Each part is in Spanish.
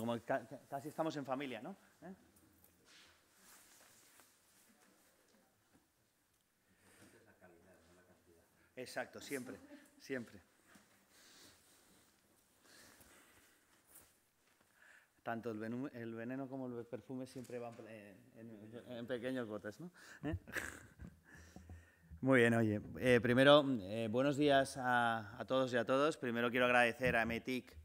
Bueno, como casi estamos en familia, ¿no? Exacto, siempre, siempre. Tanto el veneno como el perfume siempre van en pequeños botes, ¿no? Muy bien, oye. Primero, buenos días a todos y a todos. Primero quiero agradecer a METIC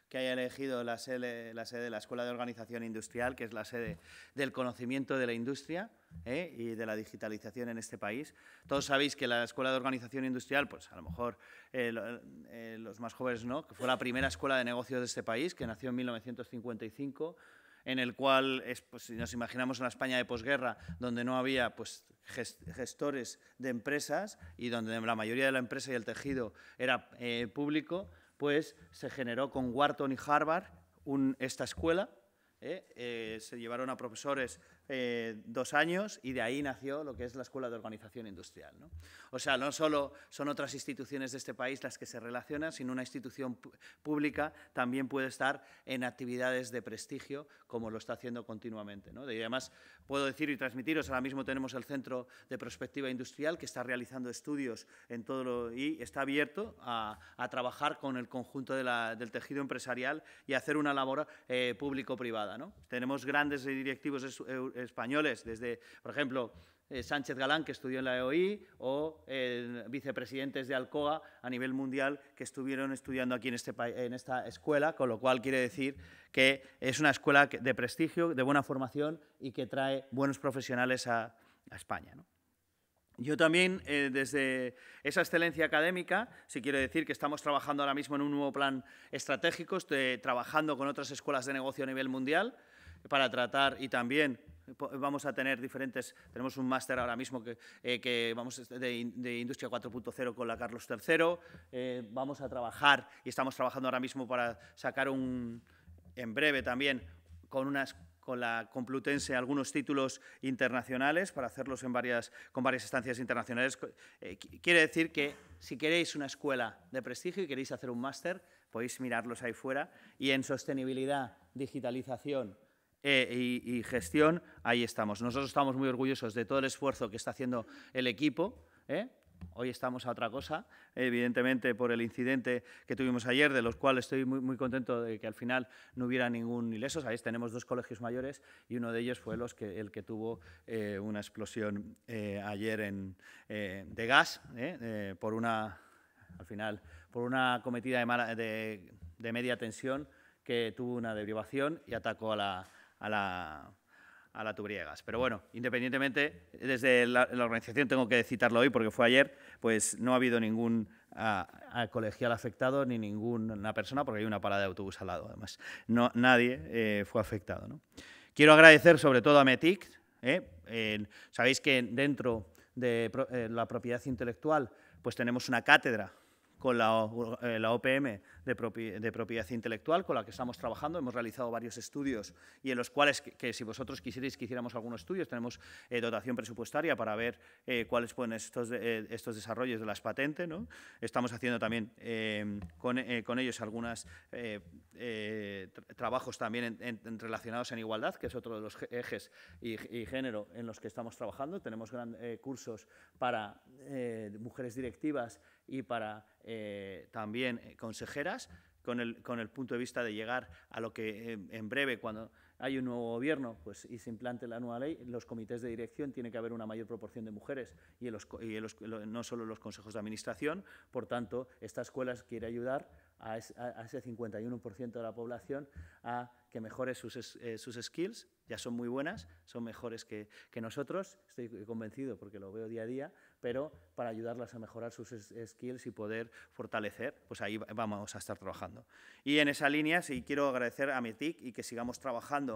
que haya elegido la sede de la Escuela de Organización Industrial, que es la sede del conocimiento de la industria y de la digitalización en este país. Todos sabéis que la Escuela de Organización Industrial, pues a lo mejor los más jóvenes no, que fue la primera escuela de negocios de este país, que nació en 1955, en el cual, pues, si nos imaginamos una España de posguerra, donde no había pues, gestores de empresas y donde la mayoría de la empresa y el tejido era público, pues se generó con Wharton y Harvard esta escuela. Se llevaron a profesores 2 años y de ahí nació lo que es la Escuela de Organización Industrial, ¿no? O sea, no solo son otras instituciones de este país las que se relacionan, sino una institución pública también puede estar en actividades de prestigio, como lo está haciendo continuamente, ¿no? Y además, puedo decir y transmitiros, ahora mismo tenemos el Centro de Prospectiva Industrial que está realizando estudios en todo y está abierto a trabajar con el conjunto del tejido empresarial y hacer una labor público-privada, ¿no? Tenemos grandes directivos españoles, desde, por ejemplo, Sánchez Galán, que estudió en la EOI, o vicepresidentes de Alcoa a nivel mundial que estuvieron estudiando aquí en esta escuela, con lo cual quiere decir que es una escuela de prestigio, de buena formación y que trae buenos profesionales a España, ¿no? Yo también, desde esa excelencia académica, sí quiero decir que estamos trabajando ahora mismo en un nuevo plan estratégico, trabajando con otras escuelas de negocio a nivel mundial para tratar, y también vamos a tener tenemos un máster ahora mismo que vamos de Industria 4.0 con la Carlos III, vamos a trabajar y estamos trabajando ahora mismo para sacar en breve también con la Complutense algunos títulos internacionales para hacerlos con varias estancias internacionales. Quiere decir que si queréis una escuela de prestigio y queréis hacer un máster, podéis mirarlos ahí fuera. Y en sostenibilidad, digitalización y gestión, ahí estamos. Nosotros estamos muy orgullosos de todo el esfuerzo que está haciendo el equipo. Hoy estamos a otra cosa, evidentemente por el incidente que tuvimos ayer, de los cuales estoy muy, muy contento de que al final no hubiera ningún ileso. ¿Sabéis? Tenemos 2 colegios mayores y uno de ellos fue el que tuvo una explosión ayer de gas, al final, por una cometida de media tensión que tuvo una derivación y atacó a la tubería de gas. Pero bueno, independientemente, desde la organización tengo que citarlo hoy porque fue ayer, pues no ha habido ningún colegial afectado ni ninguna persona, porque hay una parada de autobús al lado, además. Nadie fue afectado, ¿no? Quiero agradecer sobre todo a METIC. Sabéis que dentro de la propiedad intelectual pues tenemos una cátedra con la OPM de propiedad intelectual, con la que estamos trabajando. Hemos realizado varios estudios y en los cuales, que si vosotros quisierais que hiciéramos algunos estudios, tenemos dotación presupuestaria para ver cuáles pueden estos desarrollos de las patentes, ¿no? Estamos haciendo también con ellos algunos trabajos también relacionados en igualdad, que es otro de los ejes y género en los que estamos trabajando. Tenemos cursos para mujeres directivas y para también consejeras, con el punto de vista de llegar a lo que en breve, cuando hay un nuevo gobierno pues, y se implante la nueva ley, en los comités de dirección tiene que haber una mayor proporción de mujeres y no solo en los consejos de administración. Por tanto, esta escuela quiere ayudar a ese 51% de la población a que mejore sus skills. Ya son muy buenas, son mejores que nosotros, estoy convencido porque lo veo día a día, pero para ayudarlas a mejorar sus skills y poder fortalecer, pues ahí vamos a estar trabajando. Y en esa línea sí quiero agradecer a METIC y que sigamos trabajando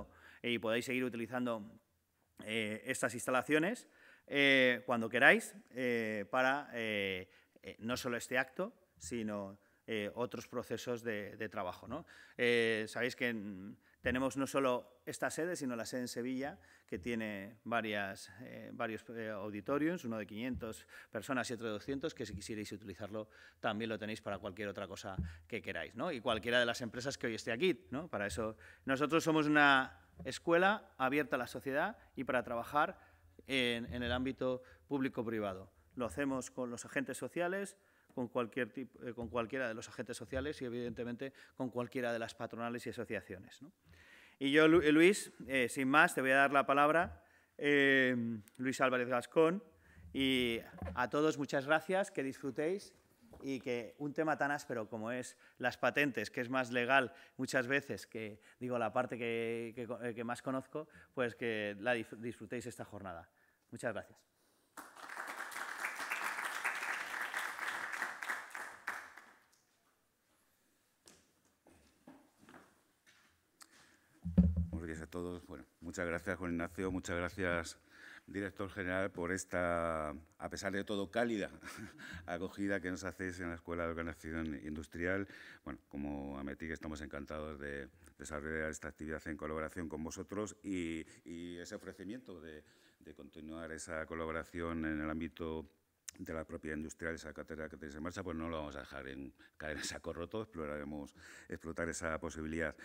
y podáis seguir utilizando estas instalaciones cuando queráis para no solo este acto, sino otros procesos de trabajo, ¿no? Sabéis que Tenemos no solo esta sede, sino la sede en Sevilla, que tiene varios auditoriums, uno de 500 personas y otro de 200, que si quisierais utilizarlo también lo tenéis para cualquier otra cosa que queráis, ¿no? Y cualquiera de las empresas que hoy esté aquí, ¿no? Para eso nosotros somos una escuela abierta a la sociedad y para trabajar en el ámbito público-privado. Lo hacemos con los agentes sociales, con cualquiera de los agentes sociales y, evidentemente, con cualquiera de las patronales y asociaciones, ¿no? Y yo, Luis, sin más, te voy a dar la palabra, Luis Álvarez Gascón, y a todos muchas gracias, que disfrutéis y que un tema tan áspero como es las patentes, que es más legal muchas veces que, digo, la parte que más conozco, pues que la disfrutéis esta jornada. Muchas gracias. Buenos días a todos. Bueno, muchas gracias, Juan Ignacio. Muchas gracias, director general, por esta, a pesar de todo, cálida acogida que nos hacéis en la Escuela de Organización Industrial. Bueno, como AMETIC estamos encantados de desarrollar esta actividad en colaboración con vosotros y ese ofrecimiento de continuar esa colaboración en el ámbito de la propiedad industrial, esa cátedra que tenéis en marcha, pues no lo vamos a dejar caer en saco roto, exploraremos explotar esa posibilidad.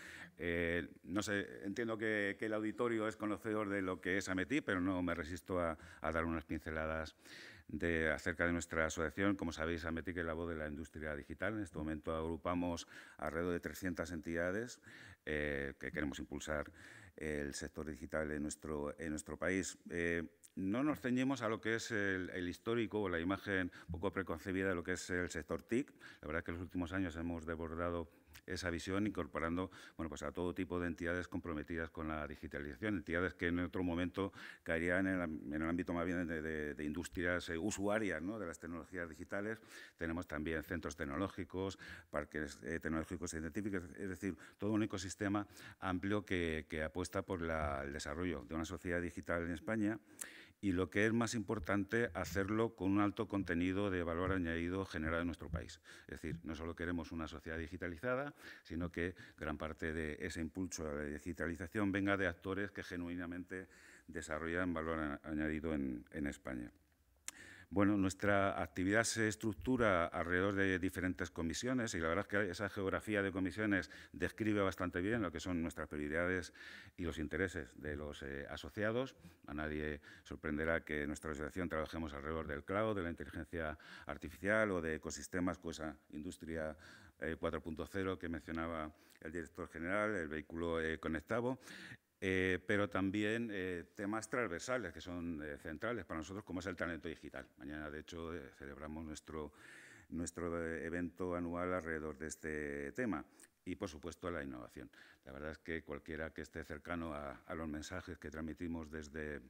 No sé, entiendo que el auditorio es conocedor de lo que es AMETIC, pero no me resisto a dar unas pinceladas acerca de nuestra asociación. Como sabéis, AMETIC es la voz de la industria digital. En este momento agrupamos alrededor de 300 entidades que queremos impulsar el sector digital en nuestro país. No nos ceñimos a lo que es el histórico o la imagen poco preconcebida de lo que es el sector TIC. La verdad es que en los últimos años hemos desbordado esa visión incorporando, bueno, pues a todo tipo de entidades comprometidas con la digitalización, entidades que en otro momento caerían en el ámbito más bien de industrias usuarias, ¿no?, de las tecnologías digitales. Tenemos también centros tecnológicos, parques tecnológicos e científicos, es decir, todo un ecosistema amplio que apuesta por el desarrollo de una sociedad digital en España. Y lo que es más importante, hacerlo con un alto contenido de valor añadido generado en nuestro país. Es decir, no solo queremos una sociedad digitalizada, sino que gran parte de ese impulso a la digitalización venga de actores que genuinamente desarrollan valor añadido en España. Bueno, nuestra actividad se estructura alrededor de diferentes comisiones y la verdad es que esa geografía de comisiones describe bastante bien lo que son nuestras prioridades y los intereses de los asociados. A nadie sorprenderá que en nuestra asociación trabajemos alrededor del cloud, de la inteligencia artificial o de ecosistemas, pues esa industria 4.0 que mencionaba el director general, el vehículo conectado. Pero también temas transversales que son centrales para nosotros, como es el talento digital. Mañana, de hecho, celebramos nuestro evento anual alrededor de este tema. Y, por supuesto, la innovación. La verdad es que cualquiera que esté cercano a los mensajes que transmitimos desde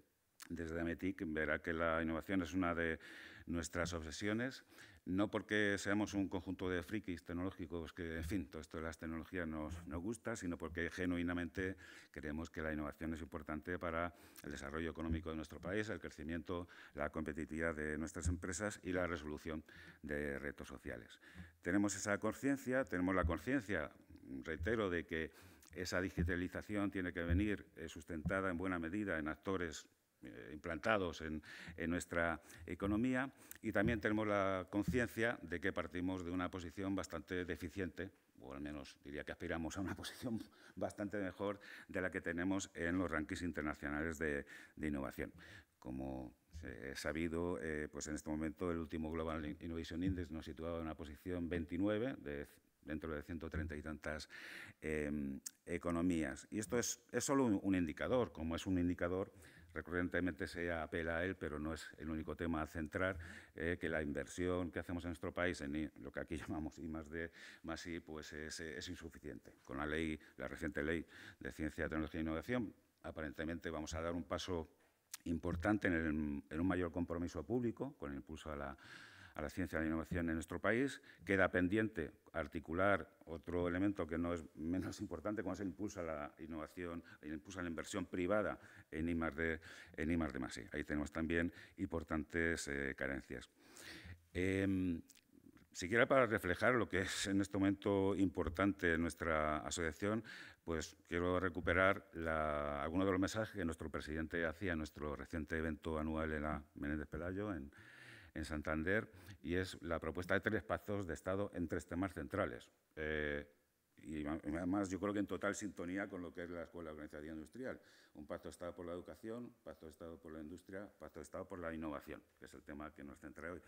AMETIC verá que la innovación es una de nuestras obsesiones, no porque seamos un conjunto de frikis tecnológicos que, en fin, todo esto de las tecnologías nos gusta, sino porque genuinamente creemos que la innovación es importante para el desarrollo económico de nuestro país, el crecimiento, la competitividad de nuestras empresas y la resolución de retos sociales. Tenemos esa conciencia, tenemos la conciencia, reitero, de que esa digitalización tiene que venir sustentada en buena medida en actores implantados en nuestra economía, y también tenemos la conciencia de que partimos de una posición bastante deficiente, o al menos diría que aspiramos a una posición bastante mejor de la que tenemos en los rankings internacionales de innovación. Como he sabido, pues en este momento el último Global Innovation Index nos situaba en una posición 29 dentro de 130 y tantas economías. Y esto es solo un indicador. Como es un indicador, recurrentemente se apela a él, pero no es el único tema a centrar, que la inversión que hacemos en nuestro país en lo que aquí llamamos I+D+I, pues es insuficiente. Con la reciente ley de Ciencia, Tecnología e Innovación, aparentemente vamos a dar un paso importante en un mayor compromiso público con el impulso a la ciencia y la innovación en nuestro país. Queda pendiente articular otro elemento que no es menos importante, como es el impulso a la innovación, el impulso a la inversión privada en I+D+I. Ahí tenemos también importantes carencias. Siquiera para reflejar lo que es en este momento importante en nuestra asociación, pues quiero recuperar algunos de los mensajes que nuestro presidente hacía en nuestro reciente evento anual en la Menéndez Pelayo, en Santander, y es la propuesta de 3 pactos de Estado en 3 temas centrales. Y además yo creo que en total sintonía con lo que es la Escuela de Organización Industrial. Un pacto de Estado por la educación, un pacto de Estado por la industria, un pacto de Estado por la innovación, que es el tema que nos centra hoy.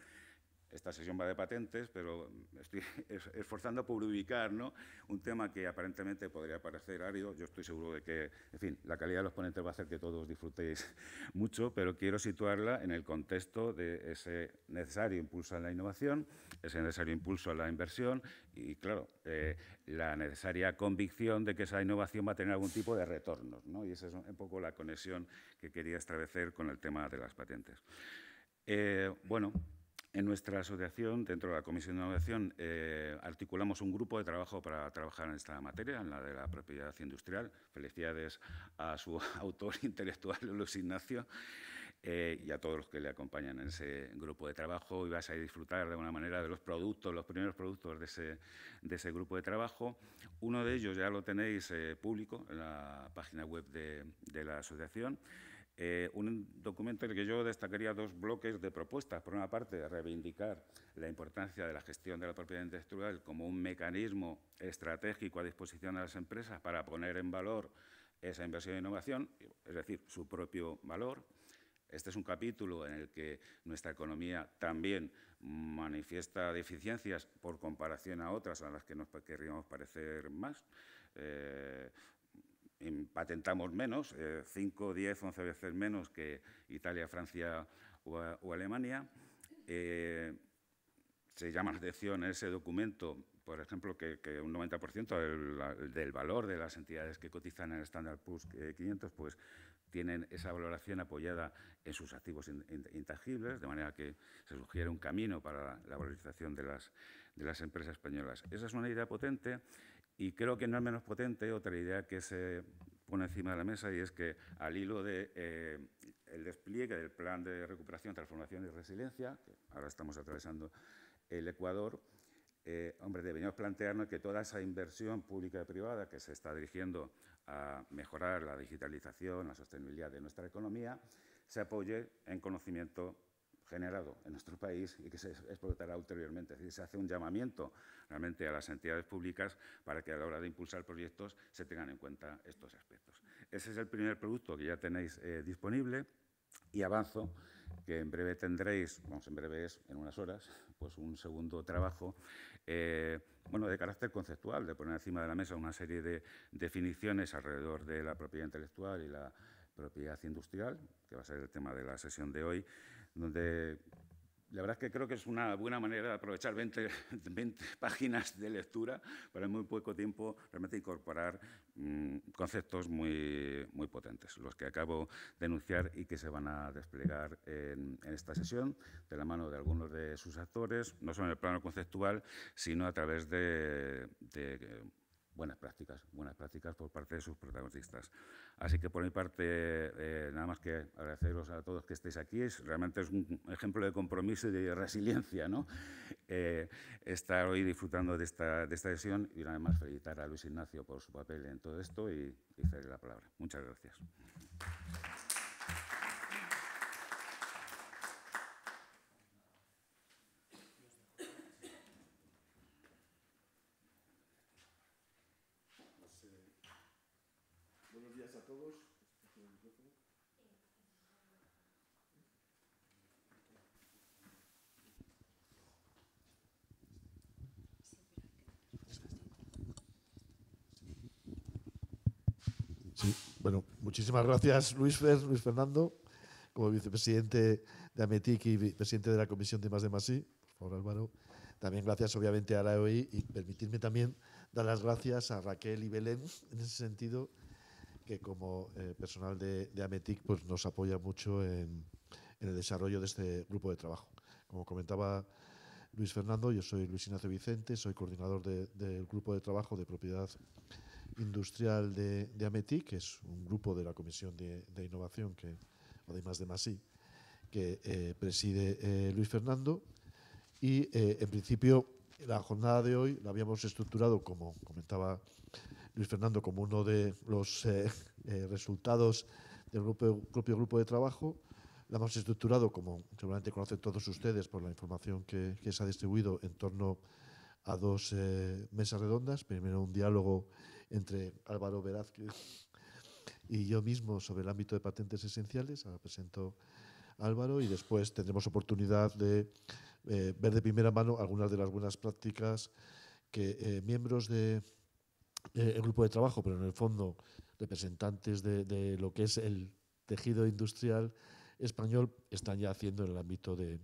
Esta sesión va de patentes, pero estoy esforzando por ubicar, ¿no?, un tema que aparentemente podría parecer árido. Yo estoy seguro de que, en fin, la calidad de los ponentes va a hacer que todos disfrutéis mucho, pero quiero situarla en el contexto de ese necesario impulso a la innovación, ese necesario impulso a la inversión y, claro, la necesaria convicción de que esa innovación va a tener algún tipo de retornos, ¿no? Y esa es un poco la conexión que quería establecer con el tema de las patentes. Bueno, en nuestra asociación, dentro de la Comisión de Innovación, articulamos un grupo de trabajo para trabajar en esta materia, en la de la propiedad industrial. Felicidades a su autor intelectual, Luis Ignacio, y a todos los que le acompañan en ese grupo de trabajo. Y vas a disfrutar de alguna manera de los productos, los primeros productos de ese grupo de trabajo. Uno de ellos ya lo tenéis público en la página web de la asociación. Un documento en el que yo destacaría 2 bloques de propuestas. Por una parte, reivindicar la importancia de la gestión de la propiedad intelectual como un mecanismo estratégico a disposición de las empresas para poner en valor esa inversión e innovación, es decir, su propio valor. Este es un capítulo en el que nuestra economía también manifiesta deficiencias por comparación a otras a las que nos querríamos parecer más. Patentamos menos, 5, 10, 11 veces menos que Italia, Francia o Alemania. Se llama la atención en ese documento, por ejemplo, que un 90% del valor de las entidades que cotizan en el Standard Poor's 500 pues, tienen esa valoración apoyada en sus activos intangibles, de manera que se sugiere un camino para la valorización de las empresas españolas. Esa es una idea potente. Y creo que no es menos potente otra idea que se pone encima de la mesa, y es que al hilo del despliegue del Plan de Recuperación, Transformación y Resiliencia, que ahora estamos atravesando el Ecuador, hombre, deberíamos plantearnos que toda esa inversión pública y privada que se está dirigiendo a mejorar la digitalización, la sostenibilidad de nuestra economía, se apoye en conocimiento generado en nuestro país y que se explotará ulteriormente. Es decir, se hace un llamamiento realmente a las entidades públicas para que a la hora de impulsar proyectos se tengan en cuenta estos aspectos. Ese es el primer producto que ya tenéis disponible, y avanzo que en breve tendréis, vamos, en breve es en unas horas, pues un segundo trabajo bueno, de carácter conceptual, de poner encima de la mesa una serie de definiciones alrededor de la propiedad intelectual y la propiedad industrial, que va a ser el tema de la sesión de hoy, donde la verdad es que creo que es una buena manera de aprovechar 20 páginas de lectura para en muy poco tiempo realmente incorporar conceptos muy potentes, los que acabo de enunciar y que se van a desplegar en esta sesión de la mano de algunos de sus actores, no solo en el plano conceptual, sino a través de buenas prácticas por parte de sus protagonistas. Así que por mi parte, nada más que agradeceros a todos que estéis aquí. Realmente es un ejemplo de compromiso y de resiliencia, ¿no? Estar hoy disfrutando de esta sesión, y nada más felicitar a Luis Ignacio por su papel en todo esto y cederle la palabra. Muchas gracias. Buenos días a todos. Sí, bueno, muchísimas gracias, Luis Fernando, como vicepresidente de AMETIC y presidente de la Comisión de I+D+I. Por favor, Álvaro. También gracias, obviamente, a la EOI, y permitirme también dar las gracias a Raquel y Belén, en ese sentido, que como personal de AMETIC pues nos apoya mucho en el desarrollo de este grupo de trabajo. Como comentaba Luis Fernando, yo soy Luis Ignacio Vicente, soy coordinador del grupo de trabajo de propiedad industrial de AMETIC, que es un grupo de la Comisión de Innovación, o de I+D+I, que preside Luis Fernando. Y en principio la jornada de hoy la habíamos estructurado, como comentaba Luis Fernando como uno de los resultados del propio grupo de trabajo. La hemos estructurado, como seguramente conocen todos ustedes por la información que se ha distribuido, en torno a dos mesas redondas. Primero, un diálogo entre Álvaro Velázquez y yo mismo sobre el ámbito de patentes esenciales. Ahora presento a Álvaro y después tendremos oportunidad de ver de primera mano algunas de las buenas prácticas que miembros del grupo de trabajo, pero en el fondo representantes de lo que es el tejido industrial español, están ya haciendo en el ámbito de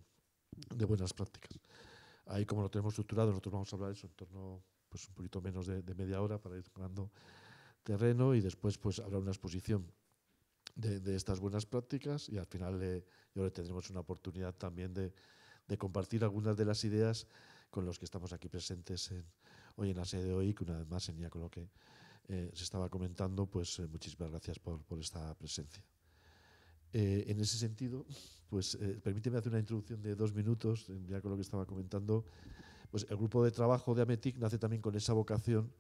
buenas prácticas. Ahí, como lo tenemos estructurado, nosotros vamos a hablar de eso en torno pues, un poquito menos de media hora para ir ganando terreno, y después pues habrá una exposición de estas buenas prácticas, y al final yo creo que tendremos una oportunidad también de compartir algunas de las ideas con los que estamos aquí presentes hoy en la sede de hoy, que una vez más, en línea con lo que se estaba comentando, pues muchísimas gracias por esta presencia. En ese sentido, pues permíteme hacer una introducción de 2 minutos, ya con lo que estaba comentando. Pues el grupo de trabajo de AMETIC nace también con esa vocación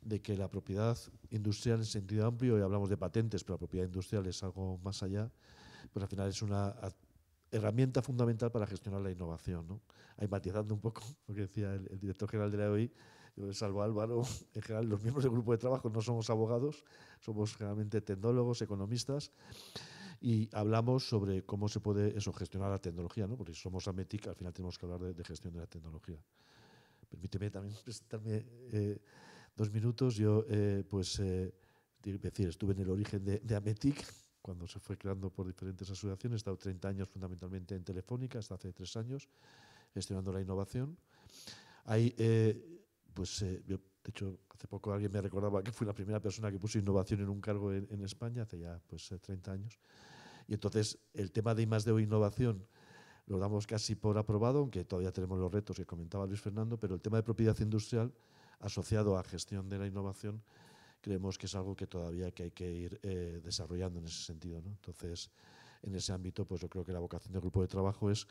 de que la propiedad industrial en sentido amplio, y hablamos de patentes, pero la propiedad industrial es algo más allá, pues al final es una herramienta fundamental para gestionar la innovación, ¿no? Ahí matizando un poco lo que decía el director general de la EOI, yo salvo a Álvaro, en general los miembros del grupo de trabajo no somos abogados, somos generalmente tecnólogos, economistas, y hablamos sobre cómo se puede gestionar la tecnología, ¿no? Porque si somos AMETIC, al final tenemos que hablar de gestión de la tecnología. Permíteme también presentarme 2 minutos. Yo, estuve en el origen de AMETIC, cuando se fue creando por diferentes asociaciones. He estado 30 años fundamentalmente en Telefónica, hasta hace 3 años, gestionando la innovación. Ahí, yo, de hecho, hace poco alguien me recordaba que fui la primera persona que puso innovación en un cargo en España, hace ya 30 años. Y entonces el tema de I+D o innovación lo damos casi por aprobado, aunque todavía tenemos los retos que comentaba Luis Fernando, pero el tema de propiedad industrial asociado a gestión de la innovación creemos que es algo que todavía hay que ir desarrollando en ese sentido, ¿no? Entonces, en ese ámbito, pues yo creo que la vocación del grupo de trabajo es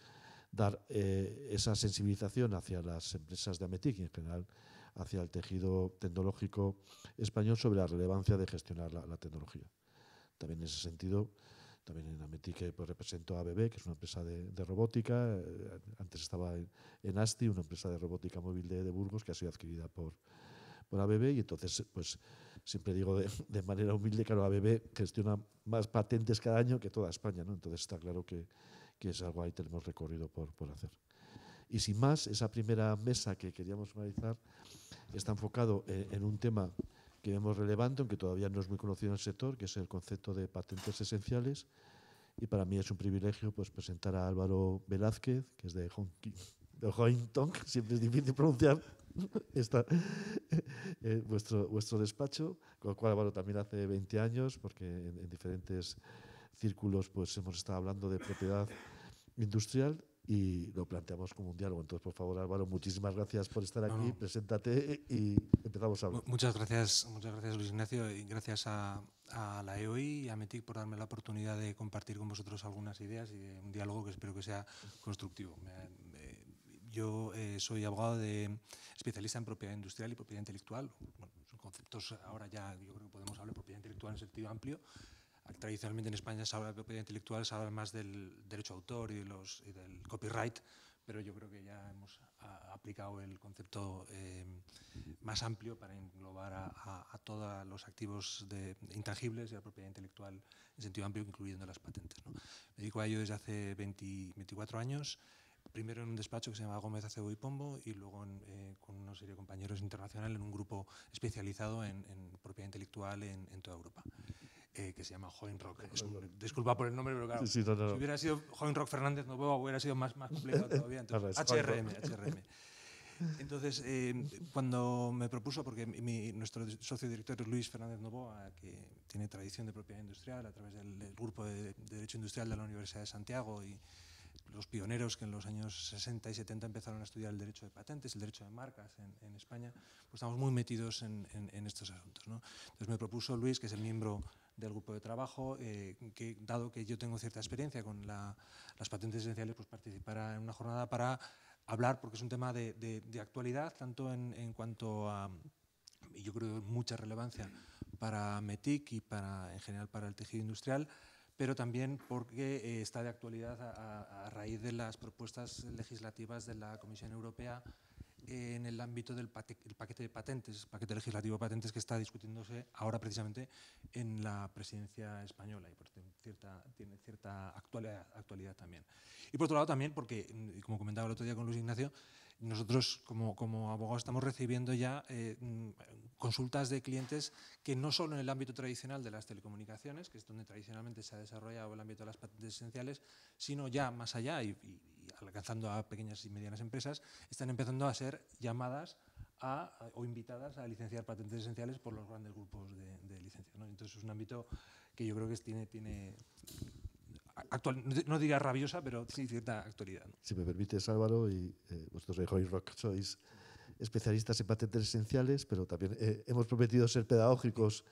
dar esa sensibilización hacia las empresas de AMETIC y en general hacia el tejido tecnológico español sobre la relevancia de gestionar la tecnología. También en ese sentido, también en AMETIC pues, represento a ABB, que es una empresa de robótica. Antes estaba en ASTI, una empresa de robótica móvil de Burgos, que ha sido adquirida por ABB, y entonces pues siempre digo de manera humilde, claro, ABB gestiona más patentes cada año que toda España, ¿no? Entonces está claro que es algo ahí tenemos recorrido por hacer. Y sin más, esa primera mesa que queríamos analizar está enfocado en un tema que vemos relevante, aunque todavía no es muy conocido en el sector, que es el concepto de patentes esenciales. Y para mí es un privilegio pues, presentar a Álvaro Velázquez, que es de Hoington, siempre es difícil pronunciar, vuestro despacho, con el cual Álvaro también hace 20 años, porque en diferentes círculos pues, hemos estado hablando de propiedad industrial y lo planteamos como un diálogo. Entonces, por favor, Álvaro, muchísimas gracias por estar aquí. Preséntate y empezamos a hablar. Muchas gracias, Luis Ignacio, y gracias a la EOI y a AMETIC por darme la oportunidad de compartir con vosotros algunas ideas y de un diálogo que espero que sea constructivo. Yo soy abogado especialista en propiedad industrial y propiedad intelectual. Bueno, son conceptos, ahora ya yo creo que podemos hablar de propiedad intelectual en sentido amplio. Tradicionalmente en España se habla de propiedad intelectual, se habla más del derecho a autor y del copyright, pero yo creo que ya hemos aplicado el concepto más amplio para englobar a todos los activos intangibles y la propiedad intelectual en sentido amplio, incluyendo las patentes, ¿no? Me dedico a ello desde hace 24 años, primero en un despacho que se llama Gómez Acebo y Pombo, y luego con una serie de compañeros internacionales en un grupo especializado en propiedad intelectual en toda Europa. Que se llama Hoinrock. Disculpa por el nombre, pero claro, si hubiera sido Hoinrock Fernández Novoa hubiera sido más complicado todavía. Entonces, HRM. Entonces, cuando me propuso, porque nuestro socio director es Luis Fernández Novoa, que tiene tradición de propiedad industrial a través del grupo de Derecho Industrial de la Universidad de Santiago, y los pioneros que en los años 60 y 70 empezaron a estudiar el derecho de patentes, el derecho de marcas en España, pues estamos muy metidos en estos asuntos, ¿no? Entonces me propuso Luis, que es el miembro del grupo de trabajo, que dado que yo tengo cierta experiencia con las patentes esenciales, pues participara en una jornada para hablar, porque es un tema de actualidad, tanto en cuanto a y yo creo mucha relevancia para METIC y en general para el tejido industrial, pero también porque está de actualidad a raíz de las propuestas legislativas de la Comisión Europea en el ámbito del paquete de patentes, paquete legislativo de patentes que está discutiéndose ahora precisamente en la presidencia española y tiene cierta actualidad también. Y por otro lado también porque, como comentaba el otro día con Luis Ignacio, nosotros como abogados estamos recibiendo ya consultas de clientes que no solo en el ámbito tradicional de las telecomunicaciones, que es donde tradicionalmente se ha desarrollado el ámbito de las patentes esenciales, sino ya más allá y alcanzando a pequeñas y medianas empresas, están empezando a ser llamadas o invitadas a licenciar patentes esenciales por los grandes grupos de licencia, ¿no? Entonces es un ámbito que yo creo que tiene actual, no diría rabiosa, pero sí cierta actualidad, ¿no? Si me permites, Álvaro, y vosotros de Hoy Rock sois especialistas en patentes esenciales, pero también hemos prometido ser pedagógicos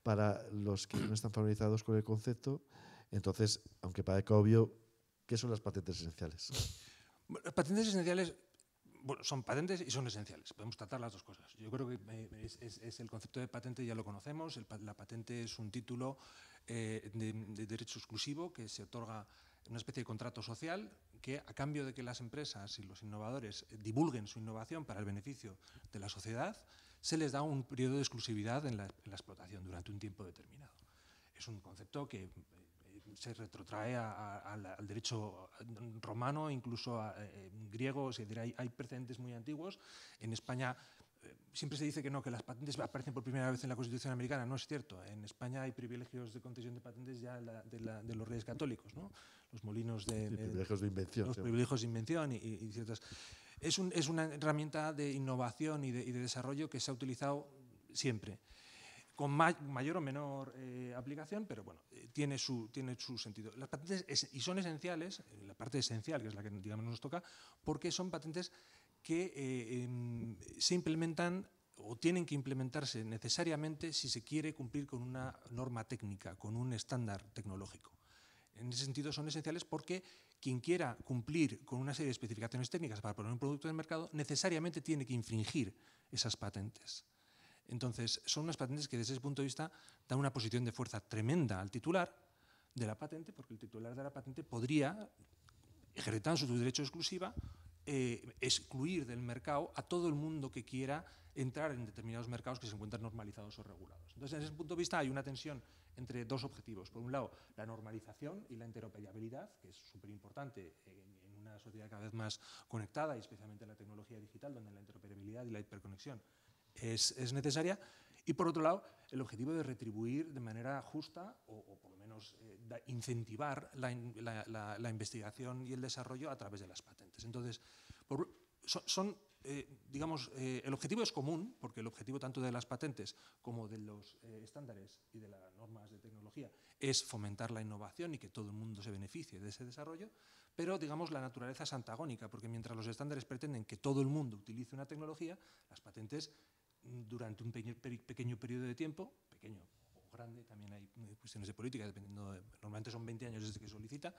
para los que no están familiarizados con el concepto. Entonces, aunque parezca obvio, ¿qué son las patentes esenciales? Las patentes esenciales, bueno, son patentes y son esenciales. Podemos tratar las dos cosas. Yo creo que es el concepto de patente, ya lo conocemos. La patente es un título de derecho exclusivo que se otorga en una especie de contrato social que, a cambio de que las empresas y los innovadores divulguen su innovación para el beneficio de la sociedad, se les da un periodo de exclusividad en la explotación durante un tiempo determinado. Es un concepto que se retrotrae al derecho romano, incluso griego. Es decir, hay precedentes muy antiguos. En España siempre se dice que no, que las patentes aparecen por primera vez en la Constitución americana. No es cierto. En España hay privilegios de concesión de patentes ya de los reyes católicos, ¿no? Los molinos privilegios de invención. Los privilegios de invención y ciertas. Es una herramienta de innovación y de desarrollo que se ha utilizado siempre, con mayor o menor aplicación, pero bueno, tiene su sentido. Las patentes y son esenciales, la parte esencial, que es la que digamos nos toca, porque son patentes que se implementan o tienen que implementarse necesariamente si se quiere cumplir con una norma técnica, con un estándar tecnológico. En ese sentido son esenciales porque quien quiera cumplir con una serie de especificaciones técnicas para poner un producto en el mercado necesariamente tiene que infringir esas patentes. Entonces, son unas patentes que desde ese punto de vista dan una posición de fuerza tremenda al titular de la patente, porque el titular de la patente podría, ejercitando su derecho de exclusiva, excluir del mercado a todo el mundo que quiera entrar en determinados mercados que se encuentran normalizados o regulados. Entonces, desde ese punto de vista hay una tensión entre dos objetivos. Por un lado, la normalización y la interoperabilidad, que es súper importante en una sociedad cada vez más conectada, y especialmente en la tecnología digital, donde la interoperabilidad y la hiperconexión es necesaria. Y por otro lado, el objetivo de retribuir de manera justa o por lo menos incentivar la investigación y el desarrollo a través de las patentes. Entonces, digamos, el objetivo es común, porque el objetivo tanto de las patentes como de los estándares y de las normas de tecnología es fomentar la innovación y que todo el mundo se beneficie de ese desarrollo, pero digamos la naturaleza es antagónica, porque mientras los estándares pretenden que todo el mundo utilice una tecnología, las patentes durante un pequeño periodo de tiempo, pequeño o grande, también hay cuestiones de política, dependiendo normalmente son 20 años desde que solicita,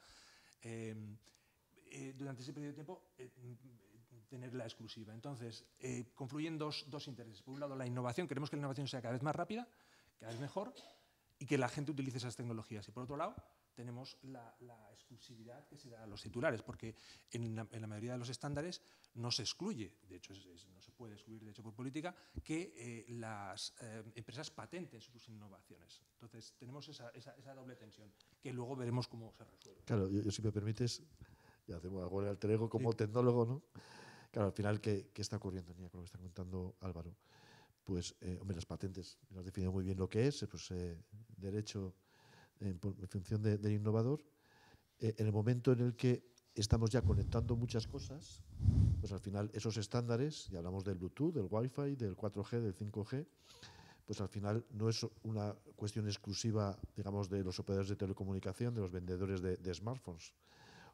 durante ese periodo de tiempo tener la exclusiva. Entonces, confluyen dos intereses. Por un lado, la innovación. Queremos que la innovación sea cada vez más rápida, cada vez mejor, y que la gente utilice esas tecnologías. Y por otro lado, tenemos la exclusividad que se da a los titulares, porque en la mayoría de los estándares no se excluye, de hecho no se puede excluir, de hecho por política, que las empresas patenten sus innovaciones. Entonces tenemos esa doble tensión, que luego veremos cómo se resuelve. Claro, yo si me permites, ya hacemos algo en el alter ego como tecnólogo, ¿no? Claro, al final, ¿qué está ocurriendo, con lo que está comentando Álvaro? Pues, hombre, las patentes, lo has definido muy bien lo que es, pues derecho en función del innovador. En el momento en el que estamos ya conectando muchas cosas, pues al final esos estándares, y hablamos del Bluetooth, del Wi-Fi, del 4G, del 5G, pues al final no es una cuestión exclusiva, digamos, de los operadores de telecomunicación, de los vendedores de smartphones.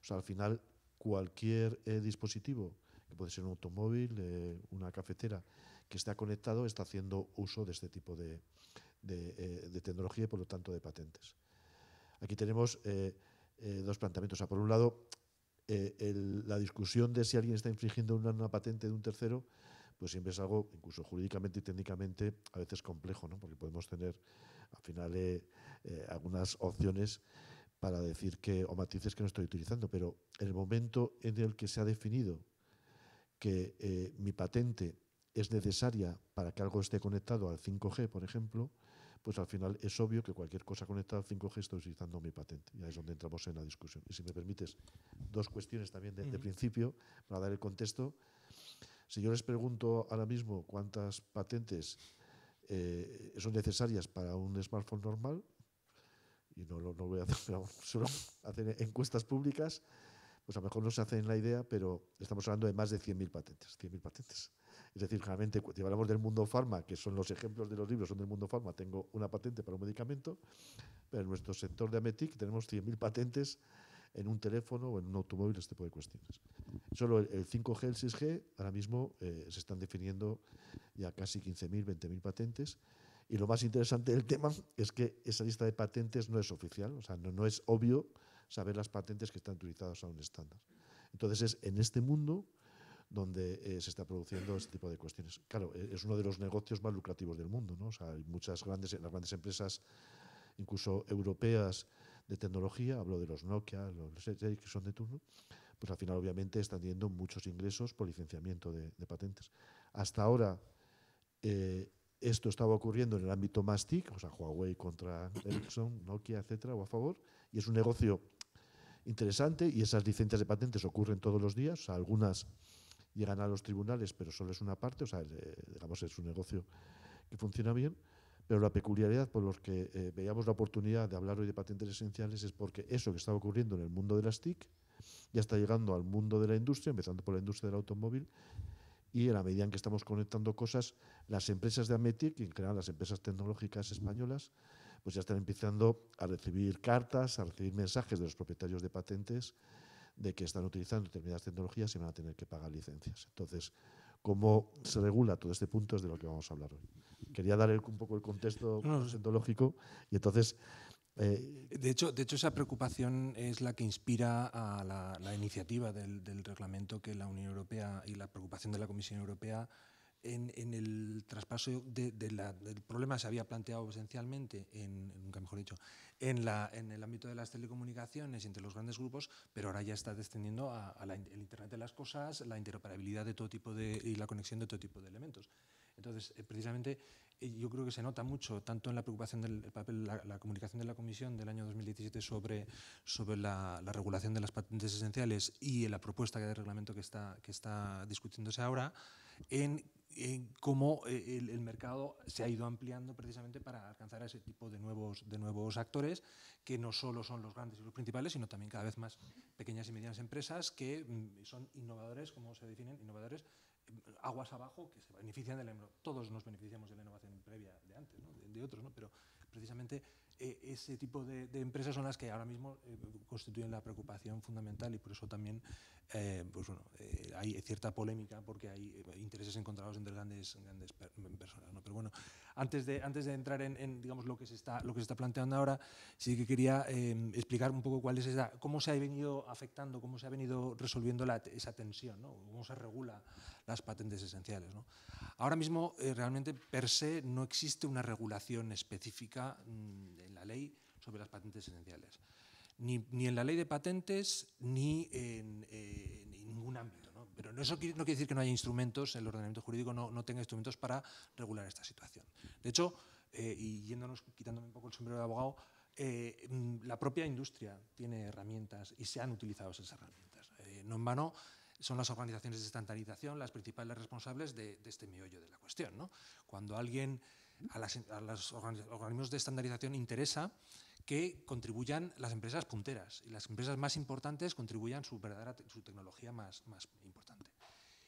O sea, al final cualquier dispositivo, que puede ser un automóvil, una cafetera, que está conectado, está haciendo uso de este tipo de tecnología y por lo tanto de patentes. Aquí tenemos dos planteamientos. O sea, por un lado, la discusión de si alguien está infringiendo una patente de un tercero, pues siempre es algo, incluso jurídicamente y técnicamente, a veces complejo, ¿no? Porque podemos tener, al final, algunas opciones para decir que, o matices que no estoy utilizando, pero en el momento en el que se ha definido que mi patente es necesaria para que algo esté conectado al 5G, por ejemplo, pues al final es obvio que cualquier cosa conectada al 5G estoy utilizando mi patente. Y ahí es donde entramos en la discusión. Y si me permites, dos cuestiones también de principio, para dar el contexto. Si yo les pregunto ahora mismo cuántas patentes son necesarias para un smartphone normal, y no voy a hacer, pero solo hacer encuestas públicas, pues a lo mejor no se hacen la idea, pero estamos hablando de más de 100.000 patentes. 100.000 patentes. Es decir, generalmente, si hablamos del mundo farma, que son los ejemplos de los libros, son del mundo farma, tengo una patente para un medicamento, pero en nuestro sector de Ametic tenemos 100.000 patentes en un teléfono o en un automóvil, este tipo de cuestiones. Solo el 5G, el 6G, ahora mismo se están definiendo ya casi 15.000, 20.000 patentes. Y lo más interesante del tema es que esa lista de patentes no es oficial, o sea, no es obvio saber las patentes que están utilizadas a un estándar. Entonces es en este mundo donde se está produciendo este tipo de cuestiones. Claro, es uno de los negocios más lucrativos del mundo, ¿no? O sea, hay las grandes empresas, incluso europeas, de tecnología, hablo de los Nokia, los Ericsson de turno, pues al final obviamente están teniendo muchos ingresos por licenciamiento de patentes. Hasta ahora esto estaba ocurriendo en el ámbito más TIC, o sea, Huawei contra Ericsson, Nokia, etcétera, o a favor, y es un negocio interesante y esas licencias de patentes ocurren todos los días, o sea, algunas llegan a los tribunales, pero solo es una parte, o sea, digamos, es un negocio que funciona bien, pero la peculiaridad por los que veíamos la oportunidad de hablar hoy de patentes esenciales es porque eso que estaba ocurriendo en el mundo de las TIC ya está llegando al mundo de la industria, empezando por la industria del automóvil, y en la medida en que estamos conectando cosas, las empresas de Ametic, y en general las empresas tecnológicas españolas, pues ya están empezando a recibir cartas, a recibir mensajes de los propietarios de patentes de que están utilizando determinadas tecnologías y van a tener que pagar licencias. Entonces, ¿cómo se regula todo este punto? Es de lo que vamos a hablar hoy. Quería dar un poco el contexto tecnológico y entonces... De hecho, esa preocupación es la que inspira a la iniciativa del reglamento que la Unión Europea y la preocupación de la Comisión Europea en el traspaso del problema se había planteado esencialmente, nunca mejor dicho, en el ámbito de las telecomunicaciones y entre los grandes grupos, pero ahora ya está descendiendo el Internet de las cosas, la interoperabilidad de todo tipo y la conexión de todo tipo de elementos. Entonces, precisamente, yo creo que se nota mucho, tanto en la preocupación del papel, la comunicación de la Comisión del año 2017 sobre la regulación de las patentes esenciales y en la propuesta de reglamento que está discutiéndose ahora, en cómo el mercado se ha ido ampliando precisamente para alcanzar a ese tipo de nuevos actores, que no solo son los grandes y los principales, sino también cada vez más pequeñas y medianas empresas que son innovadores, como se definen, innovadores aguas abajo, que se benefician de la innovación. Todos nos beneficiamos de la innovación previa de antes, ¿no? de otros, ¿no? Pero precisamente ese tipo de empresas son las que ahora mismo constituyen la preocupación fundamental y por eso también hay cierta polémica porque hay intereses encontrados entre grandes personas, ¿no? Pero bueno, antes de entrar en digamos lo que se está planteando ahora, sí que quería explicar un poco cómo se ha venido afectando, cómo se ha venido resolviendo esa tensión, ¿no? Cómo se regula las patentes esenciales, ¿no? Ahora mismo realmente per se no existe una regulación específica en la ley sobre las patentes esenciales. Ni en la ley de patentes ni en ningún ámbito, ¿no? Pero eso no quiere decir que no haya instrumentos, el ordenamiento jurídico no tenga instrumentos para regular esta situación. De hecho, y quitándome un poco el sombrero de abogado, la propia industria tiene herramientas y se han utilizado esas herramientas. No en vano son las organizaciones de estandarización las principales responsables de este meollo de la cuestión, ¿no? Cuando a los organismos de estandarización interesa que contribuyan las empresas punteras y las empresas más importantes contribuyan su tecnología más importante.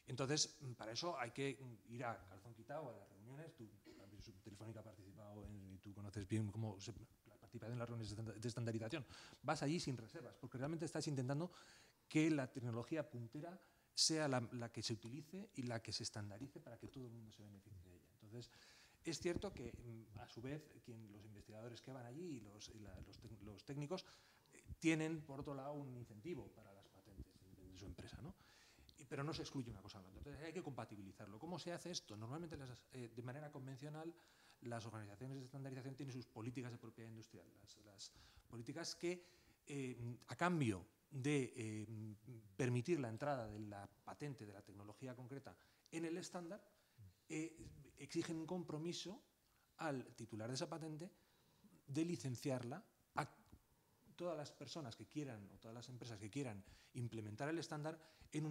Entonces, para eso hay que ir a calzón quitado a las reuniones. Telefónica ha participado y tú conoces bien cómo se participa en las reuniones de estandarización. Vas allí sin reservas, porque realmente estás intentando que la tecnología puntera sea la que se utilice y la que se estandarice para que todo el mundo se beneficie de ella. Entonces, es cierto que, a su vez, los investigadores que van allí y los técnicos tienen, por otro lado, un incentivo para las patentes de su empresa, ¿no? pero no se excluye una cosa a la otra. Entonces hay que compatibilizarlo. ¿Cómo se hace esto? Normalmente de manera convencional las organizaciones de estandarización tienen sus políticas de propiedad industrial, las políticas que a cambio de permitir la entrada de la patente de la tecnología concreta en el estándar, exigen un compromiso al titular de esa patente de licenciarla a todas las personas que quieran o todas las empresas que quieran implementar el estándar en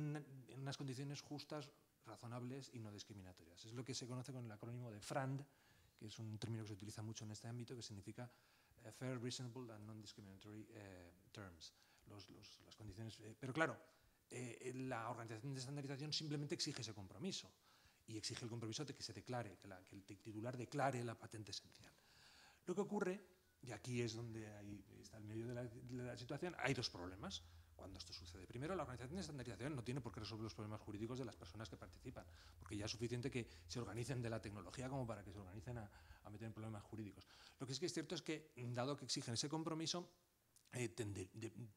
unas condiciones justas, razonables y no discriminatorias. Es lo que se conoce con el acrónimo de FRAND, que es un término que se utiliza mucho en este ámbito, que significa Fair, Reasonable and Non-Discriminatory Terms. Las condiciones, pero claro, la organización de estandarización simplemente exige ese compromiso y exige el compromiso de que se declare, que el titular declare la patente esencial. Lo que ocurre, y aquí es donde está el medio de la situación, hay dos problemas cuando esto sucede. Primero, la organización de estandarización no tiene por qué resolver los problemas jurídicos de las personas que participan, porque ya es suficiente que se organicen de la tecnología como para que se organicen a meter en problemas jurídicos. Lo que es cierto es que, dado que exigen ese compromiso,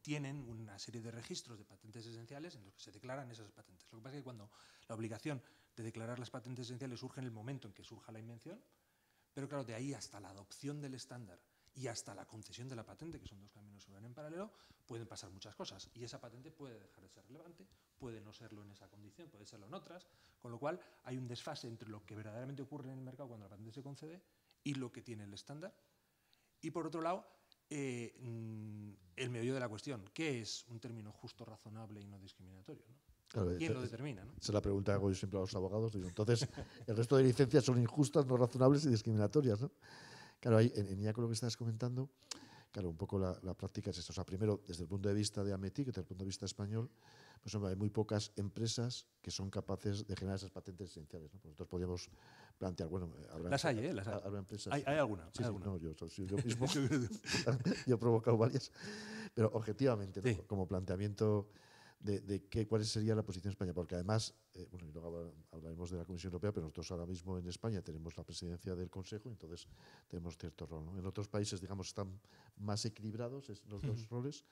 tienen una serie de registros de patentes esenciales en los que se declaran esas patentes. Lo que pasa es que cuando la obligación de declarar las patentes esenciales surge en el momento en que surja la invención, pero claro, de ahí hasta la adopción del estándar y hasta la concesión de la patente, que son dos caminos que van en paralelo, pueden pasar muchas cosas. Y esa patente puede dejar de ser relevante, puede no serlo en esa condición, puede serlo en otras, con lo cual hay un desfase entre lo que verdaderamente ocurre en el mercado cuando la patente se concede y lo que tiene el estándar. Y por otro lado, el meollo de la cuestión, ¿qué es un término justo, razonable y no discriminatorio, ¿no? Claro, ¿Quién lo determina, ¿no? Esa es la pregunta que hago yo siempre a los abogados. Digo, entonces, el resto de licencias son injustas, no razonables y discriminatorias, ¿no? Claro, ahí, en línea con lo que estás comentando, claro, un poco la práctica es esto. O sea, primero, desde el punto de vista de AMETIC, desde el punto de vista español, pues hombre, hay muy pocas empresas que son capaces de generar esas patentes esenciales, ¿no? Pues nosotros podríamos plantear, bueno, las hay, las hay. Habrá empresas. Hay alguna. Sí, hay sí, alguna. no, yo mismo yo he provocado varias, pero objetivamente, ¿no? Sí. Como planteamiento de cuál sería la posición de España, porque además, bueno, y luego hablaremos de la Comisión Europea, pero nosotros ahora mismo en España tenemos la presidencia del Consejo, entonces tenemos cierto rol, ¿no? En otros países, digamos, están más equilibrados los dos roles,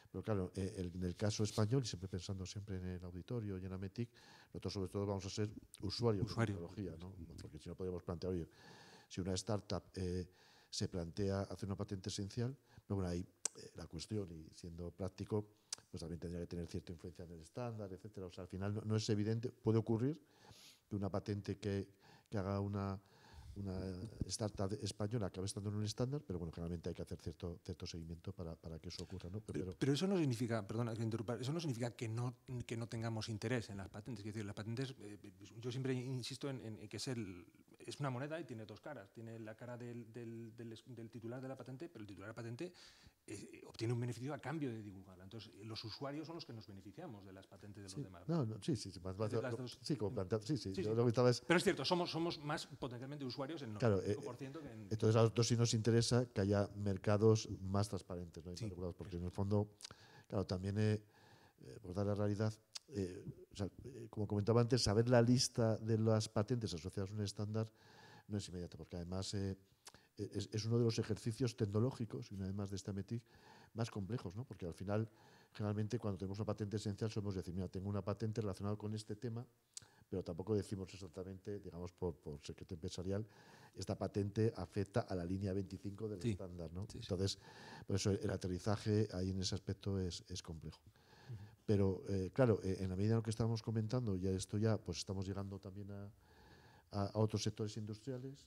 pero claro, en el caso español, y siempre pensando siempre en el auditorio y en AMETIC, nosotros sobre todo vamos a ser usuarios de la tecnología, ¿no? Porque si no podemos plantear, oye, si una startup se plantea hacer una patente esencial, pero bueno, ahí la cuestión, y siendo práctico, pues también tendría que tener cierta influencia en el estándar, etcétera. O sea, al final no es evidente, puede ocurrir que una patente que haga una startup española acabe estando en un estándar, pero bueno, generalmente hay que hacer cierto seguimiento para que eso ocurra, ¿no? Pero eso no significa, perdona que interrumpa, eso no significa que no tengamos interés en las patentes. Es decir, las patentes, yo siempre insisto en que es una moneda y tiene dos caras. Tiene la cara del titular de la patente, pero el titular de la patente obtiene un beneficio a cambio de divulgarla. Entonces, los usuarios son los que nos beneficiamos de las patentes de los demás. Sí, como planteado. Sí. Sí. Lo que estaba es, pero es cierto, somos más potencialmente usuarios en 95% que en... Entonces, a nosotros sí nos interesa que haya mercados más transparentes, ¿no? Sí. Porque en el fondo, claro, también, por dar la realidad, como comentaba antes, saber la lista de las patentes asociadas a un estándar no es inmediato, porque además es uno de los ejercicios tecnológicos, y una vez más de esta AMETIC, más complejos, ¿no? Porque al final, generalmente, cuando tenemos una patente esencial, solemos decir, mira, tengo una patente relacionada con este tema, pero tampoco decimos exactamente, digamos, por secreto empresarial, esta patente afecta a la línea 25 del estándar, ¿no? Sí. Entonces, por eso el aterrizaje ahí en ese aspecto es complejo. Pero, claro, en la medida en lo que estábamos comentando, pues estamos llegando también a otros sectores industriales,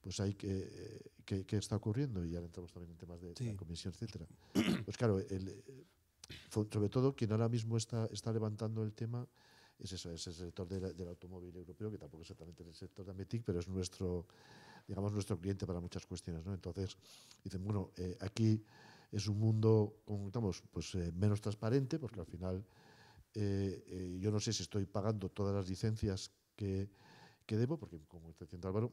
pues hay que está ocurriendo, y ahora entramos también en temas de la comisión, etcétera. Pues claro, sobre todo quien ahora mismo está levantando el tema es el sector del automóvil europeo, que tampoco es exactamente el sector de AMETIC, pero es nuestro cliente para muchas cuestiones, ¿no? Entonces, dicen, bueno, aquí es un mundo, pues menos transparente, porque al final yo no sé si estoy pagando todas las licencias que debo, porque como está diciendo Álvaro,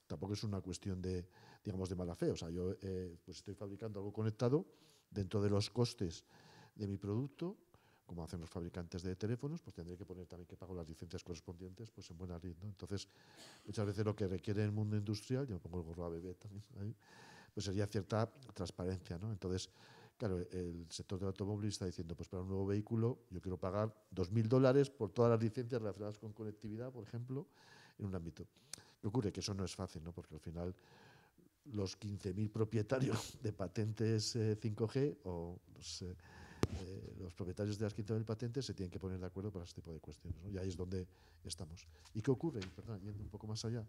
tampoco es una cuestión de mala fe. O sea, yo pues estoy fabricando algo conectado dentro de los costes de mi producto, como hacen los fabricantes de teléfonos, pues tendré que poner también que pago las licencias correspondientes pues en buena lid, ¿no? Entonces, muchas veces lo que requiere el mundo industrial, yo me pongo el gorro ABB también ahí, pues sería cierta transparencia, ¿no? Entonces, claro, el sector del automóvil está diciendo, pues para un nuevo vehículo yo quiero pagar $2.000 por todas las licencias relacionadas con conectividad, por ejemplo, en un ámbito. ¿Qué ocurre? Que eso no es fácil, ¿no? Porque al final los 15.000 propietarios de patentes 5G o los propietarios de las 15.000 patentes se tienen que poner de acuerdo para este tipo de cuestiones, ¿no? Y ahí es donde estamos. ¿Y qué ocurre? Perdón, yendo un poco más allá,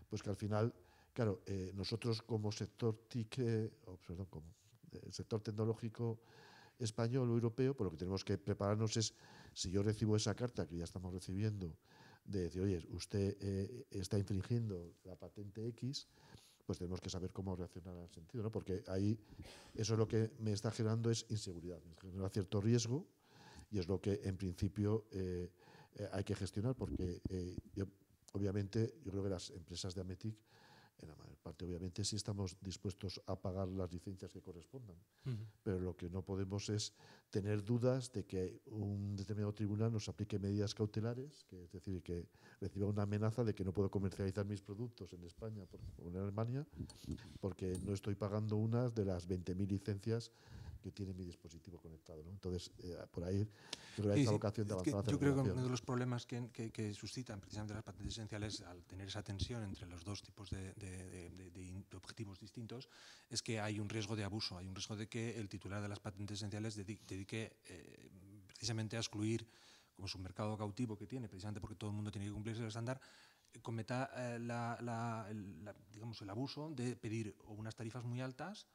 pues que al final, claro, nosotros como sector TIC, como el sector tecnológico español o europeo, pues lo que tenemos que prepararnos es, si yo recibo esa carta que ya estamos recibiendo, de decir, oye, usted está infringiendo la patente X, pues tenemos que saber cómo reaccionar al sentido, ¿no? Porque ahí eso es lo que me está generando es inseguridad, me genera cierto riesgo y es lo que en principio hay que gestionar porque obviamente yo creo que las empresas de Ametic, en la mayor parte obviamente sí estamos dispuestos a pagar las licencias que correspondan, pero lo que no podemos es tener dudas de que un determinado tribunal nos aplique medidas cautelares, que es decir, que reciba una amenaza de que no puedo comercializar mis productos en España o en Alemania porque no estoy pagando unas de las 20.000 licencias que tiene mi dispositivo conectado, ¿no? Entonces, por ahí creo que hay esa vocación de avanzar hacia la yo creo que regulación. uno de los problemas que suscitan precisamente las patentes esenciales al tener esa tensión entre los dos tipos de objetivos distintos es que hay un riesgo de abuso, hay un riesgo de que el titular de las patentes esenciales dedique precisamente a excluir, como es un mercado cautivo que tiene, precisamente porque todo el mundo tiene que cumplirse el estándar, cometa digamos, el abuso de pedir o unas tarifas muy altas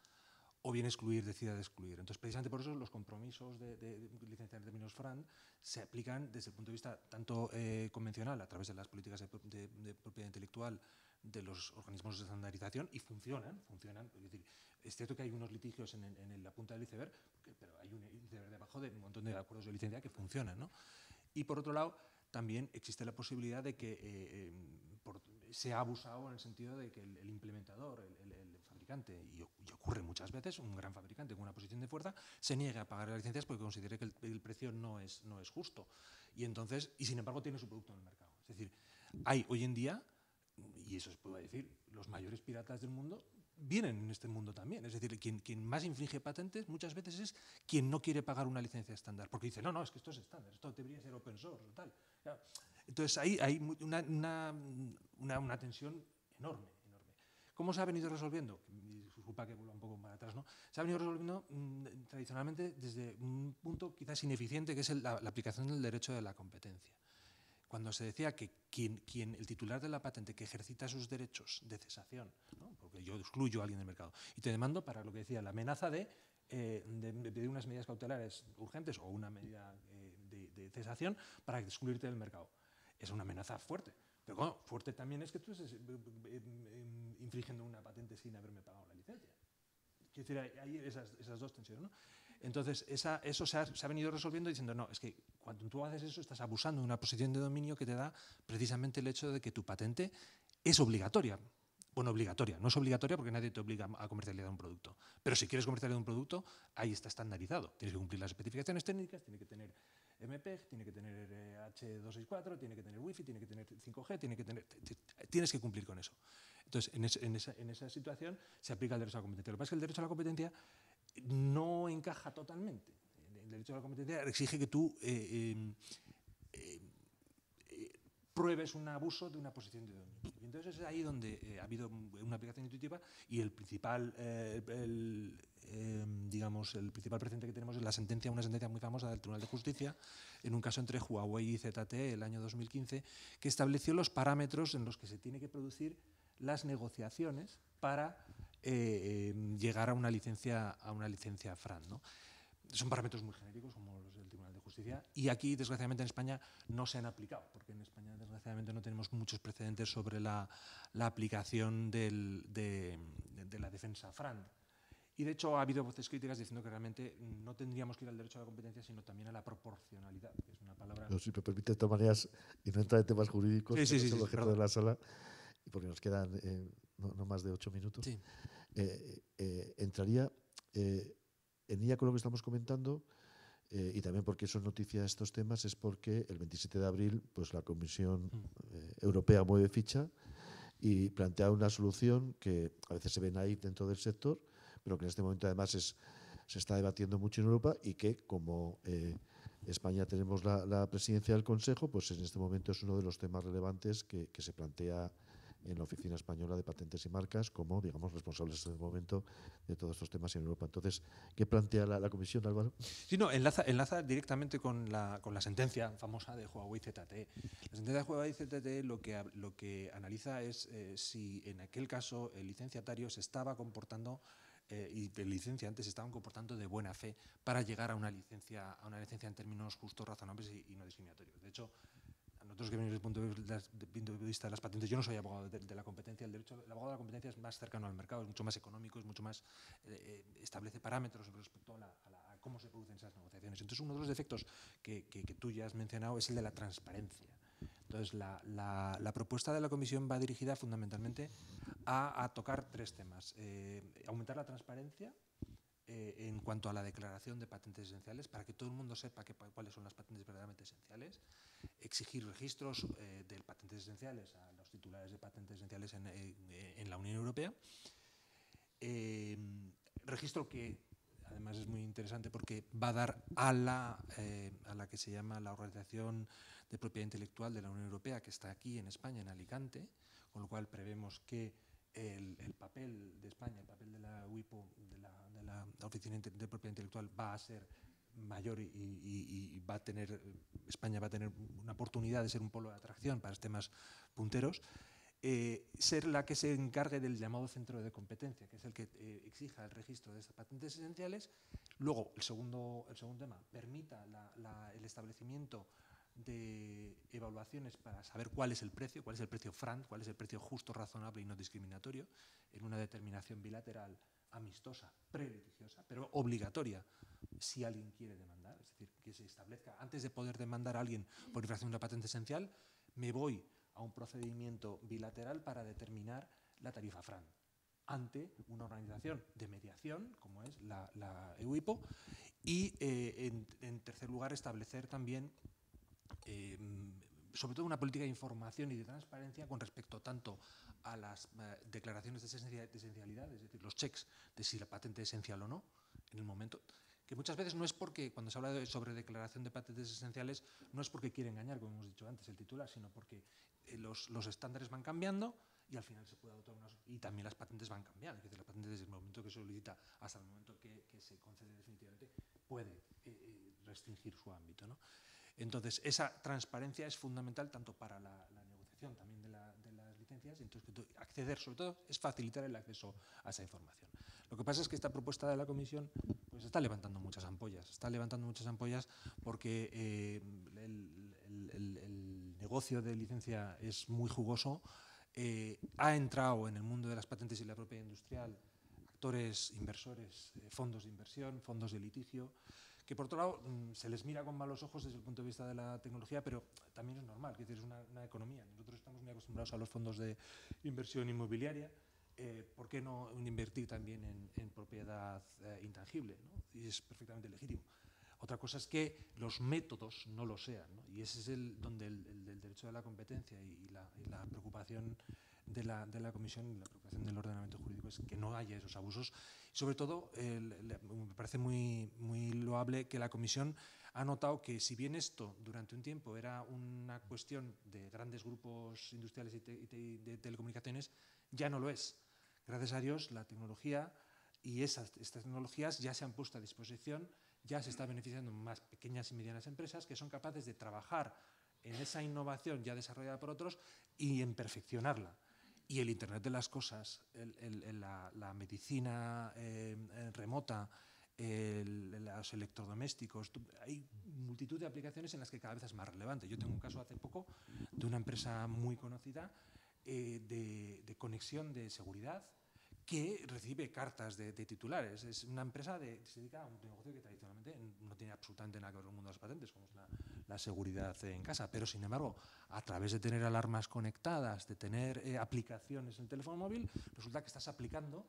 o bien decida de excluir. Entonces, precisamente por eso los compromisos de licencia en términos FRAND se aplican desde el punto de vista tanto convencional, a través de las políticas de propiedad intelectual de los organismos de estandarización, y funcionan. Es decir, es cierto que hay unos litigios en la punta del iceberg, pero hay un iceberg debajo de un montón de acuerdos de licencia que funcionan, ¿no? Y por otro lado, también existe la posibilidad de que se ha abusado en el sentido de que el implementador, el fabricante, y ocurre muchas veces, un gran fabricante con una posición de fuerza, se niega a pagar las licencias porque considera que el precio no es justo. Y sin embargo tiene su producto en el mercado. Es decir, hay hoy en día, y eso se puede decir, los mayores piratas del mundo vienen en este mundo también. Es decir, quien más infringe patentes muchas veces es quien no quiere pagar una licencia estándar, porque dice, no, es que esto es estándar, esto debería ser open source o tal. Entonces ahí hay una tensión enorme. ¿Cómo se ha venido resolviendo? Disculpa que vuelva un poco para atrás, ¿no? Se ha venido resolviendo tradicionalmente desde un punto quizás ineficiente, que es la aplicación del derecho de la competencia. Cuando se decía que el titular de la patente que ejercita sus derechos de cesación, ¿no? Porque yo excluyo a alguien del mercado y te demando para lo que decía, la amenaza de pedir unas medidas cautelares urgentes o una medida de cesación para excluirte del mercado. Es una amenaza fuerte. Pero bueno, fuerte también es que tú estés infringiendo una patente sin haberme pagado la licencia. Quiero decir, hay esas dos tensiones, ¿no? Entonces, eso se ha venido resolviendo diciendo, no, es que cuando tú haces eso estás abusando de una posición de dominio que te da precisamente el hecho de que tu patente es obligatoria. Bueno, obligatoria. No es obligatoria porque nadie te obliga a comercializar un producto. Pero si quieres comercializar un producto, ahí está estandarizado. Tienes que cumplir las especificaciones técnicas, tiene que tener MPEG, tiene que tener H264, tiene que tener Wi-Fi, tiene que tener 5G, tienes que cumplir con eso. Entonces, en esa situación se aplica el derecho a la competencia. Lo que pasa es que el derecho a la competencia no encaja totalmente. El derecho a la competencia exige que tú pruebes un abuso de una posición de dominio. Y entonces es ahí donde ha habido una aplicación intuitiva y el principal precedente que tenemos es una sentencia muy famosa del Tribunal de Justicia en un caso entre Huawei y ZTE el año 2015 que estableció los parámetros en los que se tiene que producir las negociaciones para llegar a una licencia FRAND, ¿no? Son parámetros muy genéricos, como los del Tribunal de Justicia, y aquí, desgraciadamente, en España no se han aplicado, porque en España, desgraciadamente, no tenemos muchos precedentes sobre la aplicación de la defensa FRAND. Y, de hecho, ha habido voces críticas diciendo que realmente no tendríamos que ir al derecho a la competencia, sino también a la proporcionalidad, que es una palabra... Pero si me permite, de todas maneras, y no entrar en temas jurídicos, que es el objeto de la sala, y porque nos quedan no más de 8 minutos, sí. Entraría... en línea con lo que estamos comentando, y también porque son noticias estos temas, es porque el 27 de abril pues, la Comisión Europea mueve ficha y plantea una solución que a veces se ven ahí dentro del sector, pero que en este momento además es se está debatiendo mucho en Europa y que, como España tenemos la presidencia del Consejo, pues en este momento es uno de los temas relevantes que se plantea en la Oficina Española de Patentes y Marcas como, digamos, responsables en el momento de todos estos temas en Europa. Entonces, ¿qué plantea la Comisión, Álvaro? Sí, no, enlaza directamente con la sentencia famosa de Huawei ZTE. La sentencia de Huawei ZTE lo que analiza es si en aquel caso el licenciatario se estaba comportando y el licenciante se estaban comportando de buena fe para llegar a una licencia en términos justos, razonables y no discriminatorios. De hecho, nosotros que venimos desde el punto de vista de las patentes, yo no soy abogado de la competencia, el abogado de la competencia es más cercano al mercado, es mucho más económico, es mucho más establece parámetros respecto a cómo se producen esas negociaciones. Entonces, uno de los defectos que tú ya has mencionado es el de la transparencia. Entonces, la propuesta de la Comisión va dirigida fundamentalmente a tocar tres temas. Aumentar la transparencia en cuanto a la declaración de patentes esenciales, para que todo el mundo sepa cuáles son las patentes verdaderamente esenciales, exigir registros de patentes esenciales a los titulares de patentes esenciales en la Unión Europea, registro que además es muy interesante porque va a dar a la que se llama la Organización de Propiedad Intelectual de la Unión Europea, que está aquí en España, en Alicante, con lo cual prevemos que el papel de España, el papel de la WIPO, de la Oficina de Propiedad Intelectual, va a ser mayor y España va a tener una oportunidad de ser un polo de atracción para temas punteros. Ser la que se encargue del llamado centro de competencia, que es el que exija el registro de estas patentes esenciales. Luego, el segundo tema, permita el establecimiento de evaluaciones para saber cuál es el precio FRAND, cuál es el precio justo, razonable y no discriminatorio, en una determinación bilateral amistosa, prelitigiosa, pero obligatoria si alguien quiere demandar. Es decir, que se establezca, antes de poder demandar a alguien por infracción de una patente esencial, me voy a un procedimiento bilateral para determinar la tarifa FRAND ante una organización de mediación, como es la EUIPO, y en tercer lugar establecer también sobre todo una política de información y de transparencia con respecto tanto a las declaraciones de esencialidad, es decir, los checks de si la patente es esencial o no, en el momento, que muchas veces no es porque, cuando se habla sobre declaración de patentes esenciales, no es porque quiere engañar, como hemos dicho antes, el titular, sino porque los estándares van cambiando y al final se puede adoptar y también las patentes van cambiando. Es decir, la patente desde el momento que se solicita hasta el momento que se concede definitivamente puede restringir su ámbito, ¿no? Entonces, esa transparencia es fundamental tanto para la negociación también de las licencias, entonces acceder, sobre todo, es facilitar el acceso a esa información. Lo que pasa es que esta propuesta de la Comisión pues está levantando muchas ampollas porque el negocio de licencia es muy jugoso, ha entrado en el mundo de las patentes y la propiedad industrial actores, inversores, fondos de inversión, fondos de litigio, que por otro lado se les mira con malos ojos desde el punto de vista de la tecnología, pero también es normal, es decir, es una economía. Nosotros estamos muy acostumbrados a los fondos de inversión inmobiliaria, ¿por qué no invertir también en propiedad intangible, ¿no? Y es perfectamente legítimo. Otra cosa es que los métodos no lo sean, ¿no? Y ese es donde el derecho de la competencia y la preocupación de la Comisión y la preocupación del ordenamiento jurídico es que no haya esos abusos. Sobre todo, me parece muy, muy loable que la Comisión ha notado que, si bien esto durante un tiempo era una cuestión de grandes grupos industriales y de telecomunicaciones, ya no lo es. Gracias a Dios, la tecnología y estas tecnologías ya se han puesto a disposición, ya se está beneficiando más pequeñas y medianas empresas que son capaces de trabajar en esa innovación ya desarrollada por otros y en perfeccionarla. Y el Internet de las cosas, la medicina remota, los electrodomésticos, hay multitud de aplicaciones en las que cada vez es más relevante. Yo tengo un caso hace poco de una empresa muy conocida de conexión de seguridad que recibe cartas de titulares. Es una empresa que se dedica a un negocio que tradicionalmente no tiene absolutamente nada que ver con el mundo de las patentes, como es la seguridad en casa. Pero, sin embargo, a través de tener alarmas conectadas, de tener aplicaciones en el teléfono móvil, resulta que estás aplicando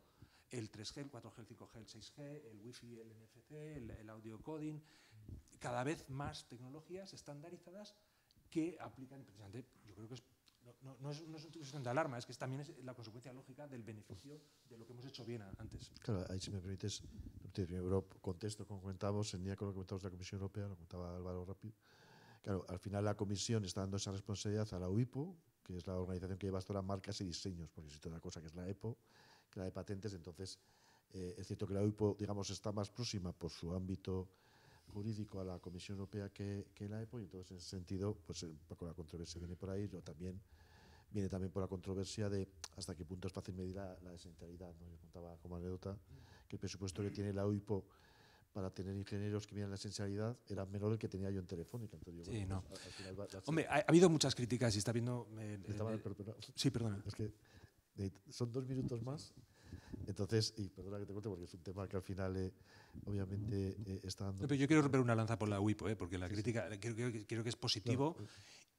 el 3G, el 4G, el 5G, el 6G, el Wi-Fi, el NFC, el audio coding. Cada vez más tecnologías estandarizadas que aplican precisamente, yo creo que es no es una situación de alarma, es que también es la consecuencia lógica del beneficio de lo que hemos hecho bien antes. Claro, ahí si me permites, primero contesto, como comentábamos, en línea con lo que comentamos de la Comisión Europea, lo comentaba Álvaro rápido. Claro, al final la Comisión está dando esa responsabilidad a la UIPO, que es la organización que lleva hasta ahora marcas y diseños, porque existe otra cosa que es la EPO, que es la de patentes. Entonces, es cierto que la UIPO, digamos, está más próxima por su ámbito jurídico a la Comisión Europea que la EPO, y entonces en ese sentido, pues un poco la controversia viene por ahí, pero también viene también por la controversia de hasta qué punto es fácil medir la esencialidad, ¿no? Yo contaba como anécdota que el presupuesto que tiene la UIPO para tener ingenieros que miran la esencialidad era menor del que tenía yo en Telefónica. Entonces, sí, bueno, no. pues, al final Hombre, ha habido muchas críticas y está viendo... sí, perdona. Es que son 2 minutos más. Entonces, y perdona que te corte porque es un tema que al final, obviamente, está dando... No, pero yo quiero romper una lanza por la UIPO, porque la crítica creo que es positivo. Claro.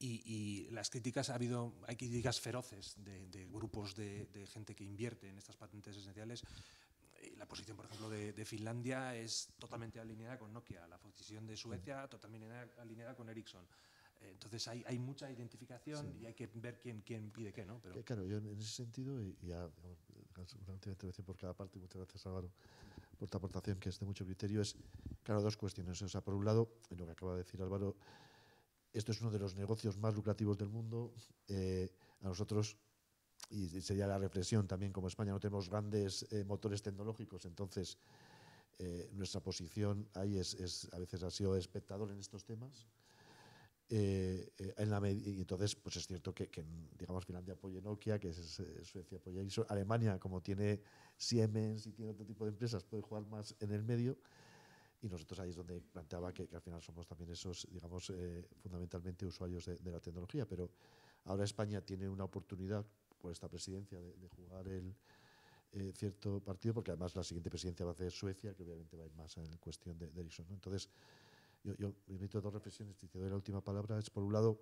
Y las críticas, hay críticas feroces de grupos de gente que invierte en estas patentes esenciales. La posición, por ejemplo, de Finlandia es totalmente alineada con Nokia, la posición de Suecia totalmente alineada con Ericsson. Entonces hay mucha identificación y hay que ver quién pide qué, ¿no? Pero claro, yo en ese sentido, y ya una última intervención por cada parte, muchas gracias Álvaro por tu aportación, que es de mucho criterio, es, claro, 2 cuestiones. O sea, por un lado, en lo que acaba de decir Álvaro, esto es uno de los negocios más lucrativos del mundo. A nosotros, y sería la reflexión también, como España no tenemos grandes motores tecnológicos, entonces nuestra posición ahí a veces ha sido espectador en estos temas. Y entonces, pues es cierto que digamos, Finlandia apoya Nokia, que Suecia apoya Ericsson. Alemania, como tiene Siemens y tiene otro tipo de empresas, puede jugar más en el medio. Y nosotros ahí es donde planteaba que al final somos también esos, digamos, fundamentalmente usuarios de la tecnología. Pero ahora España tiene una oportunidad por esta presidencia de jugar el cierto partido, porque además la siguiente presidencia va a ser Suecia, que obviamente va a ir más en cuestión de Ericsson, ¿no? Entonces, yo me invito a 2 reflexiones y te doy la última palabra. Es, por un lado,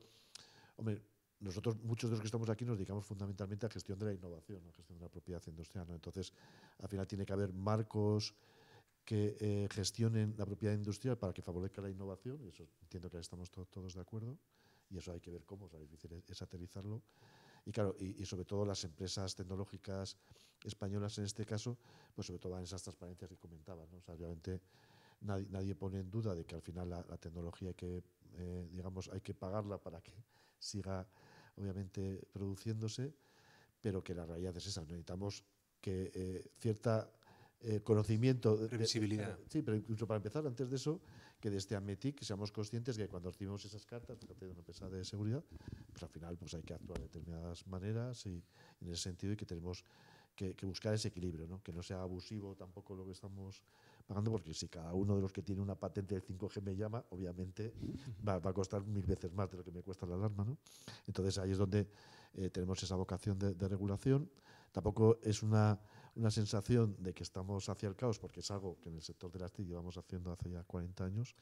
hombre, nosotros, muchos de los que estamos aquí, nos dedicamos fundamentalmente a gestión de la innovación, a gestión de la propiedad industrial, ¿no? Entonces, al final tiene que haber marcos que gestionen la propiedad industrial para que favorezca la innovación, y eso entiendo que estamos todos de acuerdo, y eso hay que ver cómo, o sea, es difícil es aterrizarlo. Y claro, y sobre todo las empresas tecnológicas españolas en este caso, pues sobre todo en esas transparencias que comentaban, ¿no? O sea, obviamente nadie pone en duda de que al final la tecnología hay que, digamos, hay que pagarla para que siga, obviamente, produciéndose, pero que la realidad es esa. Necesitamos que cierta conocimiento... Previsibilidad. Sí, pero incluso para empezar, antes de eso, que desde AMETIC seamos conscientes de que cuando recibimos esas cartas, fíjate, de una empresa de seguridad, pues al final pues hay que actuar de determinadas maneras y en ese sentido, y que tenemos que buscar ese equilibrio, ¿no? Que no sea abusivo tampoco lo que estamos pagando, porque si cada uno de los que tiene una patente del 5G me llama, obviamente va a costar 1000 veces más de lo que me cuesta la alarma, ¿no? Entonces ahí es donde tenemos esa vocación de regulación. Tampoco es una sensación de que estamos hacia el caos, porque es algo que en el sector de las TIC llevamos haciendo hace ya 40 años,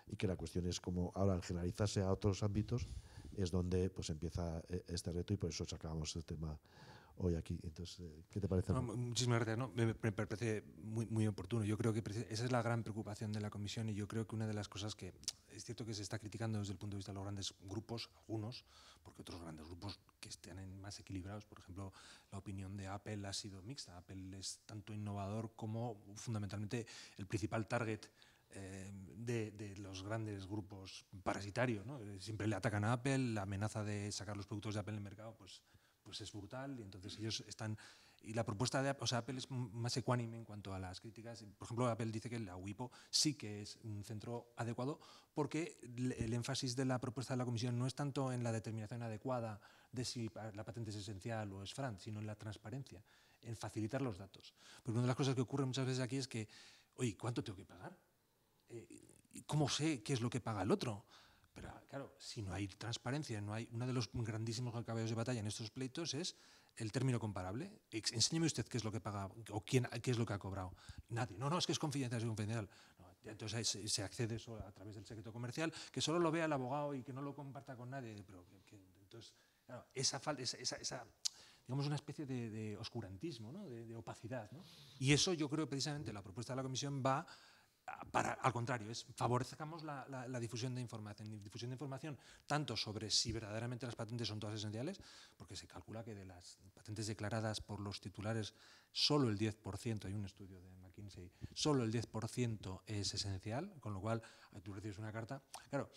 y que la cuestión es como ahora al generalizarse a otros ámbitos es donde pues empieza este reto, y por eso sacamos el tema hoy aquí. Entonces, ¿qué te parece? No, muchísimas gracias. ¿No? Me parece muy oportuno. Yo creo que esa es la gran preocupación de la Comisión, y yo creo que una de las cosas que es cierto que se está criticando desde el punto de vista de los grandes grupos, algunos, porque otros grandes grupos que estén más equilibrados, por ejemplo, la opinión de Apple ha sido mixta. Apple es tanto innovador como fundamentalmente el principal target de los grandes grupos parasitarios, ¿no? Siempre le atacan a Apple, la amenaza de sacar los productos de Apple en el mercado, pues es brutal, y entonces ellos están... Y la propuesta de Apple, o sea, Apple es más ecuánime en cuanto a las críticas. Por ejemplo, Apple dice que la WIPO sí que es un centro adecuado, porque el énfasis de la propuesta de la Comisión no es tanto en la determinación adecuada de si la patente es esencial o es FRAND, sino en la transparencia, en facilitar los datos. Porque una de las cosas que ocurre muchas veces aquí es que, oye, ¿cuánto tengo que pagar? ¿Cómo sé qué es lo que paga el otro? Pero claro, si no hay transparencia, no hay... Uno de los grandísimos caballos de batalla en estos pleitos es el término comparable. Enséñeme usted qué es lo que paga o qué es lo que ha cobrado. Nadie. No, es que es confidencial, es confidencial. No, entonces se accede eso a través del secreto comercial, que solo lo vea el abogado y que no lo comparta con nadie. Pero entonces, claro, esa digamos, una especie de oscurantismo, ¿no? de opacidad, ¿no? Y eso yo creo que precisamente la propuesta de la Comisión va al contrario, favorezcamos la difusión de información. Difusión de información tanto sobre si verdaderamente las patentes son todas esenciales, porque se calcula que de las patentes declaradas por los titulares, solo el 10%, hay un estudio de McKinsey, solo el 10% es esencial, con lo cual tú recibes una carta. Claro,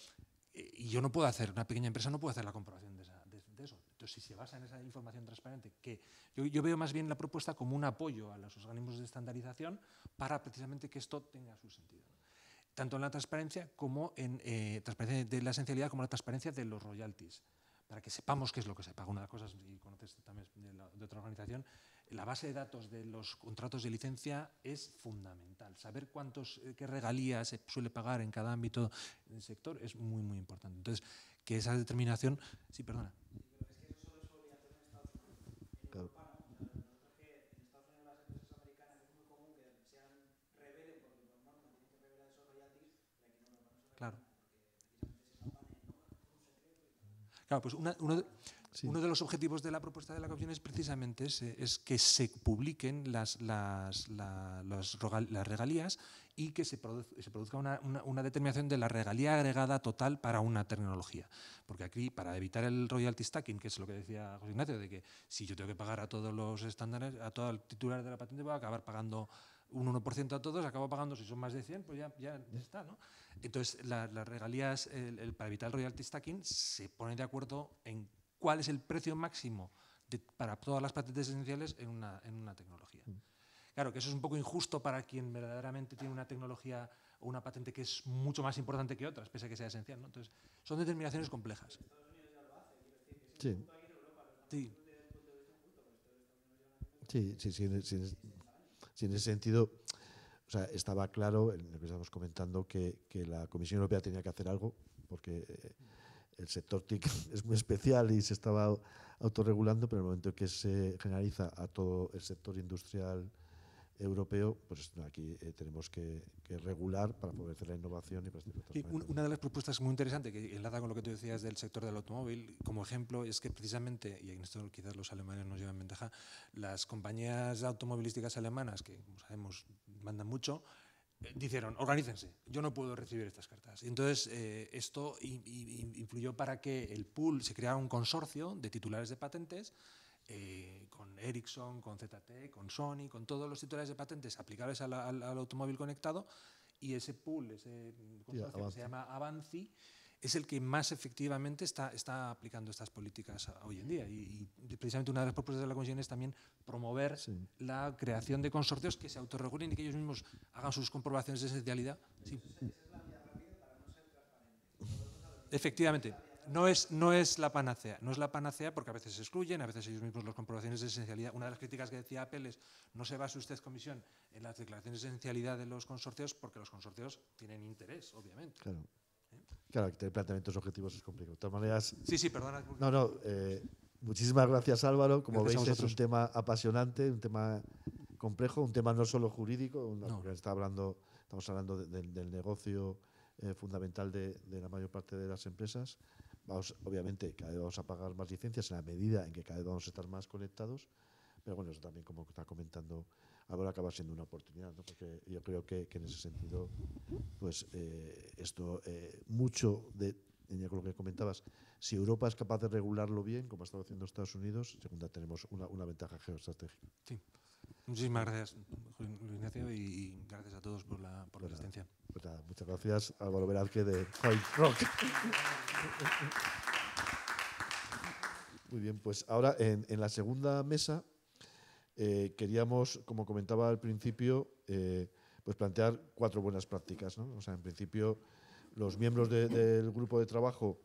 y yo no puedo hacer, una pequeña empresa no puede hacer la comprobación de eso. Entonces, si se basa en esa información transparente, que yo veo más bien la propuesta como un apoyo a los organismos de estandarización para precisamente que esto tenga su sentido. Tanto en la transparencia como en transparencia de la esencialidad como en la transparencia de los royalties, para que sepamos qué es lo que se paga. Una de las cosas, y conoces también de otra organización, la base de datos de los contratos de licencia es fundamental. Saber qué regalías se suele pagar en cada ámbito del sector es muy, muy importante. Entonces, que esa determinación... Sí, perdona. Claro. Claro. Claro, pues uno de los objetivos de la propuesta de la Comisión es precisamente es que se publiquen las regalías y que se produzca una determinación de la regalía agregada total para una tecnología. Porque aquí, para evitar el royalty stacking, que es lo que decía José Ignacio, de que si yo tengo que pagar a todos los estándares, a todo el titular de la patente, voy a acabar pagando un 1% a todos, acabo pagando, si son más de 100, pues ya está, ¿no? Entonces, las regalías, para evitar el royalty stacking, se ponen de acuerdo en cuál es el precio máximo para todas las patentes esenciales en una tecnología. Claro, que eso es un poco injusto para quien verdaderamente tiene una tecnología o una patente que es mucho más importante que otras, pese a que sea esencial, ¿no? Entonces, son determinaciones complejas. Sí. Sí, en ese sentido, o sea, estaba claro en lo que estamos comentando que la Comisión Europea tenía que hacer algo, porque el sector TIC es muy especial y se estaba autorregulando, pero en el momento en que se generaliza a todo el sector industrial europeo, pues aquí tenemos que regular para poder hacer la innovación y para sí, una de las propuestas muy interesante que enlaza con lo que tú decías del sector del automóvil, como ejemplo, es que precisamente, y en esto quizás los alemanes nos llevan ventaja, las compañías automovilísticas alemanas, que como sabemos mandan mucho, dijeron, organícense, yo no puedo recibir estas cartas. Y entonces esto influyó para que el pool se creara un consorcio de titulares de patentes con Ericsson, con ZTE, con Sony, con todos los titulares de patentes aplicables al automóvil conectado, y ese pool, ese consorcio que se llama Avanci, es el que más efectivamente está aplicando estas políticas hoy en día. Y precisamente una de las propuestas de la Comisión es también promover la creación de consorcios que se autorregulen y que ellos mismos hagan sus comprobaciones de esencialidad. Sí. Efectivamente. No es la panacea, porque a veces se excluyen, a veces ellos mismos las comprobaciones de esencialidad. Una de las críticas que decía Apple es: no se base usted, Comisión, en las declaraciones de esencialidad de los consorcios, porque los consorcios tienen interés, obviamente. Claro. Claro, que tener planteamientos objetivos es complicado. De todas maneras... Sí, perdona. Muchísimas gracias, Álvaro. Como gracias veis, es un tema apasionante, un tema complejo, un tema no solo jurídico, porque estamos hablando del negocio fundamental de la mayor parte de las empresas. Obviamente, cada vez vamos a pagar más licencias en la medida en que cada vez vamos a estar más conectados, pero bueno, eso también, como está comentando Álvaro, acaba siendo una oportunidad, ¿no? Porque yo creo que en ese sentido, pues esto, mucho de lo que comentabas, si Europa es capaz de regularlo bien, como ha estado haciendo Estados Unidos, segunda, tenemos una ventaja geoestratégica. Sí. Muchísimas gracias, Luis Ignacio, y gracias a todos por la asistencia. Pues nada, muchas gracias, Álvaro Velázquez de High Rock. Muy bien, pues ahora en la segunda mesa queríamos, como comentaba al principio, pues plantear 4 buenas prácticas, ¿no? O sea, en principio, los miembros del grupo de trabajo,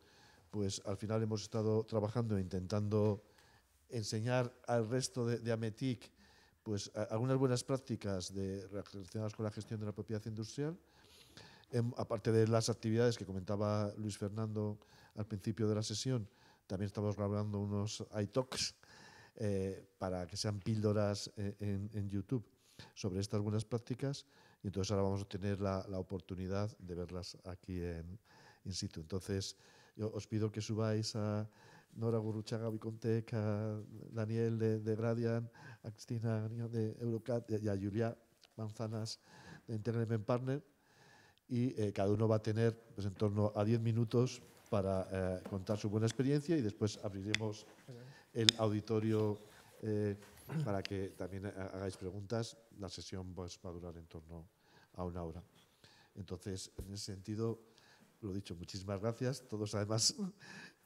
pues al final hemos estado trabajando e intentando enseñar al resto de AMETIC pues algunas buenas prácticas relacionadas con la gestión de la propiedad industrial, aparte de las actividades que comentaba Luis Fernando al principio de la sesión. También estamos grabando unos iTalks para que sean píldoras en YouTube sobre estas buenas prácticas, y entonces ahora vamos a tener la oportunidad de verlas aquí in situ. Entonces yo os pido que subáis a Nora Gurruchaga Vicontec, a Daniel de Gradian, a Cristina de Eurocat y a Julia Manzanas de Integrement Partner, y cada uno va a tener pues, en torno a 10 minutos para contar su buena experiencia y después abriremos el auditorio para que también hagáis preguntas. La sesión pues, va a durar en torno a 1 hora. Entonces, en ese sentido, lo dicho, muchísimas gracias. Todos, además,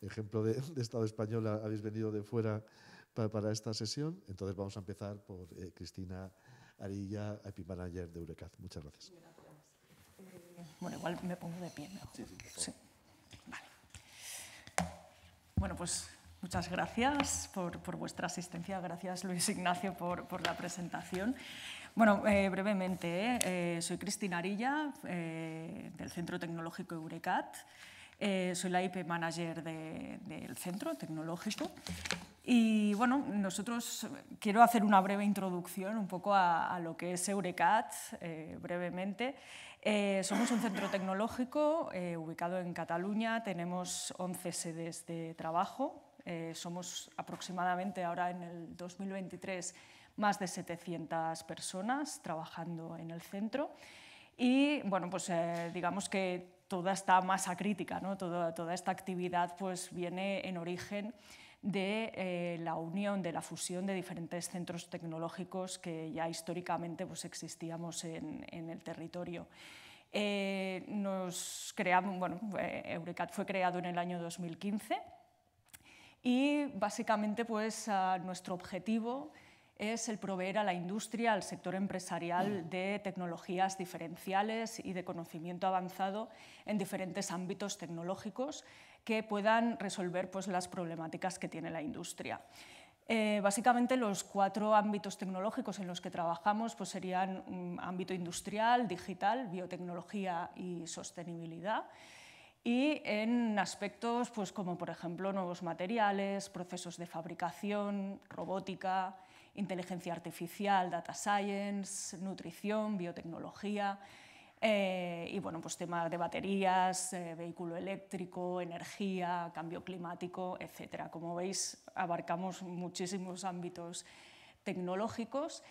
ejemplo de Estado español, habéis venido de fuera para esta sesión. Entonces, vamos a empezar por Cristina Arilla, IP Manager de Eurecat. Muchas gracias. Bueno, igual me pongo de pie mejor. Sí, por favor. Sí. Vale. Bueno, pues muchas gracias por vuestra asistencia. Gracias, Luis Ignacio, por la presentación. Bueno, brevemente, soy Cristina Arilla, del Centro Tecnológico Eurecat. Soy la IP Manager del Centro Tecnológico. Y bueno, quiero hacer una breve introducción un poco a lo que es Eurecat, brevemente. Somos un centro tecnológico ubicado en Cataluña, tenemos 11 sedes de trabajo, somos aproximadamente ahora en el 2023 más de 700 personas trabajando en el centro y bueno, pues digamos que toda esta masa crítica, ¿no? Toda esta actividad pues viene en origen de la unión, de la fusión de diferentes centros tecnológicos que ya históricamente pues, existíamos en el territorio. Eurecat fue creado en el año 2015 y básicamente pues, nuestro objetivo es el proveer a la industria, al sector empresarial de tecnologías diferenciales y de conocimiento avanzado en diferentes ámbitos tecnológicos que puedan resolver pues, las problemáticas que tiene la industria. Básicamente los 4 ámbitos tecnológicos en los que trabajamos pues, serían ámbito industrial, digital, biotecnología y sostenibilidad. Y en aspectos pues, como por ejemplo nuevos materiales, procesos de fabricación, robótica, inteligencia artificial, data science, nutrición, biotecnología y bueno, pues temas de baterías, vehículo eléctrico, energía, cambio climático, etc. Como veis, abarcamos muchísimos ámbitos tecnológicos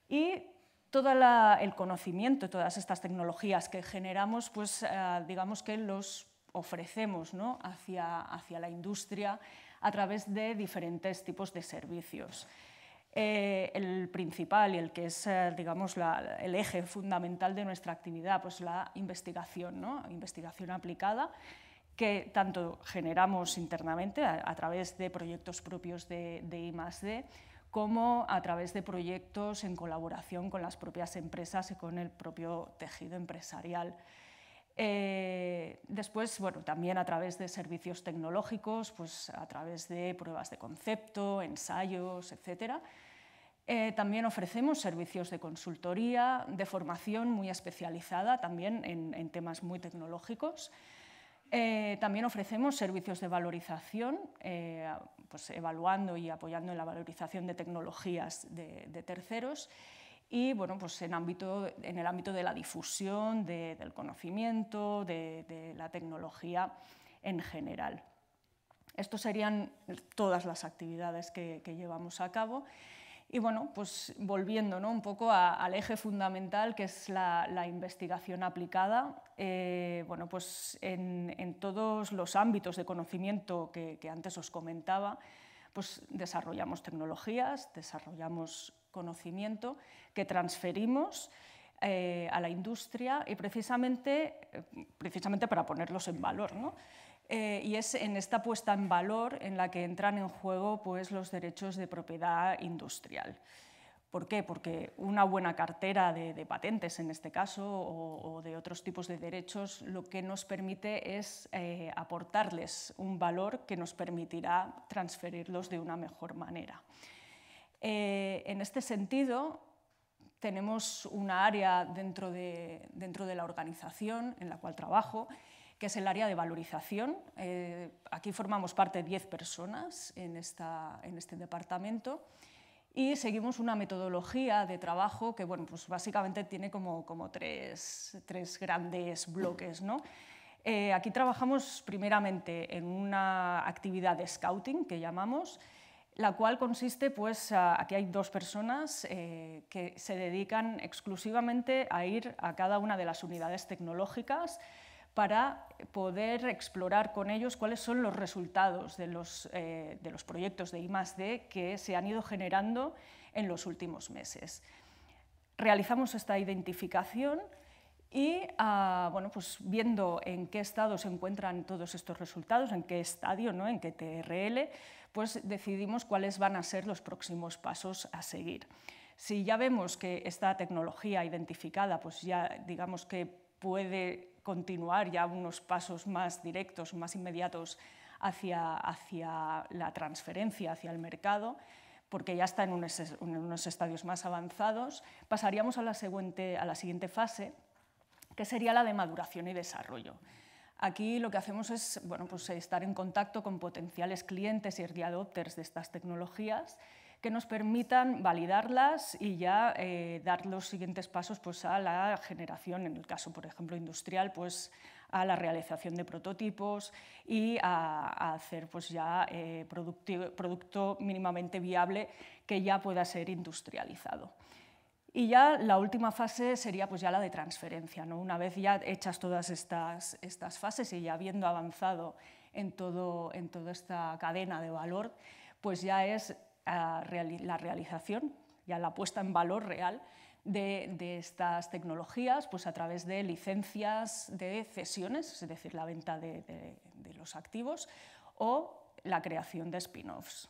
y todo el conocimiento, todas estas tecnologías que generamos, pues digamos que los ofrecemos, ¿no? hacia la industria a través de diferentes tipos de servicios. El principal y el que es digamos, el eje fundamental de nuestra actividad, pues la investigación, ¿no? Investigación aplicada, que tanto generamos internamente a través de proyectos propios de I+D, como a través de proyectos en colaboración con las propias empresas y con el propio tejido empresarial. Después, bueno, también a través de servicios tecnológicos, pues a través de pruebas de concepto, ensayos, etc. También ofrecemos servicios de consultoría, de formación muy especializada, también en temas muy tecnológicos. También ofrecemos servicios de valorización, pues evaluando y apoyando en la valorización de tecnologías de terceros. Y bueno, pues en el ámbito de la difusión, del conocimiento, de la tecnología en general. Estas serían todas las actividades que llevamos a cabo. Y bueno, pues volviendo, ¿no? un poco al eje fundamental que es la investigación aplicada, bueno, pues en todos los ámbitos de conocimiento que antes os comentaba, pues desarrollamos tecnologías, desarrollamos conocimiento que transferimos a la industria y precisamente para ponerlos en valor, ¿no? Y es en esta puesta en valor en la que entran en juego pues, los derechos de propiedad industrial. ¿Por qué? Porque una buena cartera de patentes, en este caso, o de otros tipos de derechos, lo que nos permite es aportarles un valor que nos permitirá transferirlos de una mejor manera. En este sentido, tenemos una área dentro de la organización en la cual trabajo, que es el área de valorización. Aquí formamos parte de 10 personas en este departamento y seguimos una metodología de trabajo que bueno, pues básicamente tiene como tres grandes bloques, ¿no? Aquí trabajamos primeramente en una actividad de scouting que llamamos, la cual consiste, pues, aquí hay 2 personas que se dedican exclusivamente a ir a cada una de las unidades tecnológicas para poder explorar con ellos cuáles son los resultados de los proyectos de I+D que se han ido generando en los últimos meses. Realizamos esta identificación y, bueno, pues viendo en qué estado se encuentran todos estos resultados, en qué estadio, ¿no?, en qué TRL, pues decidimos cuáles van a ser los próximos pasos a seguir. Si ya vemos que esta tecnología identificada, pues ya digamos que puede continuar ya unos pasos más directos, más inmediatos hacia la transferencia, hacia el mercado, porque ya está en unos estadios más avanzados, pasaríamos a la siguiente fase, que sería la de maduración y desarrollo. Aquí lo que hacemos es, bueno, pues estar en contacto con potenciales clientes y early adopters de estas tecnologías que nos permitan validarlas y ya dar los siguientes pasos, pues, a la generación, en el caso, por ejemplo, industrial, pues, a la realización de prototipos y a hacer, pues, ya producto mínimamente viable que ya pueda ser industrializado. Y ya la última fase sería, pues, ya la de transferencia, ¿no? Una vez ya hechas todas estas fases y ya habiendo avanzado en toda esta cadena de valor, pues ya es la realización, ya la puesta en valor real de estas tecnologías, pues a través de licencias de cesiones, es decir, la venta de los activos, o la creación de spin-offs.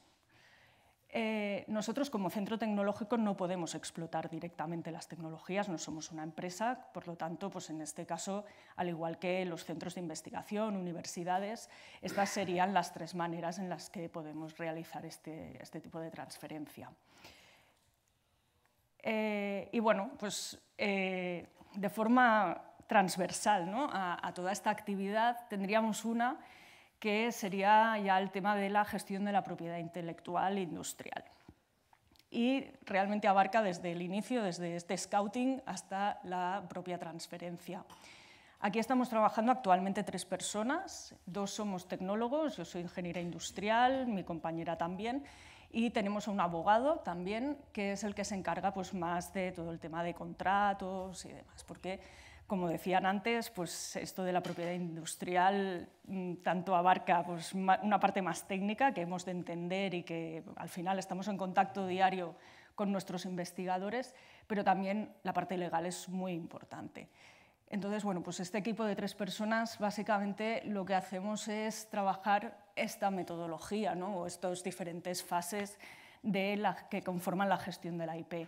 Nosotros, como centro tecnológico, no podemos explotar directamente las tecnologías, no somos una empresa, por lo tanto, pues en este caso, al igual que los centros de investigación, universidades, estas serían las 3 maneras en las que podemos realizar este tipo de transferencia. Y bueno, pues de forma transversal, ¿no?, a toda esta actividad tendríamos una que sería ya el tema de la gestión de la propiedad intelectual industrial. Y realmente abarca desde el inicio, desde este scouting hasta la propia transferencia. Aquí estamos trabajando actualmente 3 personas, 2 somos tecnólogos, yo soy ingeniera industrial, mi compañera también, y tenemos a un abogado también, que es el que se encarga, pues, más de todo el tema de contratos y demás, porque, como decían antes, pues esto de la propiedad industrial tanto abarca, pues, una parte más técnica que hemos de entender y que al final estamos en contacto diario con nuestros investigadores, pero también la parte legal es muy importante. Entonces, bueno, pues este equipo de 3 personas, básicamente lo que hacemos es trabajar esta metodología, ¿no?, o estas diferentes fases que conforman la gestión de la IP.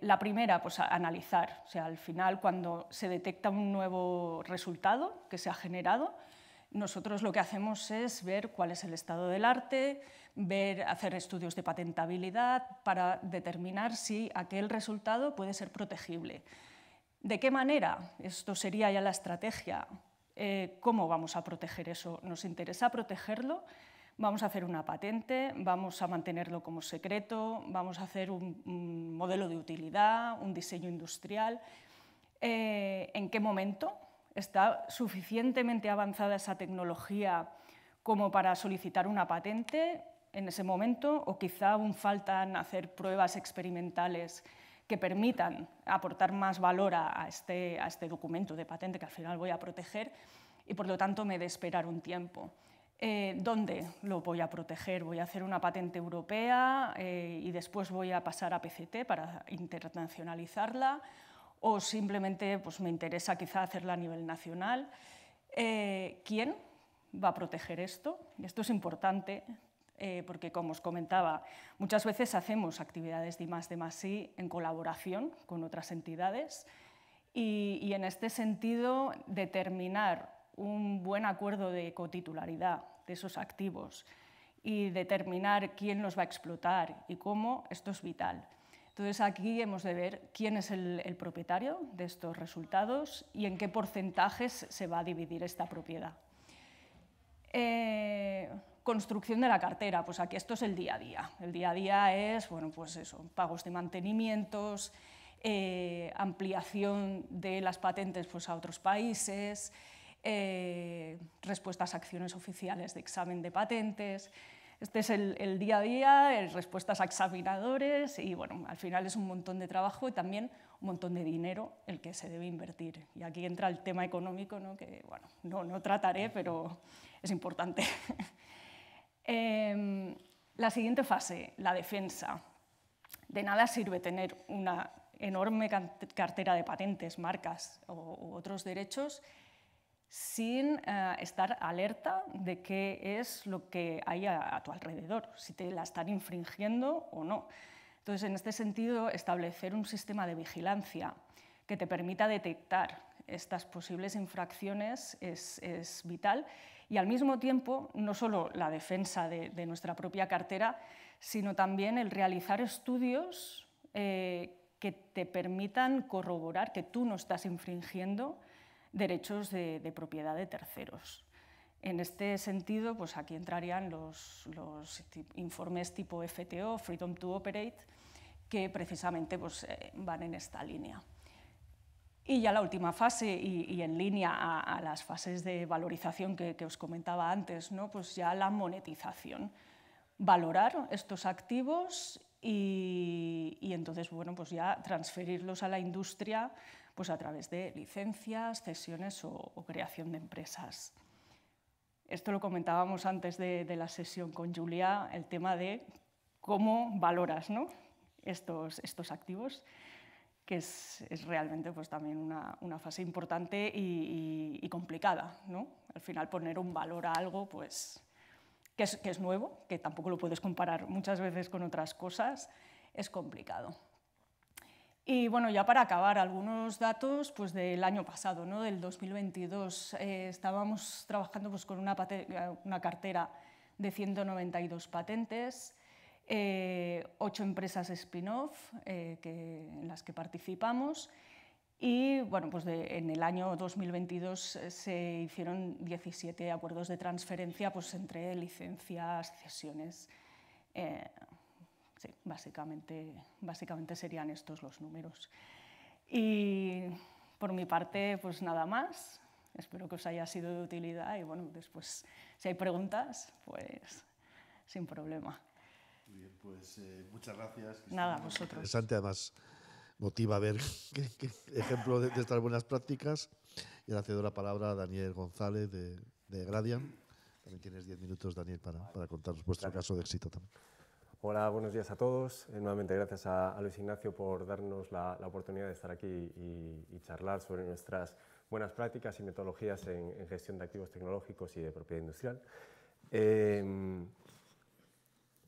La primera, pues analizar, o sea, al final cuando se detecta un nuevo resultado que se ha generado, nosotros lo que hacemos es ver cuál es el estado del arte, hacer estudios de patentabilidad para determinar si aquel resultado puede ser protegible. ¿De qué manera? Esto sería ya la estrategia. ¿Cómo vamos a proteger eso? ¿Nos interesa protegerlo? Vamos a hacer una patente, vamos a mantenerlo como secreto, vamos a hacer un modelo de utilidad, un diseño industrial. ¿En qué momento? ¿Está suficientemente avanzada esa tecnología como para solicitar una patente en ese momento? ¿O quizá aún faltan hacer pruebas experimentales que permitan aportar más valor a este documento de patente que al final voy a proteger y, por lo tanto, me he de esperar un tiempo? ¿Dónde lo voy a proteger? ¿Voy a hacer una patente europea y después voy a pasar a PCT para internacionalizarla? ¿O simplemente, pues, me interesa quizá hacerla a nivel nacional? ¿Quién va a proteger esto? Esto es importante porque, como os comentaba, muchas veces hacemos actividades de I+D+I en colaboración con otras entidades y en este sentido determinar un buen acuerdo de cotitularidad de esos activos y determinar quién los va a explotar y cómo, esto es vital. Entonces, aquí hemos de ver quién es el propietario de estos resultados y en qué porcentajes se va a dividir esta propiedad. Construcción de la cartera, pues aquí esto es el día a día. El día a día es, bueno, pues eso, pagos de mantenimientos, ampliación de las patentes, pues, a otros países, respuestas a acciones oficiales de examen de patentes. Este es el día a día, respuestas a examinadores y bueno, al final es un montón de trabajo y también un montón de dinero el que se debe invertir. Y aquí entra el tema económico, ¿no? Que bueno, no trataré, pero es importante. La siguiente fase, la defensa. De nada sirve tener una enorme cartera de patentes, marcas u otros derechos sin estar alerta de qué es lo que hay a tu alrededor, si te la están infringiendo o no. Entonces, en este sentido, establecer un sistema de vigilancia que te permita detectar estas posibles infracciones es vital y, al mismo tiempo, no solo la defensa de nuestra propia cartera, sino también el realizar estudios que te permitan corroborar que tú no estás infringiendo derechos de propiedad de terceros. En este sentido, pues aquí entrarían los informes tipo FTO, Freedom to Operate, que precisamente pues, van en esta línea. Y ya la última fase, y en línea a las fases de valorización que os comentaba antes, ¿no? Pues ya la monetización. Valorar estos activos y entonces bueno, pues ya transferirlos a la industria pues a través de licencias, cesiones o creación de empresas. Esto lo comentábamos antes de la sesión con Julia, el tema de cómo valoras, ¿no? estos activos, que es realmente pues, también una fase importante y complicada, ¿no? Al final poner un valor a algo pues, que es nuevo, que tampoco lo puedes comparar muchas veces con otras cosas, es complicado. Y bueno, ya para acabar, algunos datos pues, del año pasado, ¿no? Del 2022. Estábamos trabajando pues, con una cartera de 192 patentes, 8 empresas spin-off en las que participamos y bueno, pues en el año 2022 se hicieron 17 acuerdos de transferencia pues, entre licencias, cesiones. Sí, básicamente serían estos los números. Y por mi parte, pues nada más. Espero que os haya sido de utilidad y bueno, después si hay preguntas, pues sin problema. Muy bien, pues muchas gracias. Nada, vosotros. Interesante, además motiva ver qué ejemplo de estas buenas prácticas. Y ahora cedo la palabra a Daniel González de Gradiant. También tienes 10 minutos, Daniel, para contaros vuestro caso de éxito también. Hola, buenos días a todos. Nuevamente gracias a Luis Ignacio por darnos la oportunidad de estar aquí y charlar sobre nuestras buenas prácticas y metodologías en gestión de activos tecnológicos y de propiedad industrial.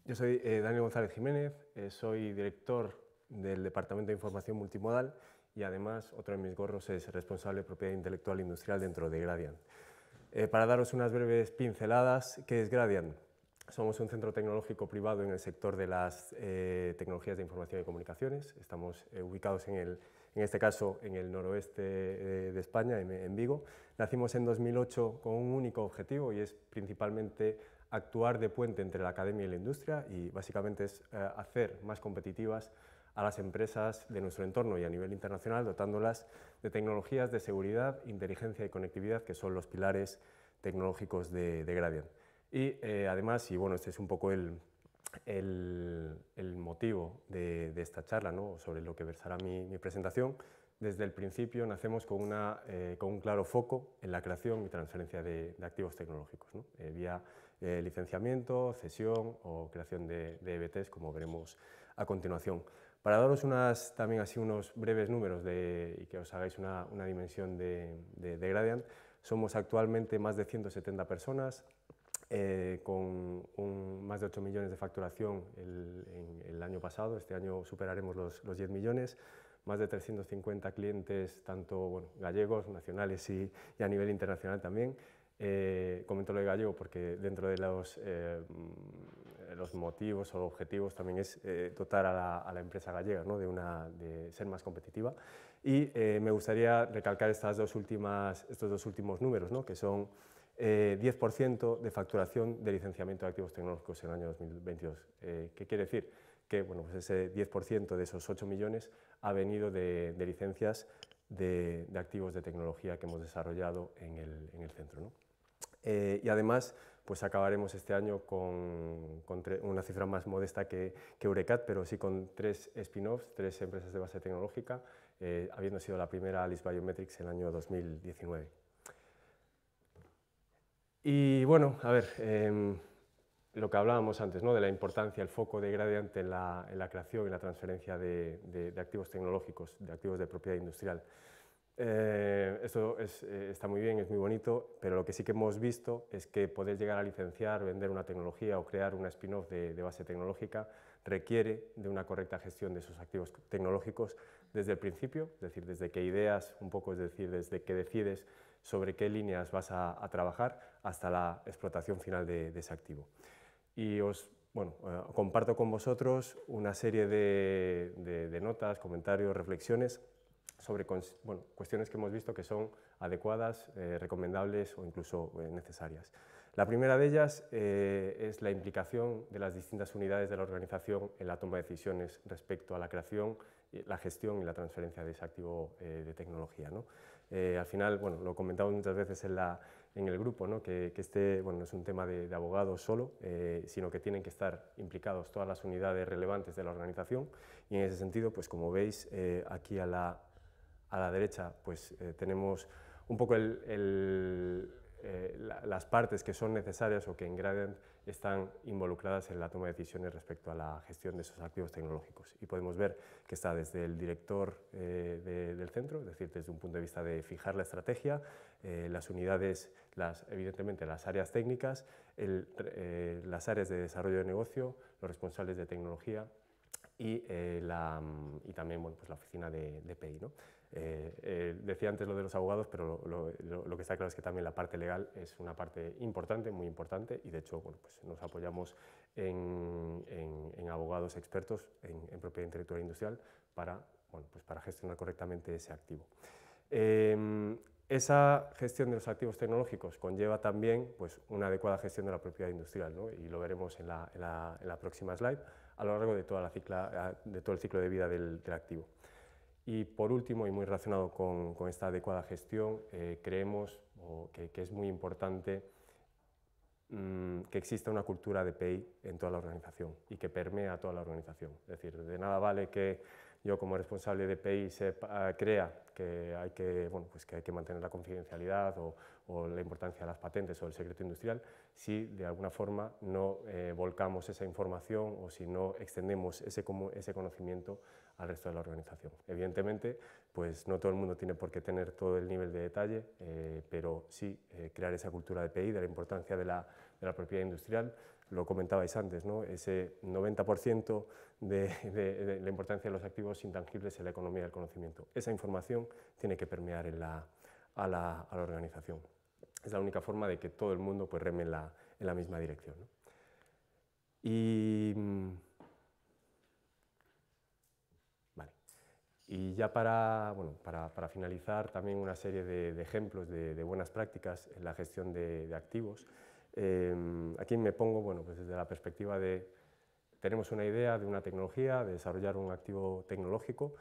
Yo soy Daniel González Jiménez, soy director del Departamento de Información Multimodal y además otro de mis gorros es responsable de propiedad intelectual industrial dentro de Gradiant. Para daros unas breves pinceladas, ¿qué es Gradiant? Somos un centro tecnológico privado en el sector de las tecnologías de información y comunicaciones. Estamos ubicados en este caso en el noroeste de España, en Vigo. Nacimos en 2008 con un único objetivo y es principalmente actuar de puente entre la academia y la industria y básicamente es hacer más competitivas a las empresas de nuestro entorno y a nivel internacional, dotándolas de tecnologías de seguridad, inteligencia y conectividad, que son los pilares tecnológicos de Gradiant. Y además, y bueno, este es un poco el motivo de esta charla, ¿no? Sobre lo que versará mi presentación, desde el principio nacemos con un claro foco en la creación y transferencia de activos tecnológicos, ¿no? Vía licenciamiento, cesión o creación de EBTs, como veremos a continuación. Para daros también así unos breves números y que os hagáis una dimensión de Gradiant, somos actualmente más de 170 personas, con más de 8 millones de facturación el año pasado. Este año superaremos los 10 millones, más de 350 clientes, tanto gallegos, nacionales y a nivel internacional también. Comento lo de gallego porque dentro de los motivos o objetivos también es dotar a la empresa gallega, ¿no? de ser más competitiva. Y me gustaría recalcar estos dos últimos números, ¿no? Que son 10% de facturación de licenciamiento de activos tecnológicos en el año 2022. ¿Qué quiere decir? Que bueno, pues ese 10% de esos 8 millones ha venido de licencias de activos de tecnología que hemos desarrollado en el centro, ¿no? Y además, pues acabaremos este año con una cifra más modesta que Eurecat, pero sí con 3 spin-offs, 3 empresas de base tecnológica, habiendo sido la primera Alice Biometrics en el año 2019. Y bueno, a ver, lo que hablábamos antes, ¿no?, de la importancia, el foco de Gradiant en la creación y la transferencia de activos tecnológicos, de activos de propiedad industrial. Esto está muy bien, es muy bonito, pero lo que sí que hemos visto es que poder llegar a licenciar, vender una tecnología o crear una spin-off de base tecnológica requiere de una correcta gestión de esos activos tecnológicos desde el principio, es decir, desde que ideas un poco, es decir, desde que decides sobre qué líneas vas a trabajar hasta la explotación final de ese activo. Y comparto con vosotros una serie de notas, comentarios, reflexiones sobre cuestiones que hemos visto que son adecuadas, recomendables o incluso necesarias. La primera de ellas es la implicación de las distintas unidades de la organización en la toma de decisiones respecto a la creación, la gestión y la transferencia de ese activo de tecnología, ¿no? Al final, lo comentamos muchas veces en el grupo, ¿no?, que este no es un tema de abogados solo, sino que tienen que estar implicados todas las unidades relevantes de la organización, y en ese sentido, pues como veis aquí a la derecha, pues tenemos un poco las partes que son necesarias o que en Gradiant están involucradas en la toma de decisiones respecto a la gestión de esos activos tecnológicos. Y podemos ver que está desde el director del centro, es decir, desde un punto de vista de fijar la estrategia, las unidades, evidentemente las áreas técnicas, las áreas de desarrollo de negocio, los responsables de tecnología y también pues la oficina de PI, ¿no? Decía antes lo de los abogados, pero lo que está claro es que también la parte legal es una parte importante, muy importante, y de hecho pues nos apoyamos en abogados expertos en propiedad intelectual industrial para gestionar correctamente ese activo. Esa gestión de los activos tecnológicos conlleva también pues, una adecuada gestión de la propiedad industrial, ¿no? Y lo veremos en la próxima slide, a lo largo de todo el ciclo de vida del activo. Y por último, y muy relacionado con esta adecuada gestión, creemos que es muy importante que exista una cultura de PI en toda la organización y que permea a toda la organización. Es decir, de nada vale que yo como responsable de PI crea que hay que mantener la confidencialidad o la importancia de las patentes o el secreto industrial si de alguna forma no volcamos esa información o si no extendemos ese conocimiento al resto de la organización. Evidentemente, pues no todo el mundo tiene por qué tener todo el nivel de detalle, pero sí crear esa cultura de PI, de la importancia de la propiedad industrial. Lo comentabais antes, ¿no? Ese 90% de la importancia de los activos intangibles en la economía del conocimiento. Esa información tiene que permear a la organización. Es la única forma de que todo el mundo pues, reme en la misma dirección, ¿no? Y ya para finalizar, también una serie de ejemplos de buenas prácticas en la gestión de activos. Aquí me pongo pues desde la perspectiva de tenemos una idea de una tecnología, de desarrollar un activo tecnológico.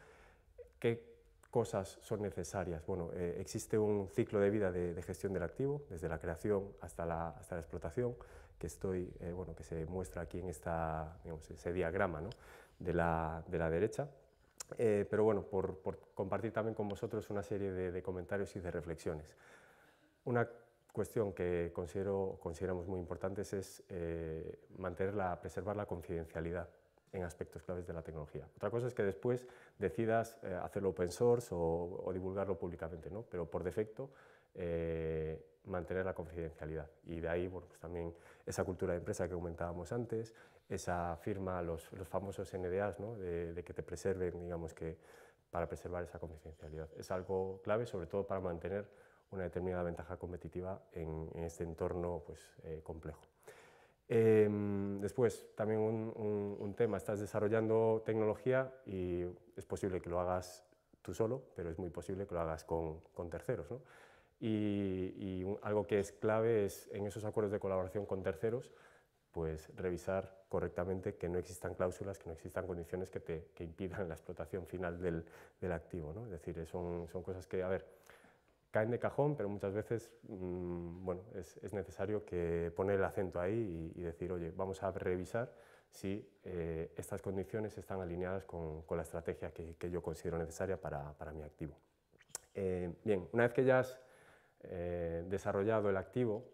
¿Qué cosas son necesarias? Bueno, existe un ciclo de vida de gestión del activo, desde la creación hasta la explotación, que se muestra aquí en ese diagrama, ¿no?, de la derecha. Pero bueno, por compartir también con vosotros una serie de comentarios y de reflexiones. Una cuestión que consideramos muy importante es preservar la confidencialidad en aspectos claves de la tecnología. Otra cosa es que después decidas hacerlo open source o divulgarlo públicamente, ¿no? Pero por defecto mantener la confidencialidad. Y de ahí pues también esa cultura de empresa que comentábamos antes, esa firma, los famosos NDAs, ¿no?, de que te preserven, digamos que para preservar esa confidencialidad. Es algo clave, sobre todo para mantener una determinada ventaja competitiva en este entorno pues, complejo. Después, también un tema, estás desarrollando tecnología y es posible que lo hagas tú solo, pero es muy posible que lo hagas con terceros, ¿no? Y algo que es clave es en esos acuerdos de colaboración con terceros, pues revisar correctamente que no existan cláusulas, que no existan condiciones que impidan la explotación final del activo, ¿no? Es decir, son cosas que, a ver, caen de cajón, pero muchas veces bueno, es necesario que poner el acento ahí y decir, oye, vamos a revisar si estas condiciones están alineadas con la estrategia que yo considero necesaria para mi activo. Bien, una vez que ya has desarrollado el activo,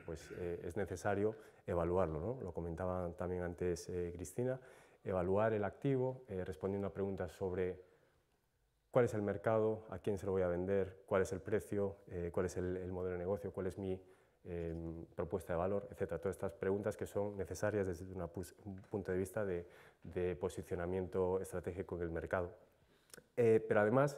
pues es necesario evaluarlo, ¿no? Lo comentaba también antes Cristina, evaluar el activo respondiendo a preguntas sobre cuál es el mercado, a quién se lo voy a vender, cuál es el precio, cuál es el modelo de negocio, cuál es mi propuesta de valor, etc. Todas estas preguntas que son necesarias desde un punto de vista de posicionamiento estratégico en el mercado. Pero además,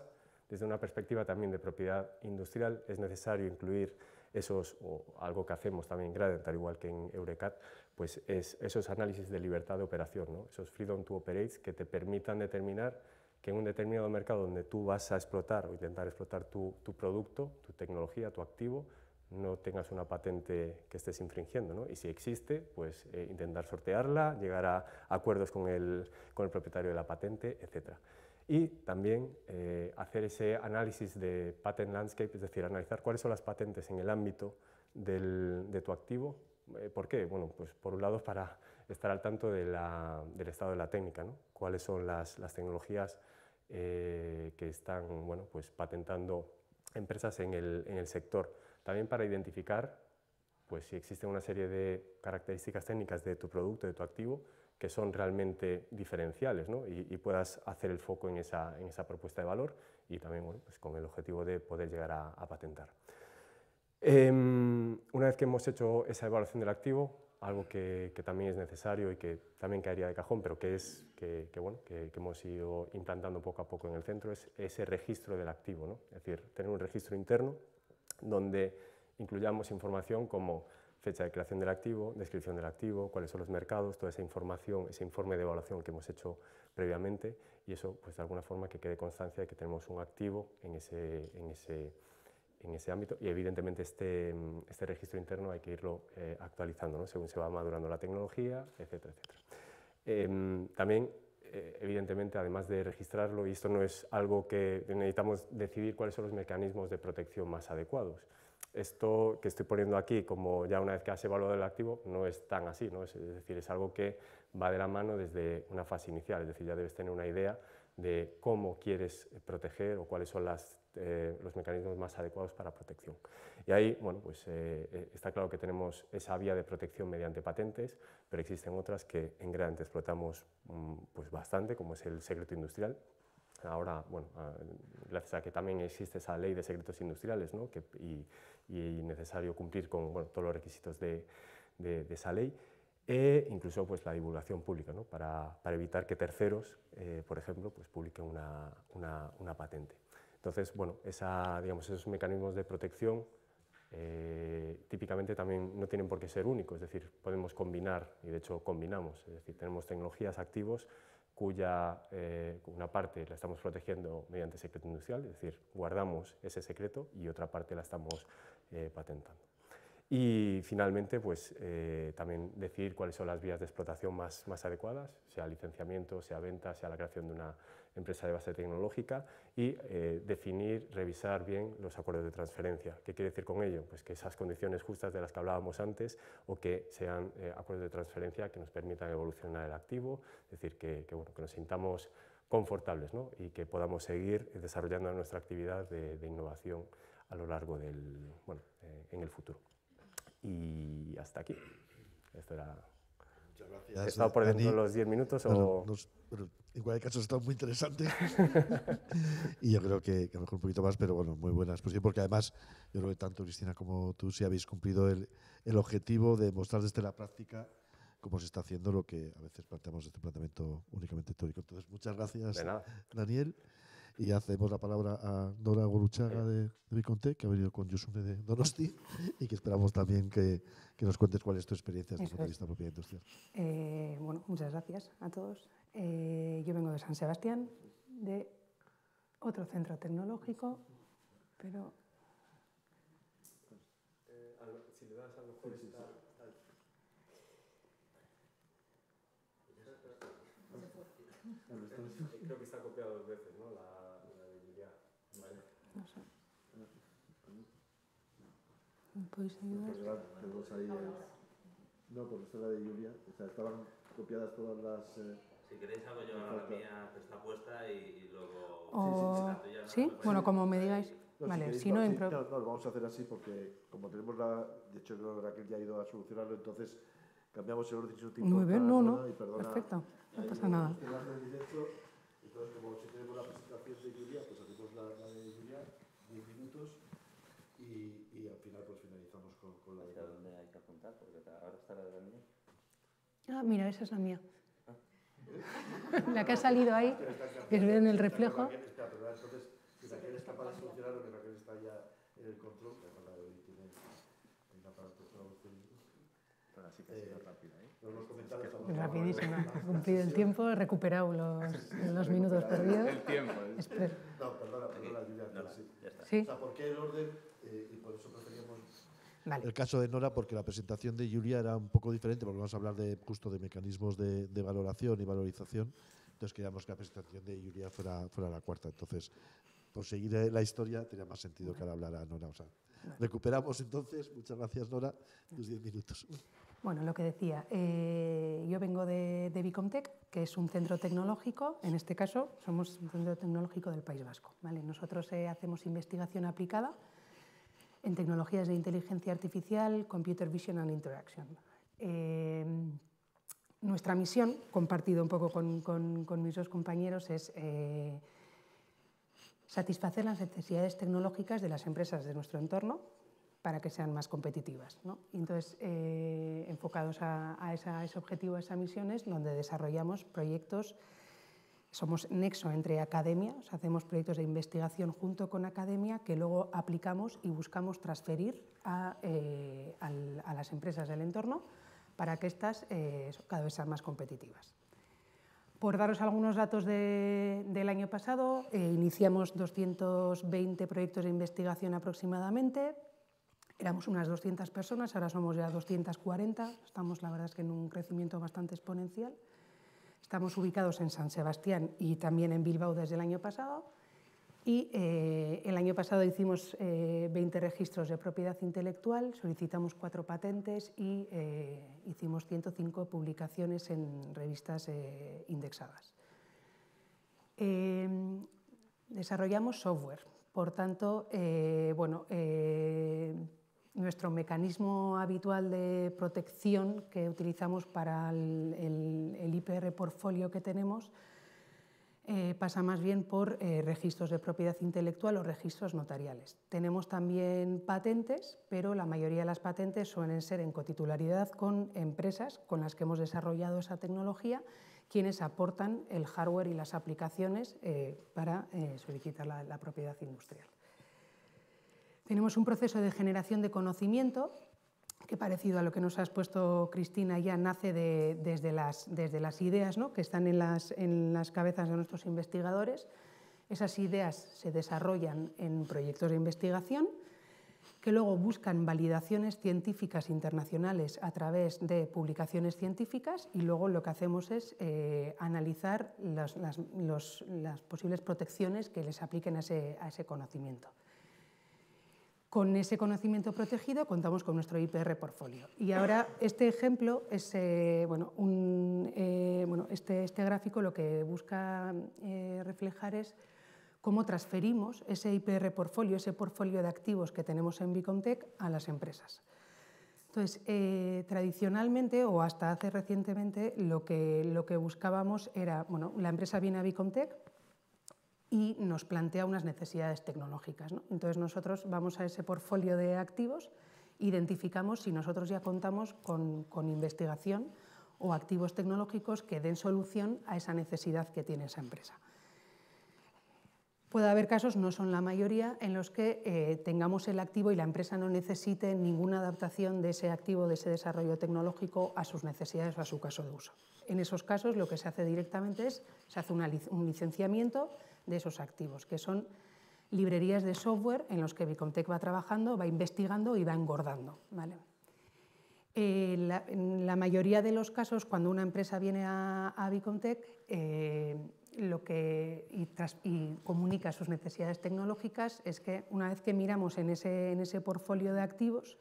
desde una perspectiva también de propiedad industrial, es necesario incluir esos, o algo que hacemos también en Gradiant, al igual que en Eurecat, pues es esos análisis de libertad de operación, ¿no? Esos freedom to operate que te permitan determinar que en un determinado mercado donde tú vas a explotar o intentar explotar tu producto, tu tecnología, tu activo, no tengas una patente que estés infringiendo, ¿no? Y si existe, pues intentar sortearla, llegar a acuerdos con el propietario de la patente, etc. Y también hacer ese análisis de patent landscape, es decir, analizar cuáles son las patentes en el ámbito de tu activo. ¿Por qué? Bueno, pues por un lado para estar al tanto del estado de la técnica, ¿no? Cuáles son las tecnologías que están, bueno, pues patentando empresas en el sector. También para identificar, pues, si existe una serie de características técnicas de tu producto, de tu activo, que son realmente diferenciales, ¿no? y puedas hacer el foco en esa propuesta de valor y también, bueno, pues con el objetivo de poder llegar a patentar. Una vez que hemos hecho esa evaluación del activo, algo que también es necesario y que también caería de cajón, pero que hemos ido implantando poco a poco en el centro, es ese registro del activo, ¿no? Es decir, tener un registro interno donde incluyamos información como fecha de creación del activo, descripción del activo, cuáles son los mercados, toda esa información, ese informe de evaluación que hemos hecho previamente, y eso, pues de alguna forma, que quede constancia de que tenemos un activo en ese ámbito, y evidentemente este registro interno hay que irlo actualizando, ¿no? Según se va madurando la tecnología, etcétera, etcétera. También, evidentemente, además de registrarlo, y esto no es algo que necesitamos decidir cuáles son los mecanismos de protección más adecuados. Esto que estoy poniendo aquí, como ya una vez que has evaluado el activo, no es tan así, ¿no? Es decir, es algo que va de la mano desde una fase inicial, es decir, ya debes tener una idea de cómo quieres proteger o cuáles son los mecanismos más adecuados para protección. Y ahí, bueno, pues está claro que tenemos esa vía de protección mediante patentes, pero existen otras que en Gradiant explotamos pues bastante, como es el secreto industrial. Ahora, bueno, gracias a que también existe esa ley de secretos industriales, ¿no? y necesario cumplir con, bueno, todos los requisitos de esa ley, e incluso pues la divulgación pública, ¿no? para evitar que terceros, por ejemplo, pues publiquen una patente. Entonces, bueno, digamos, esos mecanismos de protección típicamente también no tienen por qué ser únicos, es decir, podemos combinar, y de hecho combinamos, es decir, tenemos tecnologías, activos cuya una parte la estamos protegiendo mediante secreto industrial, es decir, guardamos ese secreto, y otra parte la estamos patentando. Y finalmente, pues también decidir cuáles son las vías de explotación más adecuadas, sea licenciamiento, sea venta, sea la creación de una empresa de base tecnológica, y definir, revisar bien los acuerdos de transferencia. ¿Qué quiere decir con ello? Pues que esas condiciones justas de las que hablábamos antes, o que sean acuerdos de transferencia que nos permitan evolucionar el activo, es decir, que nos sintamos confortables, ¿no? Y que podamos seguir desarrollando nuestra actividad de innovación a lo largo en el futuro. Y hasta aquí. Esto era... Muchas gracias. ¿He estado por dentro de los 10 minutos? Bueno, en cualquier caso, ha estado muy interesante. Y yo creo que a lo mejor un poquito más, pero bueno, muy buena exposición, porque además yo creo que tanto Cristina como tú sí habéis cumplido el objetivo de mostrar desde la práctica cómo se está haciendo lo que a veces planteamos desde el planteamiento únicamente teórico. Entonces, muchas gracias, Daniel. Y hacemos la palabra a Nora Gurruchaga de Biconte, que ha venido con Josune de Donosti, y que esperamos también que nos cuentes cuál es tu experiencia desde el punto de vista de propiedad industrial. Bueno, muchas gracias a todos. Yo vengo de San Sebastián, de otro centro tecnológico, pero... si le das a lo mejor esta... Creo que está copiado dos veces, ¿no? La debilidad. Vale. No sé. podéis ayudar? Tenemos ahí no, porque esta es la de Julia. O sea, estaban copiadas todas las... Si queréis hago yo la mía que está puesta y luego... ¿Sí? Bueno, como me digáis. No, vale, si si no... no, lo vamos a hacer así porque como tenemos la... De hecho, Raquel ya ha ido a solucionarlo, entonces cambiamos el orden instructivo. Muy bien, no, perdona, perfecto, no pasa nada. Entonces, como si tenemos la presentación de Julia, pues hacemos la de Julia, 10 minutos, y al final pues finalizamos con la de... ¿A dónde hay que apuntar? Porque ahora está la de la mía. Ah, mira, esa es la mía. La que ha salido ahí, que se ve en el reflejo. Entonces, si Raquel es capaz de solucionarlo, que Raquel está ya en el control, que además la tiene un aparato de traducción. Así que ha sido rápida, ¿eh? Lo hemos comentado. Rapidísima, ha cumplido el tiempo, he recuperado los minutos perdidos. El tiempo. No, perdona, Julia. Ya está. ¿Sí? O sea, ¿por qué el orden? Y por eso preferíamos... Vale. El caso de Nora, porque la presentación de Julia era un poco diferente, porque vamos a hablar justo de mecanismos de valoración y valorización. Entonces queríamos que la presentación de Julia fuera la cuarta. Entonces, por seguir la historia, tenía más sentido que ahora hablara Nora. O sea, recuperamos entonces, muchas gracias Nora, tus 10 minutos. Bueno, lo que decía, yo vengo de Bicomtec, que es un centro tecnológico, en este caso somos un centro tecnológico del País Vasco. ¿Vale? Nosotros hacemos investigación aplicada en tecnologías de inteligencia artificial, computer vision and interaction. Nuestra misión, compartido un poco con mis dos compañeros, es satisfacer las necesidades tecnológicas de las empresas de nuestro entorno para que sean más competitivas, ¿no? Y entonces, enfocados a ese objetivo, a esa misión, es donde desarrollamos proyectos. Somos nexo entre academia, o sea, hacemos proyectos de investigación junto con academia que luego aplicamos y buscamos transferir a las empresas del entorno para que éstas cada vez sean más competitivas. Por daros algunos datos del año pasado, iniciamos 220 proyectos de investigación aproximadamente. Éramos unas 200 personas, ahora somos ya 240. Estamos, la verdad es que en un crecimiento bastante exponencial. Estamos ubicados en San Sebastián y también en Bilbao desde el año pasado. Y el año pasado hicimos 20 registros de propiedad intelectual, solicitamos 4 patentes y hicimos 105 publicaciones en revistas indexadas. Desarrollamos software, por tanto, nuestro mecanismo habitual de protección que utilizamos para el IPR portfolio que tenemos pasa más bien por registros de propiedad intelectual o registros notariales. Tenemos también patentes, pero la mayoría de las patentes suelen ser en cotitularidad con empresas con las que hemos desarrollado esa tecnología, quienes aportan el hardware y las aplicaciones para solicitar la propiedad industrial. Tenemos un proceso de generación de conocimiento que, parecido a lo que nos ha expuesto Cristina, ya nace desde las ideas, ¿no?, que están en las cabezas de nuestros investigadores. Esas ideas se desarrollan en proyectos de investigación que luego buscan validaciones científicas internacionales a través de publicaciones científicas y luego lo que hacemos es analizar las posibles protecciones que les apliquen a ese conocimiento. Con ese conocimiento protegido contamos con nuestro IPR portfolio. Y ahora este ejemplo es, este gráfico lo que busca reflejar es cómo transferimos ese IPR portfolio, ese portfolio de activos que tenemos en Bicomtec a las empresas. Entonces, tradicionalmente o hasta hace recientemente lo que buscábamos era, la empresa viene a Bicomtec y nos plantea unas necesidades tecnológicas, ¿no? Entonces nosotros vamos a ese portfolio de activos, identificamos si nosotros ya contamos con investigación o activos tecnológicos que den solución a esa necesidad que tiene esa empresa. Puede haber casos, no son la mayoría, en los que tengamos el activo y la empresa no necesite ninguna adaptación de ese activo, de ese desarrollo tecnológico a sus necesidades o a su caso de uso. En esos casos lo que se hace directamente es, se hace un licenciamiento de esos activos, que son librerías de software en los que Bicomtec va trabajando, va investigando y va engordando, ¿vale? En la mayoría de los casos, cuando una empresa viene a Bicomtec y comunica sus necesidades tecnológicas, es que una vez que miramos en ese portfolio de activos,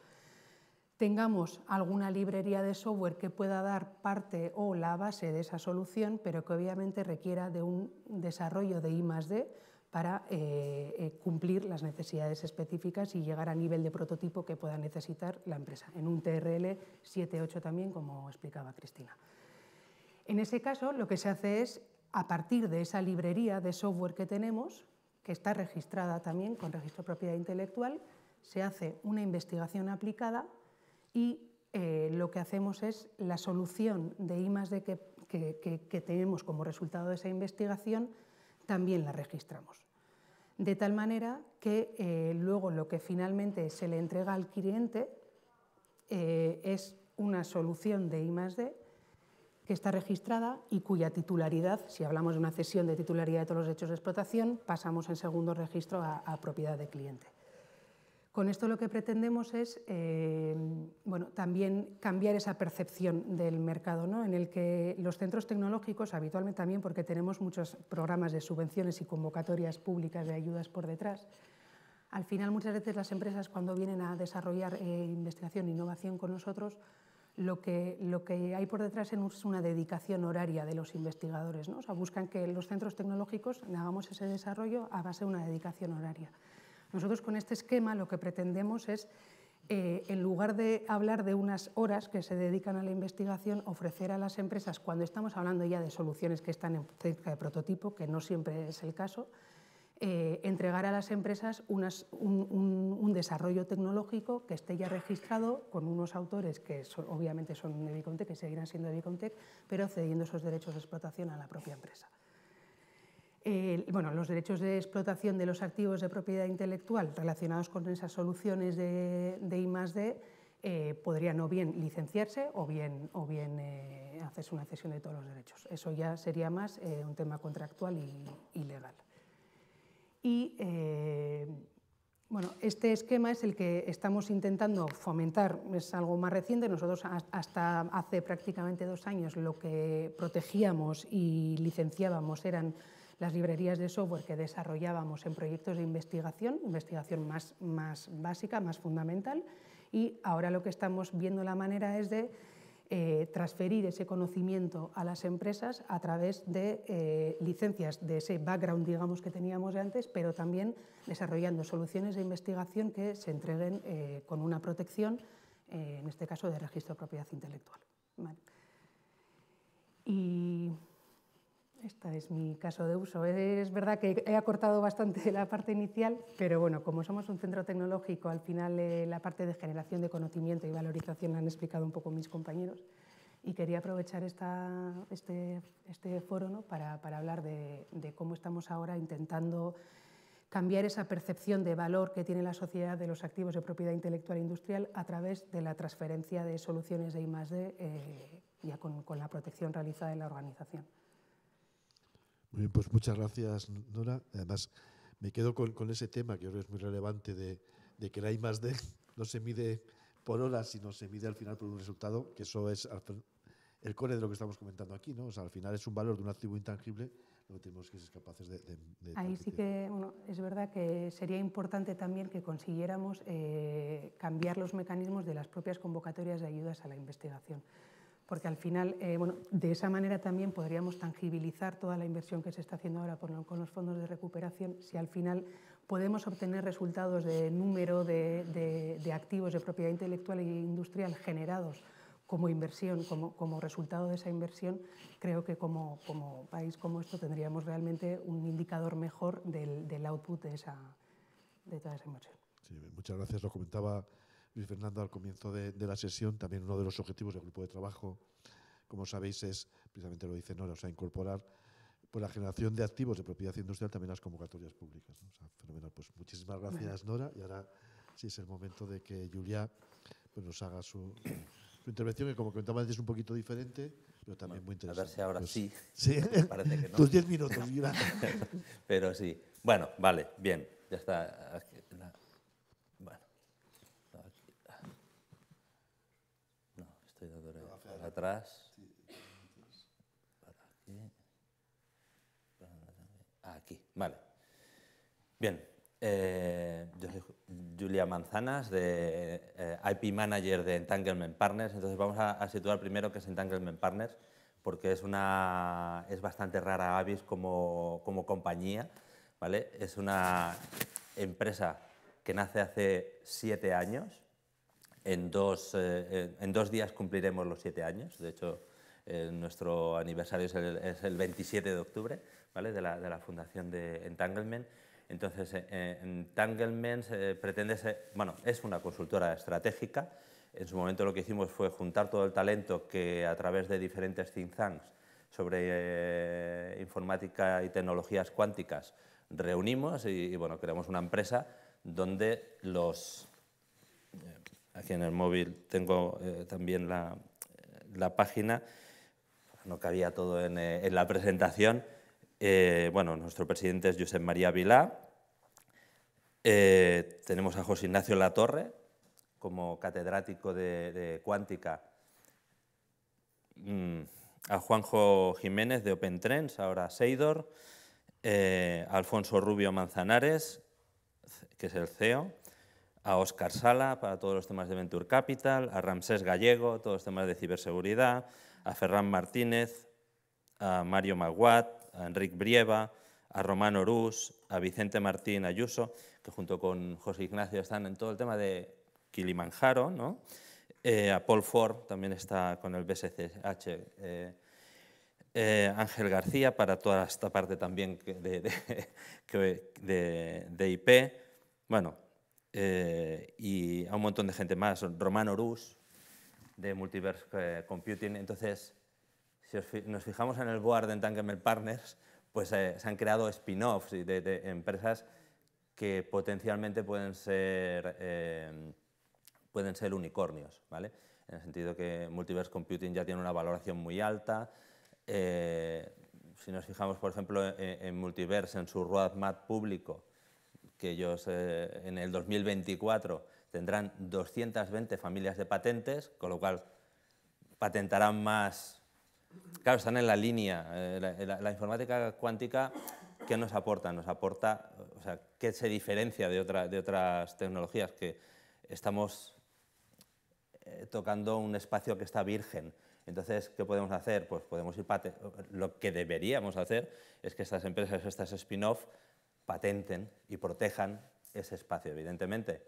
tengamos alguna librería de software que pueda dar parte o la base de esa solución, pero que obviamente requiera de un desarrollo de I+D para cumplir las necesidades específicas y llegar a nivel de prototipo que pueda necesitar la empresa, en un TRL 7.8 también, como explicaba Cristina. En ese caso, lo que se hace es, a partir de esa librería de software que tenemos, que está registrada también con registro de propiedad intelectual, se hace una investigación aplicada y lo que hacemos es la solución de I+D que tenemos como resultado de esa investigación, también la registramos. De tal manera que luego lo que finalmente se le entrega al cliente es una solución de I+D que está registrada y cuya titularidad, si hablamos de una cesión de titularidad de todos los derechos de explotación, pasamos en segundo registro a propiedad de cliente. Con esto lo que pretendemos es también cambiar esa percepción del mercado, ¿no? En el que los centros tecnológicos, habitualmente también porque tenemos muchos programas de subvenciones y convocatorias públicas de ayudas por detrás, al final muchas veces las empresas cuando vienen a desarrollar investigación e innovación con nosotros, lo que hay por detrás es una dedicación horaria de los investigadores, ¿no? O sea, buscan que los centros tecnológicos hagamos ese desarrollo a base de una dedicación horaria. Nosotros con este esquema lo que pretendemos es, en lugar de hablar de unas horas que se dedican a la investigación, ofrecer a las empresas, cuando estamos hablando ya de soluciones que están cerca de prototipo, que no siempre es el caso, entregar a las empresas un desarrollo tecnológico que esté ya registrado con unos autores que obviamente son de Bicomtec, que seguirán siendo de Bicomtec, pero cediendo esos derechos de explotación a la propia empresa. Los derechos de explotación de los activos de propiedad intelectual relacionados con esas soluciones de I+D podrían o bien licenciarse o bien hacerse una cesión de todos los derechos. Eso ya sería más un tema contractual y legal. Y este esquema es el que estamos intentando fomentar, es algo más reciente. Nosotros hasta hace prácticamente 2 años lo que protegíamos y licenciábamos eran las librerías de software que desarrollábamos en proyectos de investigación más básica, más fundamental, y ahora lo que estamos viendo la manera es de transferir ese conocimiento a las empresas a través de licencias de ese background, digamos, que teníamos de antes, pero también desarrollando soluciones de investigación que se entreguen con una protección, en este caso de registro de propiedad intelectual. Vale. Y este es mi caso de uso. Es verdad que he acortado bastante la parte inicial, pero bueno, como somos un centro tecnológico, al final la parte de generación de conocimiento y valorización la han explicado un poco mis compañeros, y quería aprovechar este foro, ¿no? para hablar de cómo estamos ahora intentando cambiar esa percepción de valor que tiene la sociedad de los activos de propiedad intelectual e industrial a través de la transferencia de soluciones de I+D ya con la protección realizada en la organización. Muy bien, pues muchas gracias, Nora. Además, me quedo con ese tema que yo creo que es muy relevante de que la I+D no se mide por horas, sino se mide al final por un resultado, que eso es el core de lo que estamos comentando aquí, ¿no? O sea, al final es un valor de un activo intangible, lo que tenemos que ser capaces de Ahí sí que es verdad que sería importante también que consiguiéramos cambiar los mecanismos de las propias convocatorias de ayudas a la investigación. Porque al final, de esa manera también podríamos tangibilizar toda la inversión que se está haciendo ahora con los fondos de recuperación, si al final podemos obtener resultados de número de activos de propiedad intelectual e industrial generados como inversión, como resultado de esa inversión. Creo que como país como esto tendríamos realmente un indicador mejor del output de toda esa inversión. Sí, muchas gracias. Lo comentaba Luis Fernando al comienzo de la sesión. También uno de los objetivos del grupo de trabajo, como sabéis, es, precisamente lo dice Nora, o sea, incorporar pues, la generación de activos de propiedad industrial también a las convocatorias públicas, ¿no? O sea, fenomenal. Pues muchísimas gracias, Nora. Y ahora sí es el momento de que Julia pues, nos haga su intervención, que como comentaba antes es un poquito diferente, pero también muy interesante. A ver si ahora pues, sí. Sí. Parece que no. Tus 10 minutos, Julia. Pero sí. Bueno, vale, bien. Ya está. Bueno. No, estoy dándole para atrás. Para aquí. Aquí, vale. Bien. Yo soy Julia Manzanas, de IP Manager de Entanglement Partners. Entonces vamos a situar primero qué es Entanglement Partners, porque es bastante rara avis como compañía, ¿vale? Es una empresa que nace hace 7 años. En 2 días cumpliremos los 7 años. De hecho, nuestro aniversario es el 27 de octubre, ¿vale? de la fundación de Entanglement. Entonces, Entanglement pretende ser, bueno, es una consultora estratégica. En su momento lo que hicimos fue juntar todo el talento que a través de diferentes think tanks sobre informática y tecnologías cuánticas reunimos y bueno, creamos una empresa donde aquí en el móvil tengo también la página, no cabía todo en la presentación. Bueno, nuestro presidente es Josep María Vilá. Tenemos a José Ignacio Latorre como catedrático de cuántica, a Juanjo Jiménez de OpenTrends, ahora Seidor, a Alfonso Rubio Manzanares, que es el CEO, a Óscar Sala para todos los temas de Venture Capital, a Ramsés Gallego, todos los temas de ciberseguridad, a Ferran Martínez, a Mario Maguat, a Enric Brieva, a Román Orús, a Vicente Martín Ayuso, que junto con José Ignacio están en todo el tema de Kilimanjaro, ¿no? A Paul Ford también está con el BSCH, Ángel García para toda esta parte también de IP, bueno, y a un montón de gente más, Román Orús de Multiverse Computing. Entonces, si nos fijamos en el board de Entanglement Partners, pues se han creado spin-offs de empresas que potencialmente pueden ser unicornios, ¿vale? En el sentido que Multiverse Computing ya tiene una valoración muy alta. Si nos fijamos, por ejemplo, en Multiverse, en su roadmap público, que ellos en el 2024 tendrán 220 familias de patentes, con lo cual patentarán más. Claro, están en la línea. La informática cuántica, ¿qué nos aporta? Nos aporta, o sea, ¿qué se diferencia de otras tecnologías? Que estamos tocando un espacio que está virgen. Entonces, ¿qué podemos hacer? Pues podemos lo que deberíamos hacer es que estas empresas, estas spin-off, patenten y protejan ese espacio. Evidentemente,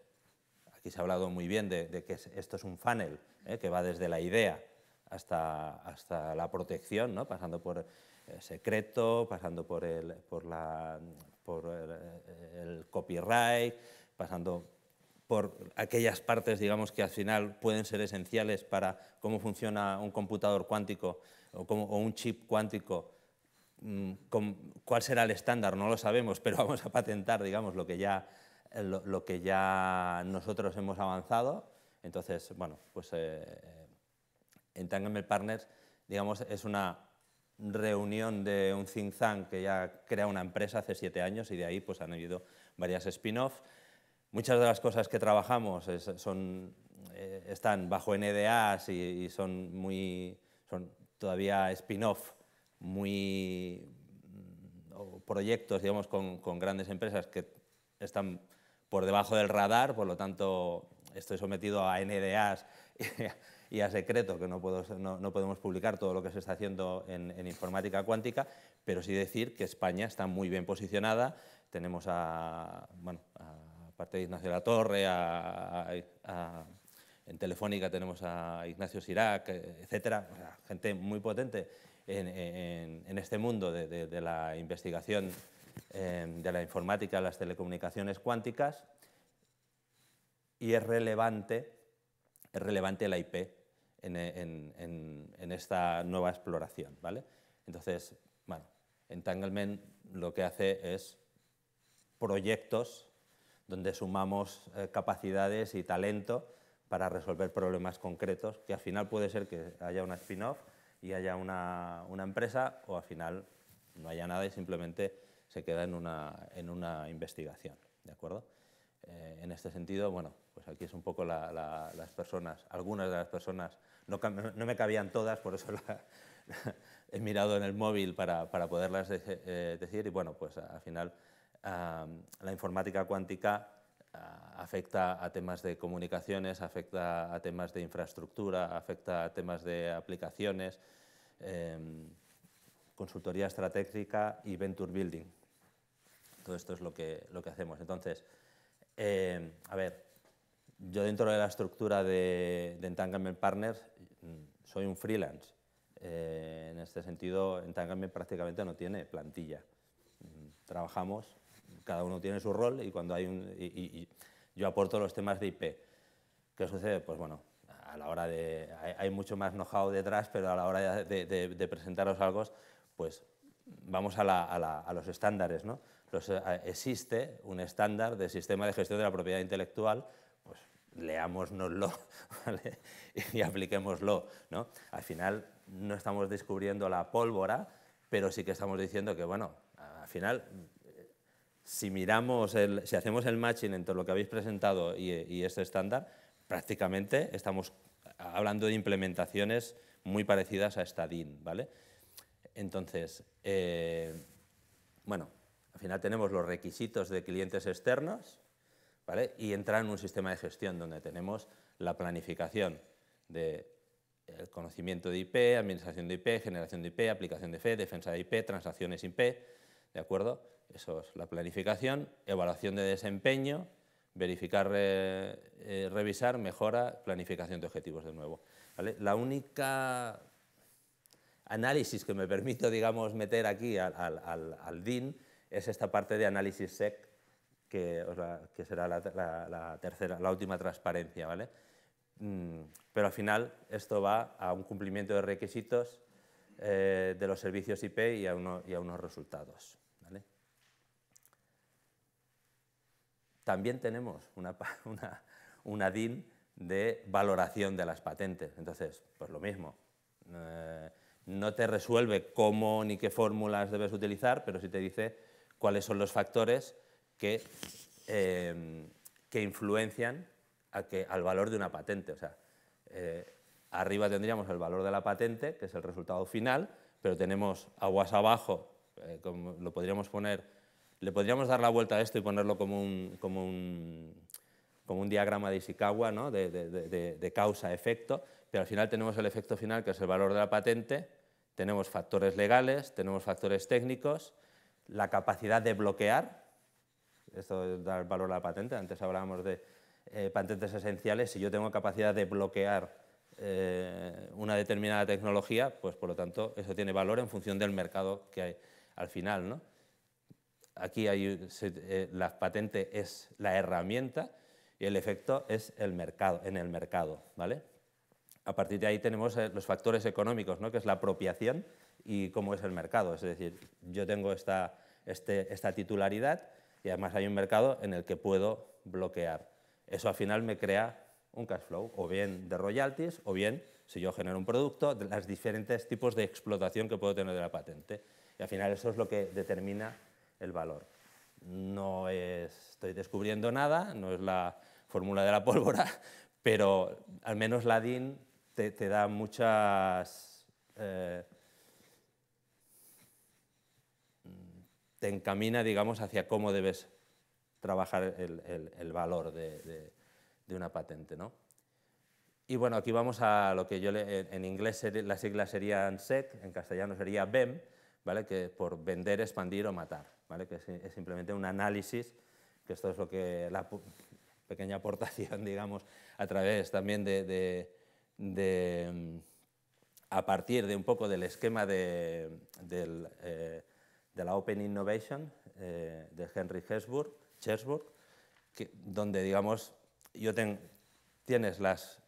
aquí se ha hablado muy bien de que esto es un funnel, que va desde la idea hasta la protección, ¿no? Pasando por el secreto, pasando por el copyright, pasando por aquellas partes, digamos, que al final pueden ser esenciales para cómo funciona un computador cuántico o un chip cuántico. ¿Cuál será el estándar? No lo sabemos, pero vamos a patentar, digamos, lo que ya nosotros hemos avanzado. Entonces, bueno, pues Entanglement Partners, digamos, es una reunión de un think tank que ya crea una empresa hace 7 años y de ahí pues han habido varias spin-off. Muchas de las cosas que trabajamos están bajo NDAs y son todavía spin-off, proyectos, digamos, con grandes empresas que están por debajo del radar, por lo tanto estoy sometido a NDAs y a secreto, que no podemos publicar todo lo que se está haciendo en informática cuántica, pero sí decir que España está muy bien posicionada. Tenemos aparte de Ignacio Latorre, en Telefónica tenemos a Ignacio Sirac, etcétera, o sea, gente muy potente en este mundo de la investigación de la informática, las telecomunicaciones cuánticas, y es relevante la IP en esta nueva exploración, ¿vale? Entonces, bueno, Entanglement lo que hace es proyectos donde sumamos capacidades y talento para resolver problemas concretos, que al final puede ser que haya una spin-off y haya una empresa, o al final no haya nada y simplemente se queda en una investigación, ¿de acuerdo? En este sentido, bueno, pues aquí es un poco las personas, algunas de las personas, no me cabían todas, por eso he mirado en el móvil para poderlas decir, y bueno, pues al final la informática cuántica afecta a temas de comunicaciones, afecta a temas de infraestructura, afecta a temas de aplicaciones, consultoría estratégica y venture building. Todo esto es lo que hacemos. Entonces, a ver, yo dentro de la estructura de Entanglement Partners soy un freelance. En este sentido, Entanglement prácticamente no tiene plantilla. Trabajamos, cada uno tiene su rol y cuando hay y yo aporto los temas de IP. ¿Qué sucede? Pues bueno, a la hora de... Hay mucho más know-how detrás, pero a la hora de presentaros algo, pues vamos a los estándares, ¿no? Existe un estándar de sistema de gestión de la propiedad intelectual, pues leámosnoslo, ¿vale? Y apliquémoslo, ¿no? Al final no estamos descubriendo la pólvora, pero sí que estamos diciendo que, bueno, al final, si hacemos el matching entre lo que habéis presentado y este estándar, prácticamente estamos hablando de implementaciones muy parecidas a esta DIN, ¿vale? Entonces, bueno, al final tenemos los requisitos de clientes externos, ¿vale? Y entra en un sistema de gestión donde tenemos la planificación del conocimiento de IP, administración de IP, generación de IP, aplicación de fe, defensa de IP, transacciones IP, ¿de acuerdo? Eso es la planificación, evaluación de desempeño, verificar, revisar, mejora, planificación de objetivos de nuevo, ¿vale? La única análisis que me permito, digamos, meter aquí al DIN es esta parte de análisis SEC, que será la última transparencia, ¿vale? Pero al final esto va a un cumplimiento de requisitos de los servicios IP y a unos resultados, ¿vale? También tenemos una DIN de valoración de las patentes. Entonces, pues lo mismo. No te resuelve cómo ni qué fórmulas debes utilizar, pero sí te dice cuáles son los factores que influencian al valor de una patente. O sea, arriba tendríamos el valor de la patente, que es el resultado final, pero tenemos aguas abajo, como lo podríamos poner, le podríamos dar la vuelta a esto y ponerlo como un diagrama de Ishikawa, ¿no? de causa-efecto, pero al final tenemos el efecto final, que es el valor de la patente, tenemos factores legales, tenemos factores técnicos, la capacidad de bloquear, esto da el valor a la patente, antes hablábamos de patentes esenciales, si yo tengo capacidad de bloquear una determinada tecnología, pues por lo tanto eso tiene valor en función del mercado que hay al final, ¿no? Aquí la patente es la herramienta y el efecto es en el mercado, ¿vale? A partir de ahí tenemos los factores económicos, ¿no? Que es la apropiación y cómo es el mercado. Es decir, yo tengo esta titularidad y además hay un mercado en el que puedo bloquear. Eso al final me crea un cash flow, o bien de royalties, o bien, si yo genero un producto, de los diferentes tipos de explotación que puedo tener de la patente. Y al final eso es lo que determina el valor. No estoy descubriendo nada, no es la fórmula de la pólvora, pero al menos la DIN te da muchas... te encamina, digamos, hacia cómo debes trabajar el valor de una patente, ¿no? Y bueno, aquí vamos a lo que en inglés las siglas serían SEC, en castellano sería BEM, ¿vale? Que por vender, expandir o matar, ¿vale? Que es simplemente un análisis, que esto es lo que la pequeña aportación, digamos, a través también a partir de un poco del esquema de la Open Innovation de Henry Schärzburg, donde, digamos, tienes las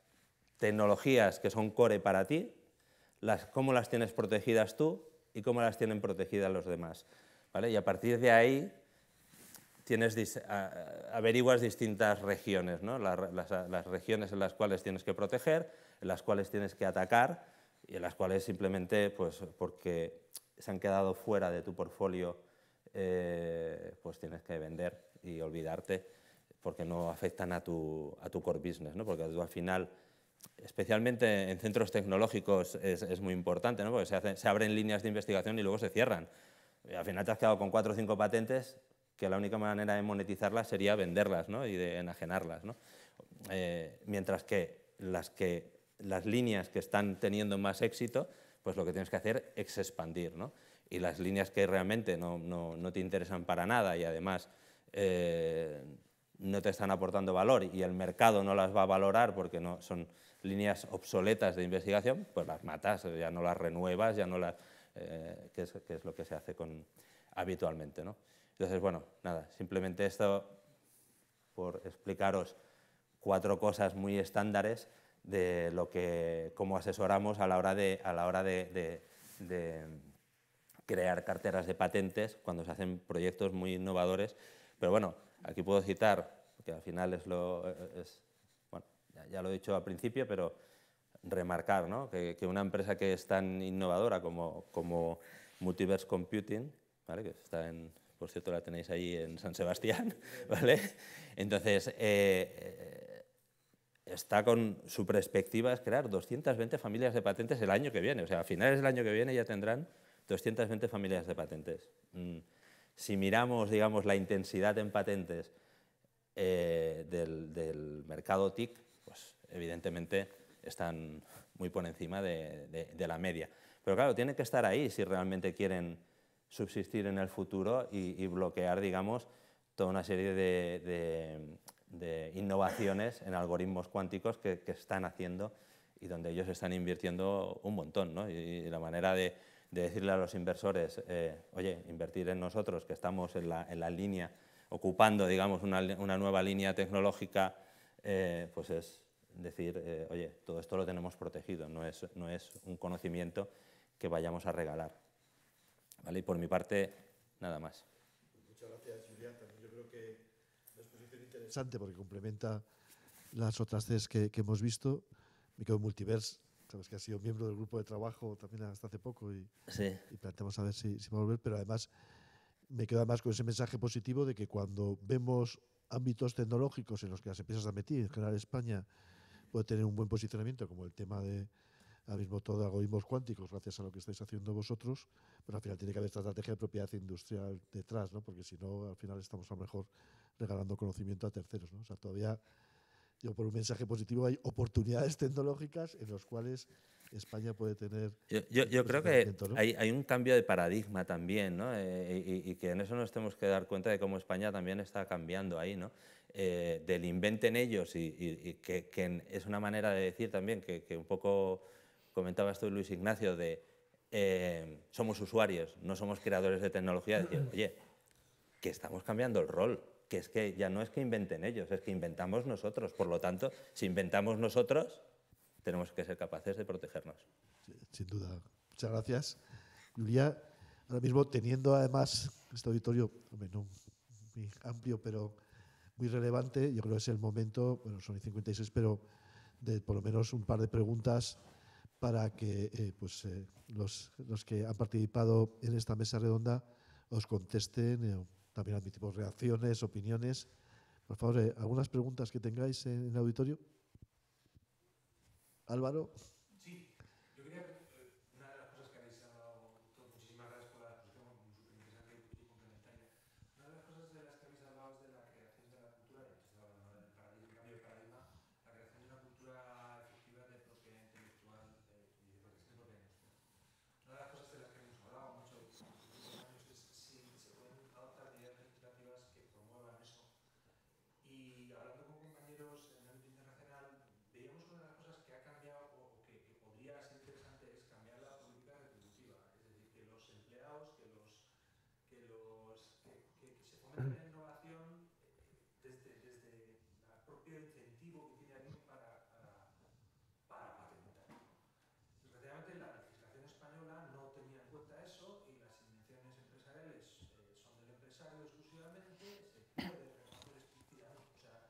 tecnologías que son core para ti, cómo las tienes protegidas tú y cómo las tienen protegidas los demás, ¿vale? Y a partir de ahí averiguas distintas regiones, ¿no? Las regiones en las cuales tienes que proteger, en las cuales tienes que atacar y en las cuales simplemente, pues, porque se han quedado fuera de tu portfolio, pues tienes que vender y olvidarte porque no afectan a tu core business, ¿no? Porque tú al final, especialmente en centros tecnológicos, es muy importante, ¿no? Porque se abren líneas de investigación y luego se cierran. Y al final te has quedado con 4 o 5 patentes que la única manera de monetizarlas sería venderlas, ¿no? Y de enajenarlas, ¿no? Mientras que las líneas que están teniendo más éxito, pues lo que tienes que hacer es expandir, ¿no? Y las líneas que realmente no te interesan para nada y además no te están aportando valor y el mercado no las va a valorar porque no son líneas obsoletas de investigación, pues las matas, ya no las renuevas, ya no las, que es lo que se hace habitualmente, ¿no? Entonces, bueno, nada, simplemente esto por explicaros 4 cosas muy estándares de cómo asesoramos a la hora de crear carteras de patentes cuando se hacen proyectos muy innovadores. Pero bueno, aquí puedo citar, que al final bueno, ya lo he dicho al principio, pero remarcar, ¿no? que una empresa que es tan innovadora como Multiverse Computing, ¿vale? Que está por cierto, la tenéis ahí en San Sebastián, ¿vale? Entonces, está con su perspectiva es crear 220 familias de patentes el año que viene. O sea, a finales del año que viene ya tendrán 220 familias de patentes. Si miramos, digamos, la intensidad en patentes del mercado TIC, pues evidentemente están muy por encima de la media. Pero claro, tienen que estar ahí si realmente quieren subsistir en el futuro y bloquear, digamos, toda una serie de innovaciones en algoritmos cuánticos que están haciendo y donde ellos están invirtiendo un montón, ¿no? Y la manera de decirle a los inversores, oye, invertir en nosotros, que estamos en la línea, ocupando, digamos, una nueva línea tecnológica, pues es decir, oye, todo esto lo tenemos protegido, no es un conocimiento que vayamos a regalar. ¿Vale? Y por mi parte, nada más. Muchas gracias, Julián. También yo creo que una exposición interesante porque complementa las otras tres que hemos visto. Me quedo en Multiverse, sabes que ha sido miembro del grupo de trabajo también hasta hace poco y planteamos a ver si va a volver, pero además me quedo además con ese mensaje positivo de que cuando vemos ámbitos tecnológicos en los que las empresas han metido, en general España puede tener un buen posicionamiento, como el tema de ahora mismo todo de algoritmos cuánticos, gracias a lo que estáis haciendo vosotros, pero al final tiene que haber esta estrategia de propiedad industrial detrás, ¿no? Porque si no, al final estamos a lo mejor regalando conocimiento a terceros, ¿no? O sea, todavía, yo por un mensaje positivo, hay oportunidades tecnológicas en las cuales España puede tener... Yo creo que, ¿no? hay un cambio de paradigma también, ¿no? Y que en eso nos tenemos que dar cuenta de cómo España también está cambiando ahí, ¿no? Del inventen ellos y que es una manera de decir también que un poco comentaba esto Luis Ignacio, de somos usuarios, no somos creadores de tecnología, decir, oye, que estamos cambiando el rol, que es que ya no es que inventen ellos, es que inventamos nosotros. Por lo tanto, si inventamos nosotros, tenemos que ser capaces de protegernos. Sí, sin duda. Muchas gracias. Julia, ahora mismo teniendo además este auditorio, hombre, no muy amplio, pero muy relevante, yo creo que es el momento, bueno, son 56, pero de por lo menos un par de preguntas para que los que han participado en esta mesa redonda os contesten, también admitimos reacciones, opiniones. Por favor, algunas preguntas que tengáis en el auditorio. Álvaro. Sí, yo quería, una de las cosas que habéis hablado, muchísimas gracias por la exposición, súper interesante y complementaria. Una de las cosas de las que habéis hablado es de la creación de la cultura, y estoy hablando del cambio de paradigma, la creación de una cultura efectiva de propiedad intelectual y de protección de propiedad industrial. Una de las cosas de las que hemos hablado mucho en los últimos años es si se pueden adoptar medidas legislativas que promuevan eso. Y hablando con compañeros en el ámbito internacional, veíamos una de las cosas que ha cambiado o que podría ser interesante es cambiar la política retributiva. Es decir, que los empleados, que se fomente la innovación desde el propio incentivo que tiene alguien para patentar. Desgraciadamente, la legislación española no tenía en cuenta eso y las invenciones empresariales son del empresario exclusivamente. Se puede reconocer explícitamente, o sea,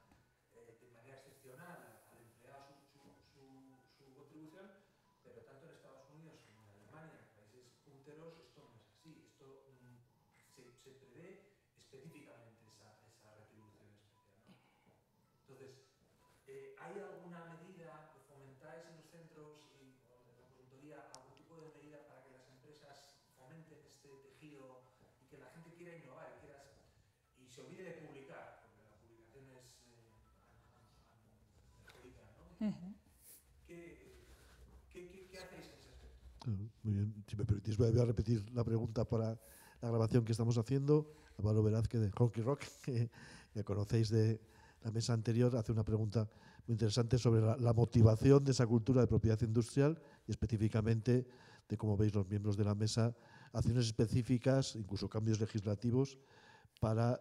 de manera excepcional al empleado su contribución, pero tanto en Estados Unidos como en Alemania, países punteros, esto no es así. Esto se prevé específicamente esa retribución especial, ¿no? Entonces, ¿hay alguna medida que fomentáis en los centros o en la consultoría, algún tipo de medida para que las empresas fomenten este tejido y que la gente quiera innovar y se olvide de publicar, porque la publicación es perjudica, ¿no? ¿Qué hacéis en ese aspecto? Muy bien, si me permitís voy a repetir la pregunta para la grabación que estamos haciendo. Álvaro Velázquez de Honky Rock, que me conocéis de la mesa anterior, hace una pregunta muy interesante sobre la motivación de esa cultura de propiedad industrial y específicamente de cómo veis los miembros de la mesa acciones específicas, incluso cambios legislativos para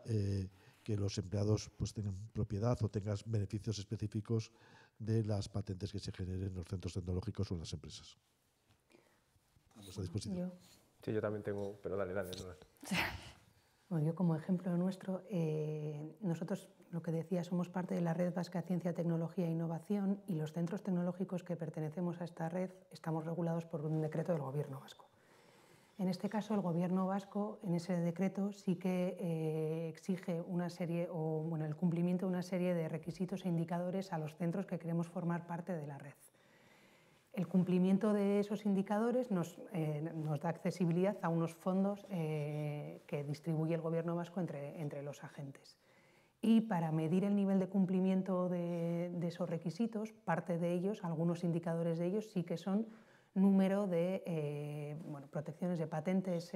que los empleados pues, tengan propiedad o tengan beneficios específicos de las patentes que se generen en los centros tecnológicos o en las empresas. A vuestra disposición. Sí, yo también tengo, pero dale. Sí. Bueno, yo como ejemplo nuestro, nosotros, lo que decía, somos parte de la Red Vasca Ciencia, Tecnología e Innovación y los centros tecnológicos que pertenecemos a esta red estamos regulados por un decreto del Gobierno vasco. En este caso, el Gobierno vasco, en ese decreto, sí que exige una serie, el cumplimiento de una serie de requisitos e indicadores a los centros que queremos formar parte de la red. El cumplimiento de esos indicadores nos da accesibilidad a unos fondos que distribuye el Gobierno vasco entre los agentes. Y para medir el nivel de cumplimiento de esos requisitos, parte de ellos, algunos indicadores de ellos, sí que son número de protecciones de patentes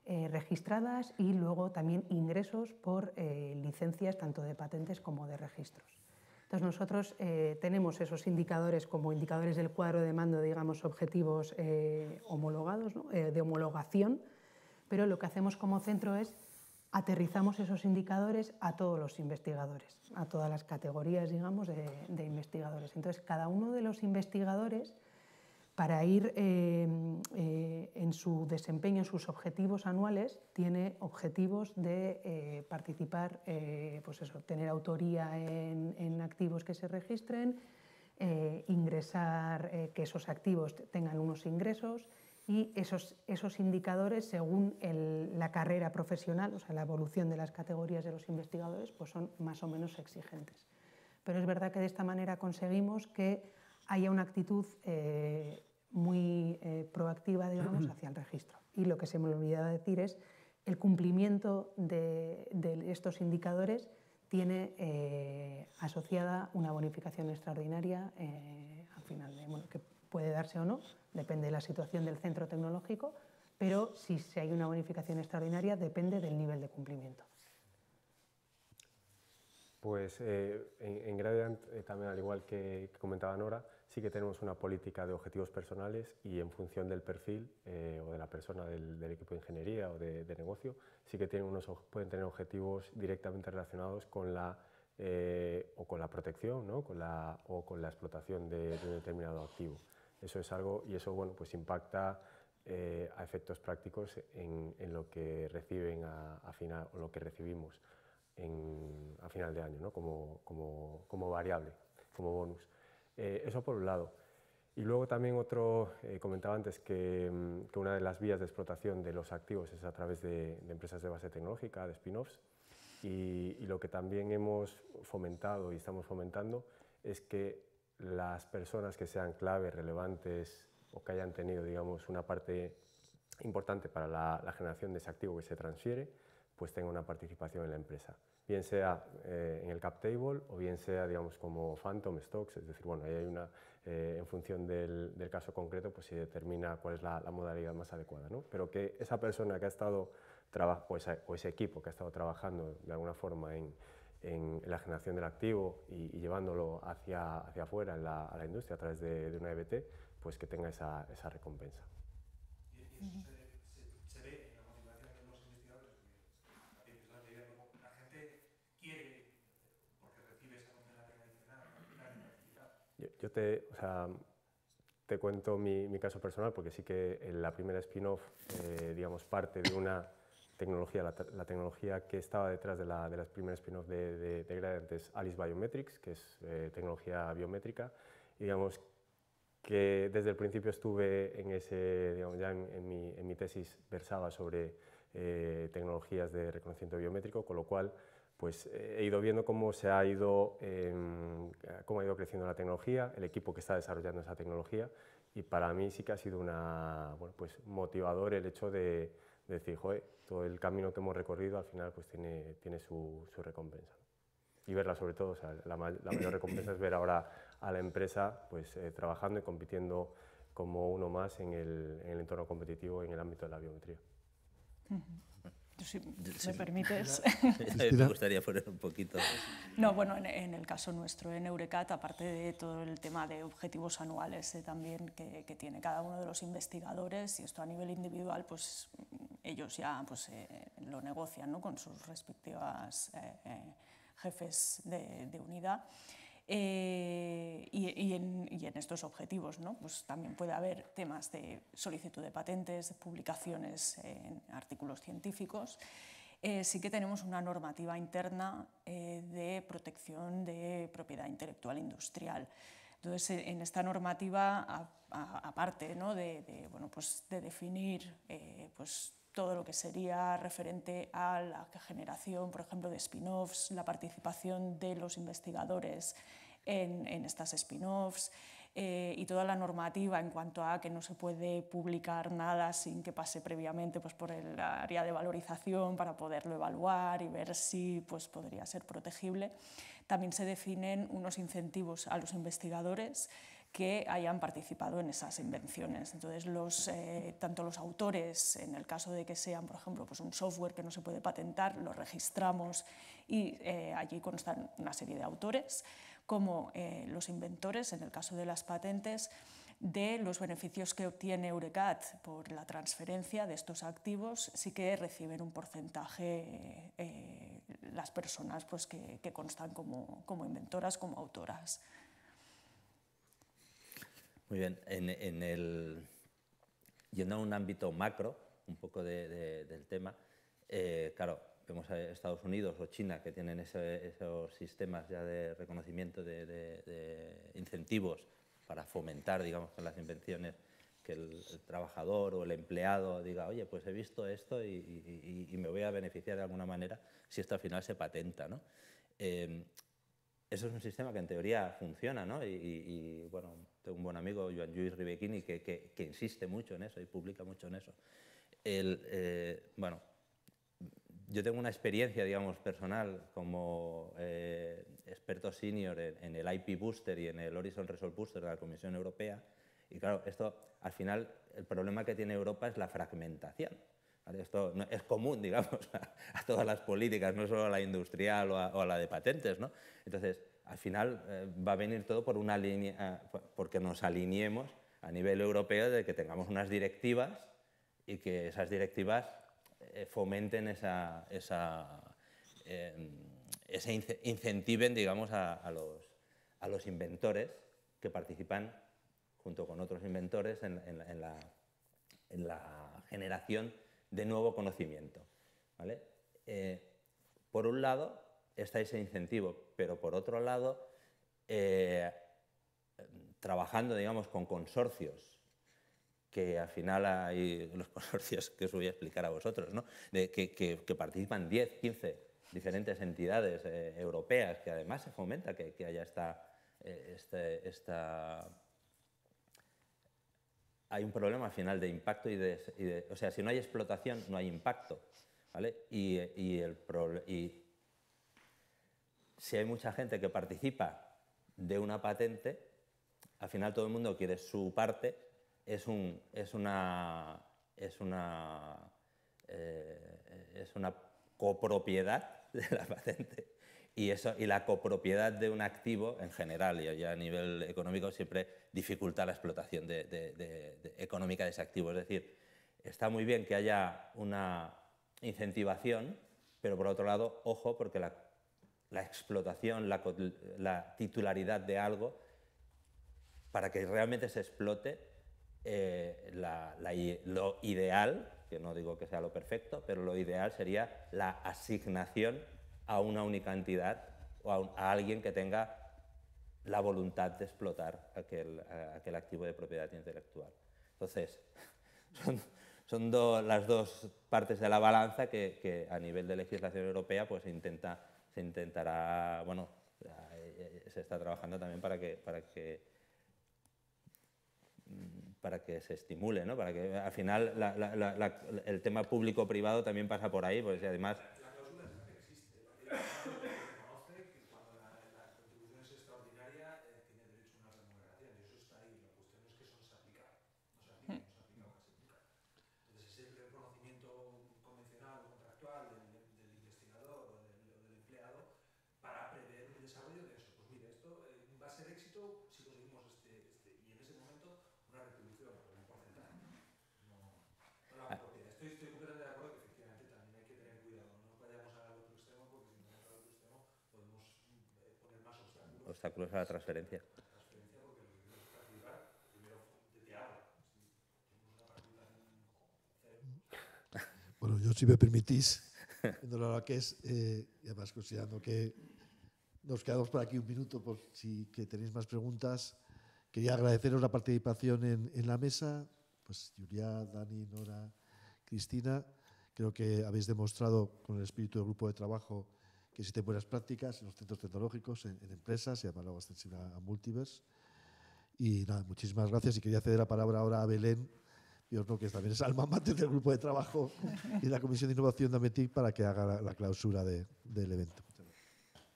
registradas y luego también ingresos por licencias tanto de patentes como de registros. Entonces nosotros tenemos esos indicadores como indicadores del cuadro de mando, digamos, objetivos homologados, ¿no? De homologación, pero lo que hacemos como centro es aterrizamos esos indicadores a todos los investigadores, a todas las categorías, digamos, de investigadores. Entonces cada uno de los investigadores, para ir en su desempeño, en sus objetivos anuales, tiene objetivos de participar, tener autoría en activos que se registren, ingresar, que esos activos tengan unos ingresos y esos indicadores, según la carrera profesional, o sea, la evolución de las categorías de los investigadores, pues son más o menos exigentes. Pero es verdad que de esta manera conseguimos que haya una actitud muy proactiva, digamos, hacia el registro. Y lo que se me olvidaba decir es el cumplimiento de estos indicadores tiene asociada una bonificación extraordinaria al final, que puede darse o no, depende de la situación del centro tecnológico, pero si hay una bonificación extraordinaria depende del nivel de cumplimiento. Pues en Gradiant, también al igual que comentaba Nora, sí que tenemos una política de objetivos personales y en función del perfil o de la persona del equipo de ingeniería o de negocio, sí que pueden tener objetivos directamente relacionados con la protección, ¿no? o con la explotación de un determinado activo. Eso es algo, y eso pues impacta a efectos prácticos en lo que reciben o lo que recibimos a final de año, ¿no? como variable, como bonus. Eso por un lado. Y luego también comentaba antes que una de las vías de explotación de los activos es a través de empresas de base tecnológica, de spin-offs, y lo que también hemos fomentado y estamos fomentando es que las personas que sean claves, relevantes o que hayan tenido, digamos, una parte importante para la generación de ese activo que se transfiere, pues tenga una participación en la empresa, bien sea en el cap table o bien sea, digamos, como phantom stocks, es decir, bueno, ahí hay en función del caso concreto, pues se determina cuál es la modalidad más adecuada, ¿no? Pero que esa persona que ha estado o ese equipo que ha estado trabajando de alguna forma en la generación del activo y llevándolo hacia afuera a la industria a través de una EBT, pues que tenga esa recompensa. Y eso se ve en la motivación de los investigadores, porque la gente quiere, porque recibe esa condenación adicional, te cuento mi caso personal, porque sí que en la primera spin-off, digamos, parte de una tecnología, la tecnología que estaba detrás de las primeras spin-off de Gradiant es Alice Biometrics, que es tecnología biométrica, y digamos que desde el principio estuve ya en mi tesis versaba sobre tecnologías de reconocimiento biométrico, con lo cual pues he ido viendo cómo ha ido creciendo la tecnología, el equipo que está desarrollando esa tecnología, y para mí sí que ha sido motivador el hecho de de decir, joder, todo el camino que hemos recorrido al final pues tiene su recompensa. Y verla sobre todo, o sea, la mayor recompensa es ver ahora a la empresa pues, trabajando y compitiendo como uno más en el entorno competitivo en el ámbito de la biometría. Si me permites. Me gustaría poner un poquito. No, bueno, en el caso nuestro, en Eurecat, aparte de todo el tema de objetivos anuales también que tiene cada uno de los investigadores, y esto a nivel individual, pues ellos ya pues, lo negocian, ¿no?, con sus respectivas jefes de unidad. Y en estos objetivos, ¿no?, pues también puede haber temas de solicitud de patentes, de publicaciones en artículos científicos. Sí que tenemos una normativa interna de protección de propiedad intelectual industrial. Entonces, en esta normativa, aparte, ¿no?, bueno, pues de definir pues, todo lo que sería referente a la generación, por ejemplo, de spin-offs, la participación de los investigadores en estas spin-offs y toda la normativa en cuanto a que no se puede publicar nada sin que pase previamente pues, por el área de valorización para poderlo evaluar y ver si pues, podría ser protegible. También se definen unos incentivos a los investigadores que hayan participado en esas invenciones. Entonces, tanto los autores, en el caso de que sean, por ejemplo, pues un software que no se puede patentar, lo registramos y allí constan una serie de autores, como los inventores, en el caso de las patentes, de los beneficios que obtiene Eurecat por la transferencia de estos activos, sí que reciben un porcentaje las personas pues, que constan como inventoras, como autoras. Muy bien, yendo a un ámbito macro, un poco del tema, claro, vemos a Estados Unidos o China que tienen esos sistemas ya de reconocimiento de incentivos para fomentar, digamos, con las invenciones, que el trabajador o el empleado diga, oye, pues he visto esto y me voy a beneficiar de alguna manera si esto al final se patenta, ¿no? Eso es un sistema que en teoría funciona, ¿no? Y bueno, tengo un buen amigo, Joan Lluís Ribechini, que insiste mucho en eso y publica mucho en eso. Bueno, yo tengo una experiencia, digamos, personal como experto senior en el IP Booster y en el Horizon Resolve Booster de la Comisión Europea. Y claro, esto, al final, el problema que tiene Europa es la fragmentación. ¿Vale? Esto no, es común, digamos, a todas las políticas, no solo a la industrial o a la de patentes, ¿no? Entonces, al final va a venir todo por una línea, porque nos alineemos a nivel europeo de que tengamos unas directivas y que esas directivas fomenten incentiven, digamos, a los inventores que participan junto con otros inventores en la generación de nuevo conocimiento, ¿vale? Por un lado está ese incentivo, pero por otro lado, trabajando, digamos, con consorcios, que al final hay los consorcios que os voy a explicar a vosotros, ¿no? que participan 10, 15 diferentes entidades europeas, que además se fomenta que haya hay un problema al final de impacto o sea, si no hay explotación, no hay impacto, ¿vale? Y si hay mucha gente que participa de una patente, al final todo el mundo quiere su parte, es una copropiedad de la patente. Y la copropiedad de un activo en general y ya a nivel económico siempre dificulta la explotación económica de ese activo. Es decir, está muy bien que haya una incentivación, pero por otro lado, ojo, porque la explotación, la titularidad de algo, para que realmente se explote, lo ideal, que no digo que sea lo perfecto, pero lo ideal sería la asignación a una única entidad o a alguien que tenga la voluntad de explotar aquel activo de propiedad intelectual. Entonces, son las dos partes de la balanza que a nivel de legislación europea pues se intentará, bueno, se está trabajando también para que para que se estimule, ¿no? Para que al final el tema público-privado también pasa por ahí, pues, y además... La cláusula existe. Reconoce que cuando la contribución es extraordinaria tiene derecho a una remuneración y eso está ahí. La cuestión es que eso no se aplica. No se aplica, no se aplica casi nunca. Entonces ese reconocimiento convencional o contractual del investigador o del empleado para prever el desarrollo de eso. Pues mire, esto va a ser éxito si conseguimos y en ese momento una retribución, un porcentaje. No la propiedad. Estoy completamente de acuerdo que efectivamente también hay que tener cuidado. No nos vayamos al otro extremo porque si nos vamos al otro extremo podemos poner más obstáculos. Obstáculos a la transferencia. Porque lo que queremos es participar primero desde ahora. Bueno, yo si me permitís, viendo la hora que es, y además considerando que nos quedamos por aquí un minuto por si que tenéis más preguntas, quería agradeceros la participación en la mesa, pues Julia, Dani, Nora, Cristina. Creo que habéis demostrado con el espíritu del grupo de trabajo que existen buenas prácticas en los centros tecnológicos, en empresas y además luego extensible a Multiverse. Y nada, muchísimas gracias y quería ceder la palabra ahora a Belén, que también es alma mater del grupo de trabajo y de la Comisión de Innovación de AMETIC para que haga la clausura del evento.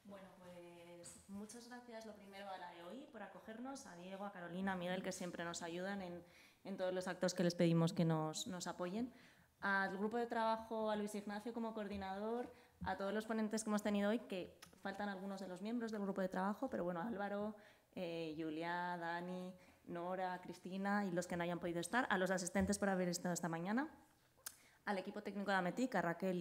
Bueno, pues muchas gracias lo primero a la EOI por acogernos, a Diego, a Carolina, a Miguel, que siempre nos ayudan en todos los actos que les pedimos que nos apoyen, al grupo de trabajo, a Luis Ignacio como coordinador, a todos los ponentes que hemos tenido hoy, que faltan algunos de los miembros del grupo de trabajo, pero bueno, Álvaro, Julia, Dani, Nora, Cristina y los que no hayan podido estar, a los asistentes por haber estado esta mañana, al equipo técnico de AMETIC, a Raquel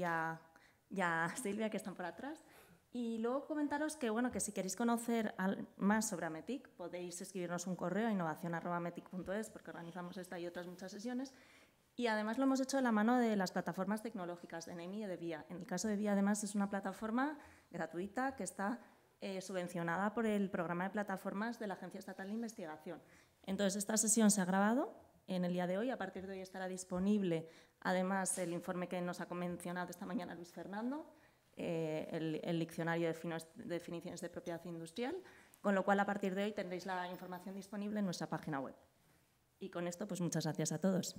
y a Silvia, que están por atrás. Y luego comentaros que, bueno, que si queréis conocer más sobre AMETIC, podéis escribirnos un correo a innovacion@ametic.es, porque organizamos esta y otras muchas sesiones. Y además lo hemos hecho de la mano de las plataformas tecnológicas de NEMI y de VIA. En el caso de VIA, además, es una plataforma gratuita que está subvencionada por el programa de plataformas de la Agencia Estatal de Investigación. Entonces, esta sesión se ha grabado en el día de hoy. A partir de hoy estará disponible, además, el informe que nos ha mencionado esta mañana Luis Fernando, el diccionario de definiciones de propiedad industrial, con lo cual, a partir de hoy, tendréis la información disponible en nuestra página web. Y con esto, pues muchas gracias a todos.